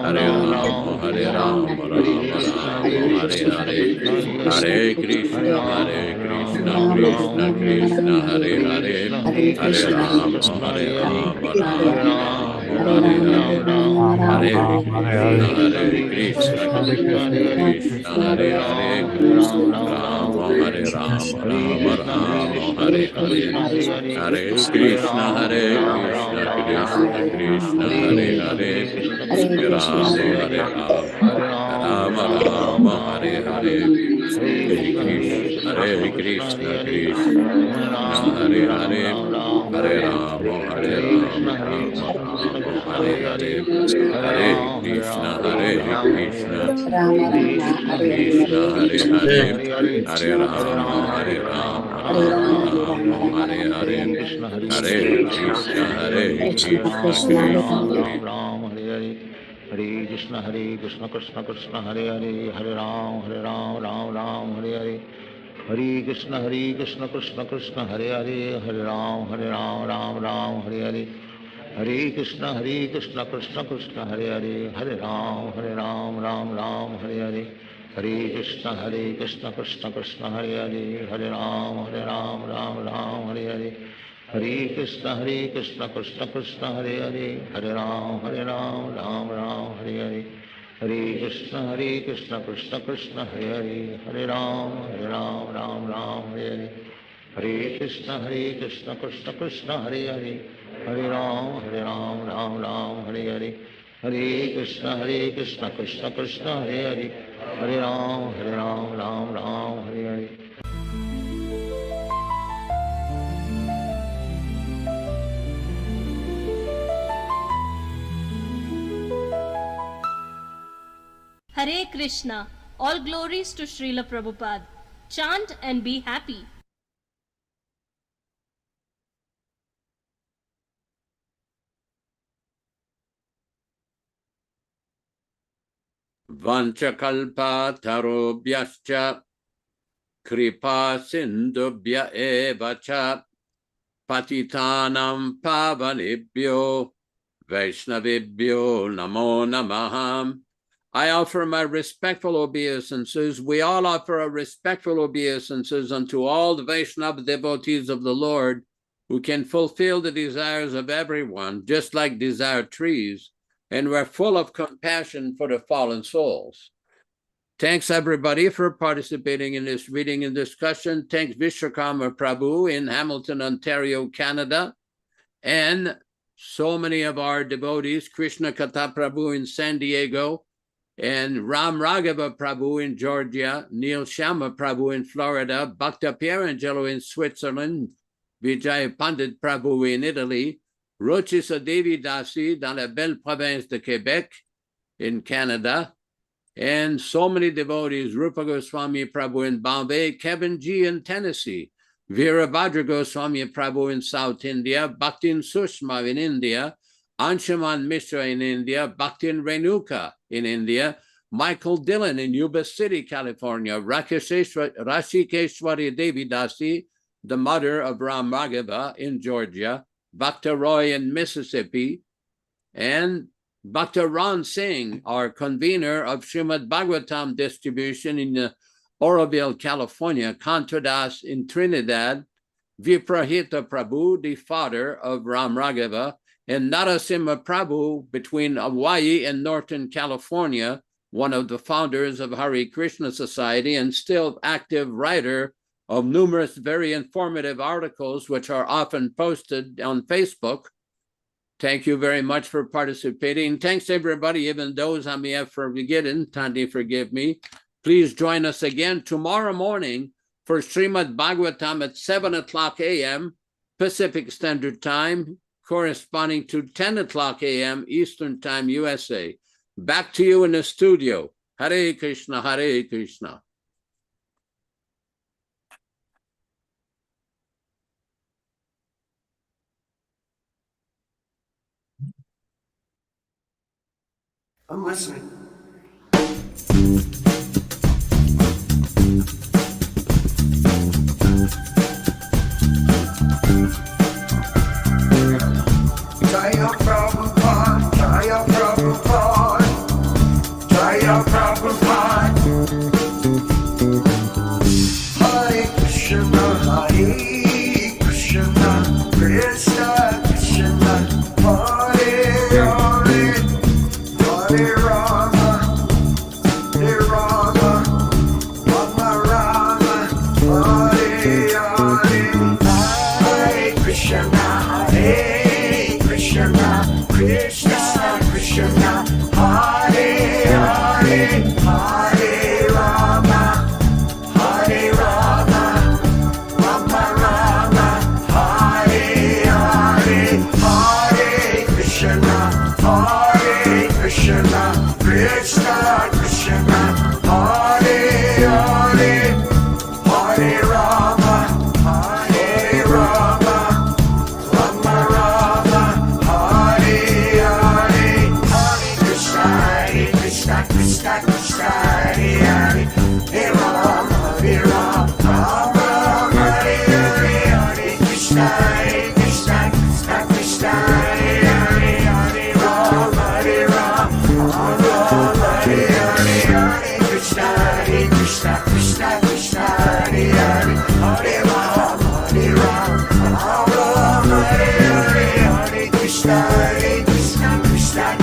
Hare Rama, Hare Rama, Rama Rama, Hare Hare. Hare Krishna, Hare Krishna, Krishna Krishna, Hare Hare. Rama, Hare Rama, Rama Rama, Hare Hare. Hare Krishna, Hare Krishna, Krishna Krishna, Hare Hare. Rama, Hare Rama, Rama Rama, Hare Hare. Hare Krishna, Hare Krishna, Krishna Hare Hare. Hare Rama, Hare Rama, Rama Rama, Hare Hare. Hare Krishna, Hare Krishna, Krishna Hare Hare. Hare Rama, Hare Rama, Rama Rama, Hare Hare. Hare Krishna, Hare Krishna, Krishna Krishna. Hare Krishna Krishna Krishna Hare Hare, Hare Ram Ram Ram Hare Hare. Hare Krishna Krishna Krishna Hare Hare, Hare Ram Ram Ram Hare Hare. Hare Krishna Krishna Krishna Hare Hare, Hare Ram Ram Hare Hare. Hare Krishna Krishna Krishna Hare Hare, Hare Ram Ram Hare Hare. Hare Krishna Krishna Krishna Hare Hare, Hare Ram Ram Hare Hare. Hare Krishna Krishna Krishna Hare Hare, Hare Ram Ram Hare Hare. Hare Krishna Krishna Krishna Hare Hare, Hare Ram Ram Hare Hare. Hare Krishna Krishna Krishna Hare Hare, Hare Ram Ram Hare Hare. Hare Krishna, all glories to Srila Prabhupada. Chant and be happy. Vanchakalpa tarobhyascha kripa sindubhya evacha patitanam pavanibhyo vaishnavibhyo namo namaham. I offer my respectful obeisances. We all offer our respectful obeisances unto all the Vaishnava devotees of the Lord who can fulfill the desires of everyone, just like desire trees, and we're full of compassion for the fallen souls. Thanks everybody for participating in this reading and discussion. Thanks Vishwakarma Prabhu in Hamilton, Ontario, Canada, and so many of our devotees, Krishna Katha Prabhu in San Diego, and Ram Raghava Prabhu in Georgia, Neil Shama Prabhu in Florida, Bhakta Pierangelo in Switzerland, Vijay Pandit Prabhu in Italy, Rochisa Devi Dasi dans la belle province de Quebec in Canada, and so many devotees, Rupa Goswami Prabhu in Bombay, Kevin G in Tennessee, Virabhadra Goswami Prabhu in South India, Bhaktin Sushma in India, Anshuman Mishra in India, Bhaktin Renuka in India, Michael Dillon in Yuba City, California, Rashikeshwari Devi Dasi, the mother of Ram Raghava in Georgia, Bhakta Roy in Mississippi, and Bhakta Ron Singh, our convener of Srimad Bhagavatam distribution in Oroville, California, Kantradas in Trinidad, Viprahita Prabhu, the father of Ram Raghava, and Narasimha Prabhu between Hawaii and Northern California, one of the founders of Hare Krishna Society and still active writer of numerous very informative articles, which are often posted on Facebook. Thank you very much for participating. Thanks everybody, even those I may have forgotten. Tanti, forgive me. Please join us again tomorrow morning for Srimad Bhagavatam at 7 o'clock a.m. Pacific Standard Time, corresponding to 10 o'clock a.m. Eastern Time, USA. Back to you in the studio. Hare Krishna, Hare Krishna. I'm listening. Jaya Prabhupada, Jaya Prabhupada, Jaya Prabhupada. Hare Krishna, Hare Krishna, Krishna Krishna, Hare Hare, Hare Rama, Hare Rama, Rama Rama, Hare Hare, Hare Krishna, Hare Krishna, Krishna Krishna, Hare Hare, Hare Rama, Hare Rama, Rama Rama, Hare Hare, Hare Krishna, Krishna Krishna, Hare Hare, Hare Rama, Hare Rama, Rama Rama, Hare Hare. Krishna, Krishna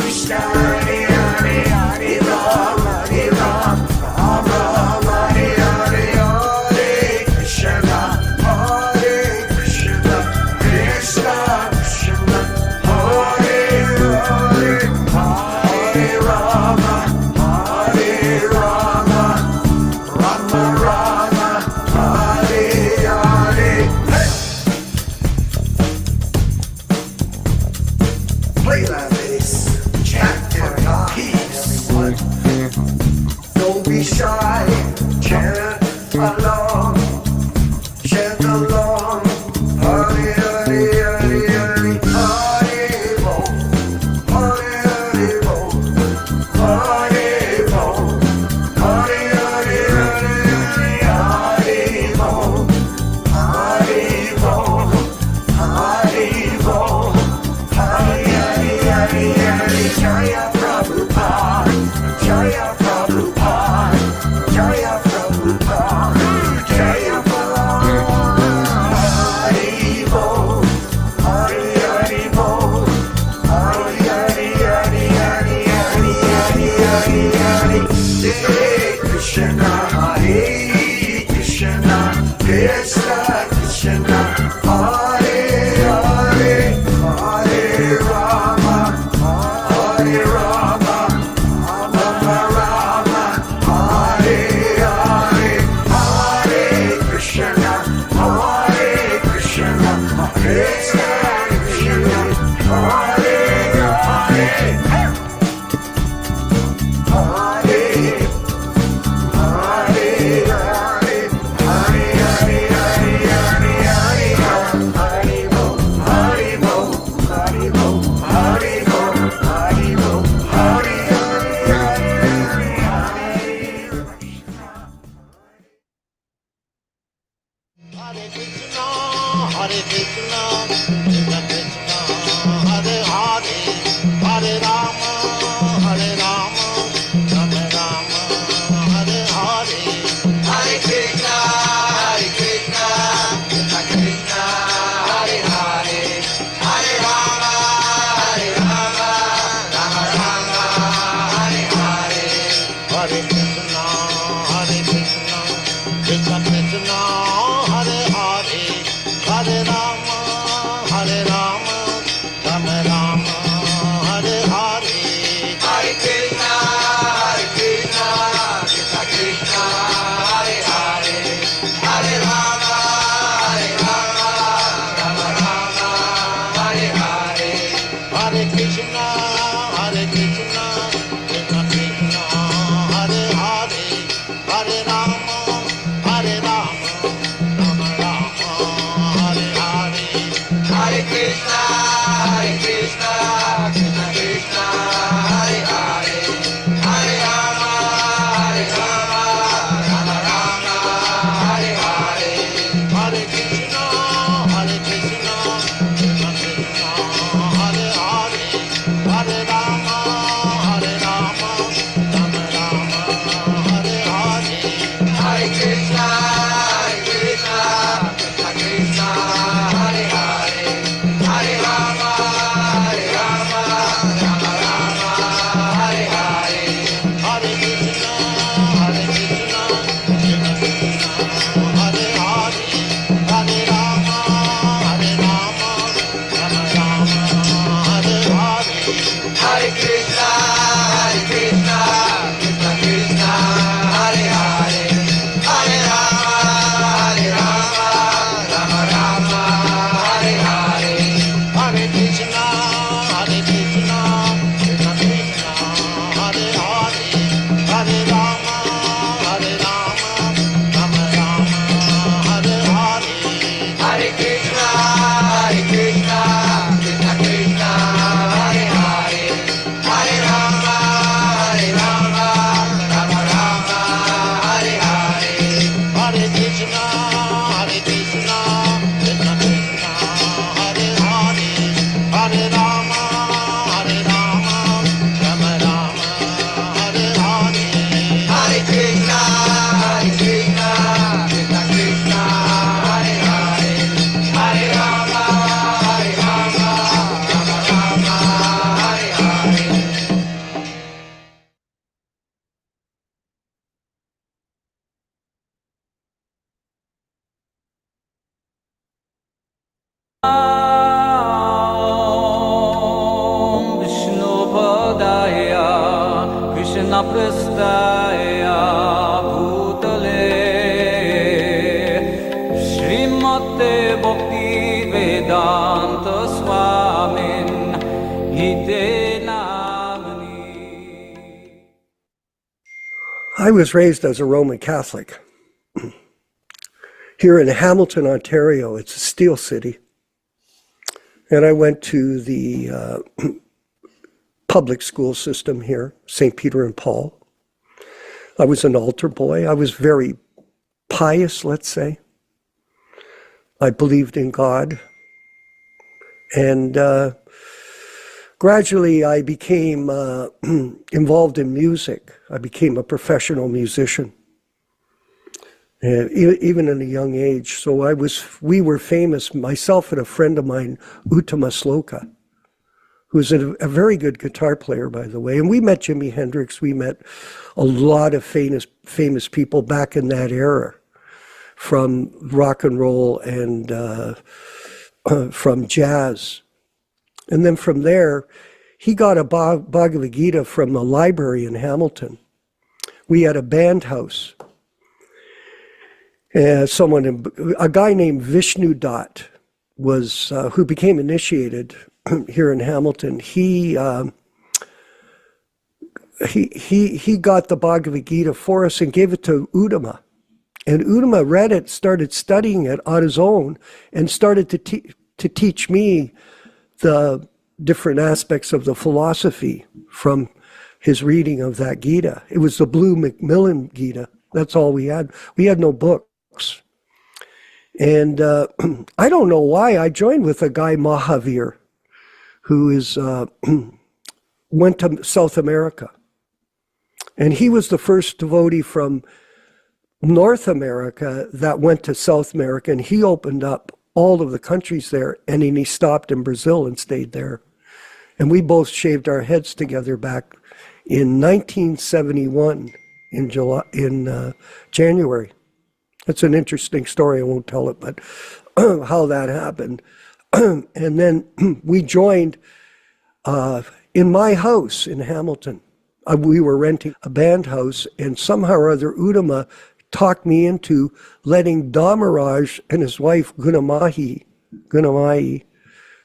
Krishna, Hare Hare, Hare prastaya bhutale Srimate Bhaktivedanta Swami I was raised as a Roman Catholic. Here in Hamilton, Ontario, it's a steel city. And I went to the public school system here, St. Peter and Paul. I was an altar boy. I was very pious, let's say. I believed in God. And gradually I became involved in music. I became a professional musician. Even in a young age. So we were famous, myself and a friend of mine, Uttama Sloka, who's a very good guitar player, by the way. And we met Jimi Hendrix. We met a lot of famous people back in that era, from rock and roll and from jazz. And then from there, he got a Bhagavad-gītā from the library in Hamilton. We had a band house. A guy named Vishnu Dutt was who became initiated here in Hamilton. He got the Bhagavad-gītā for us and gave it to Uttama, and Uttama read it, started studying it on his own, and started to teach me the different aspects of the philosophy from his reading of that Gita. It was the Blue Macmillan Gita. That's all we had. We had no books. And I don't know why I joined with a guy, Mahavir, who went to South America. And he was the first devotee from North America that went to South America, and he opened up all of the countries there, and then he stopped in Brazil and stayed there. And we both shaved our heads together back in 1971 in January. It's an interesting story. I won't tell it, but how that happened. And then we joined in my house in Hamilton. We were renting a band house, and somehow or other Uttama talked me into letting Dhammaraj and his wife Gunamayi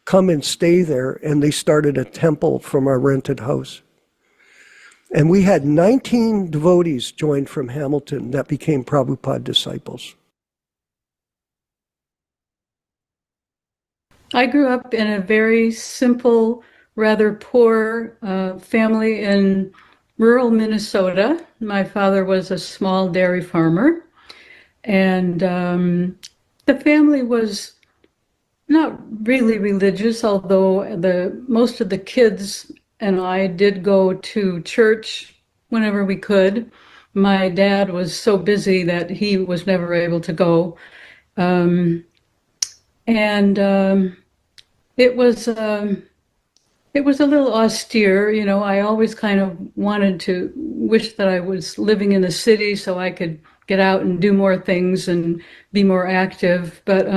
come and stay there, and they started a temple from our rented house. And we had 19 devotees joined from Hamilton that became Prabhupada disciples. I grew up in a very simple, rather poor family in rural Minnesota. My father was a small dairy farmer, and the family was not really religious, although most of the kids and I did go to church whenever we could. My dad was so busy that he was never able to go. It was a little austere. You know, I always kind of wanted to wish that I was living in the city so I could get out and do more things and be more active. But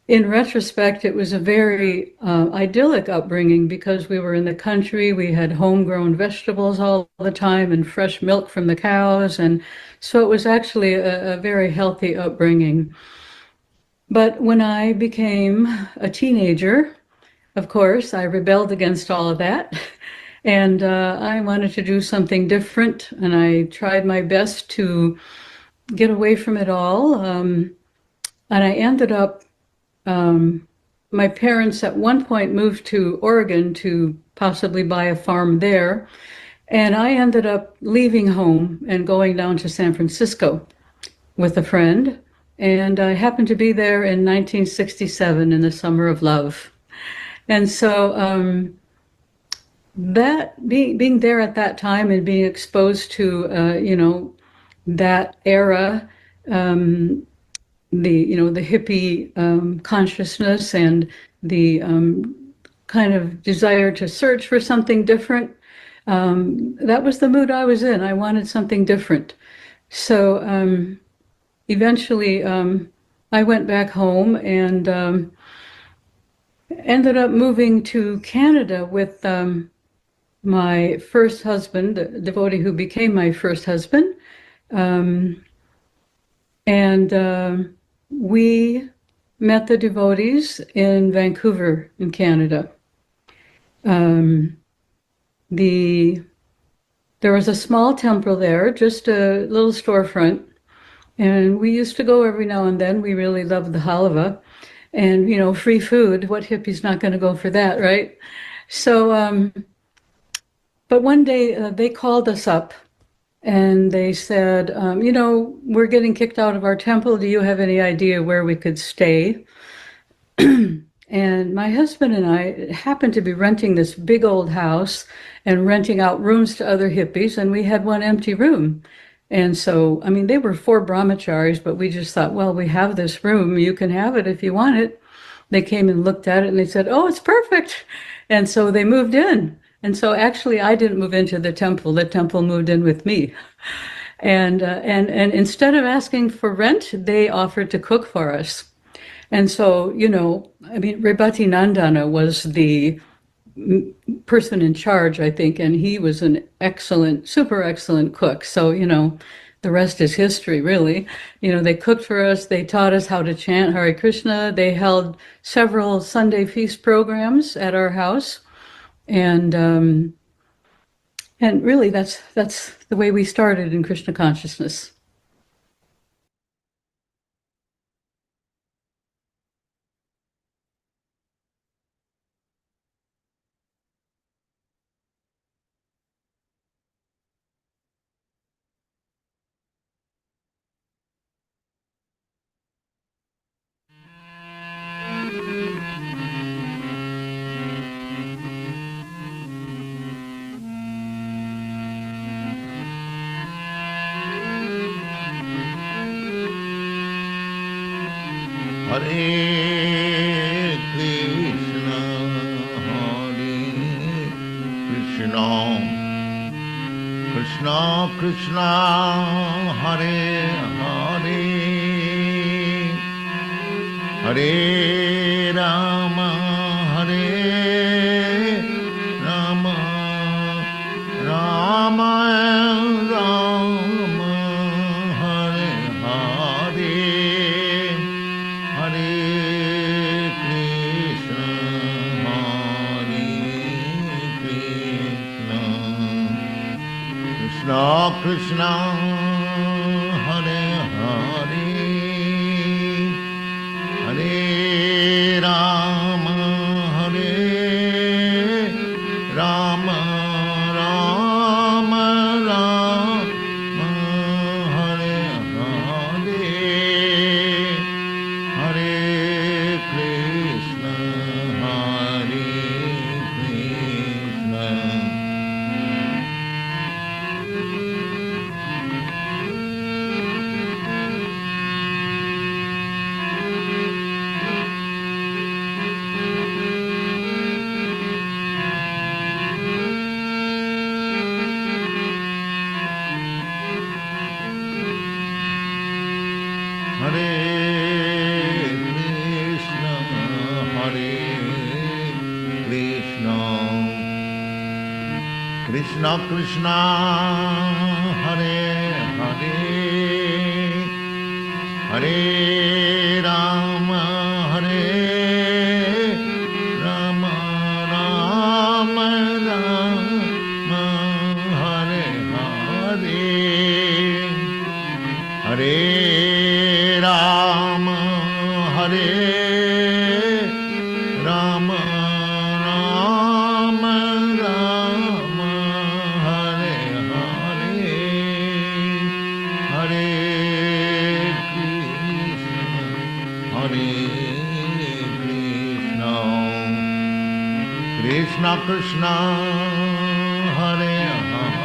in retrospect, it was a very idyllic upbringing because we were in the country. We had homegrown vegetables all the time and fresh milk from the cows. And so it was actually a very healthy upbringing. But when I became a teenager, of course, I rebelled against all of that. And I wanted to do something different. And I tried my best to get away from it all. And I ended up my parents at one point moved to Oregon to possibly buy a farm there. And I ended up leaving home and going down to San Francisco with a friend. And I happened to be there in 1967 in the summer of love. And so that being there at that time and being exposed to, that era, the hippie consciousness and the kind of desire to search for something different. That was the mood I was in. I wanted something different. So eventually I went back home and ended up moving to Canada with my first husband, the devotee who became my first husband. We met the devotees in Vancouver, in Canada. There was a small temple there, just a little storefront, and we used to go every now and then. We really loved the halava, and free food. What hippie's not going to go for that, right? So, but one day they called us up. And they said, we're getting kicked out of our temple. Do you have any idea where we could stay? And my husband and I happened to be renting this big old house and renting out rooms to other hippies, and we had one empty room. And so, they were 4 brahmacharis, but we just thought, well, we have this room. You can have it if you want it. They came and looked at it, and they said, oh, it's perfect. And so they moved in. And so actually, I didn't move into the temple moved in with me. And instead of asking for rent, they offered to cook for us. And so, Rebati Nandana was the person in charge, I think, and he was an excellent, super excellent cook. So, the rest is history, really. They cooked for us. They taught us how to chant Hare Krishna. They held several Sunday feast programs at our house. And really, that's the way we started in Krishna consciousness. Hare Krishna, Krishna Krishna, Hare Hare, Hare Rama, Hare Rama, Rama Rama, Hare Hare, Hare Krishna, Krishna Krishna, Hare Hare, Hare Rama, Hare Rama, Rama Rama, Hare Hare, Hare Krishna, Hare Krishna, Krishna Krishna, Hare Hare, Hare Rama, Hare Rama, Rama Rama, Hare Hare, Hare Rama, Hare Rama, Rama Rama, Hare Hare, Hare Krishna, Krishna Krishna, Hare Hare,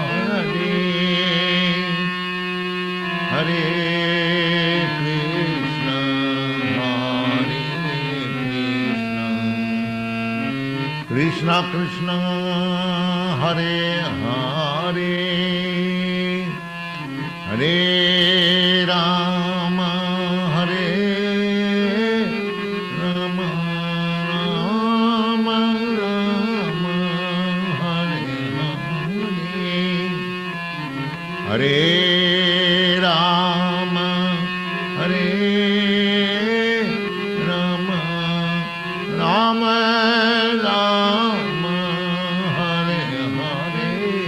Hare Krishna, Krishna Krishna, Hare Hare, Hare Rama, Hare Rama, Rama Rama, Hare Hare Ram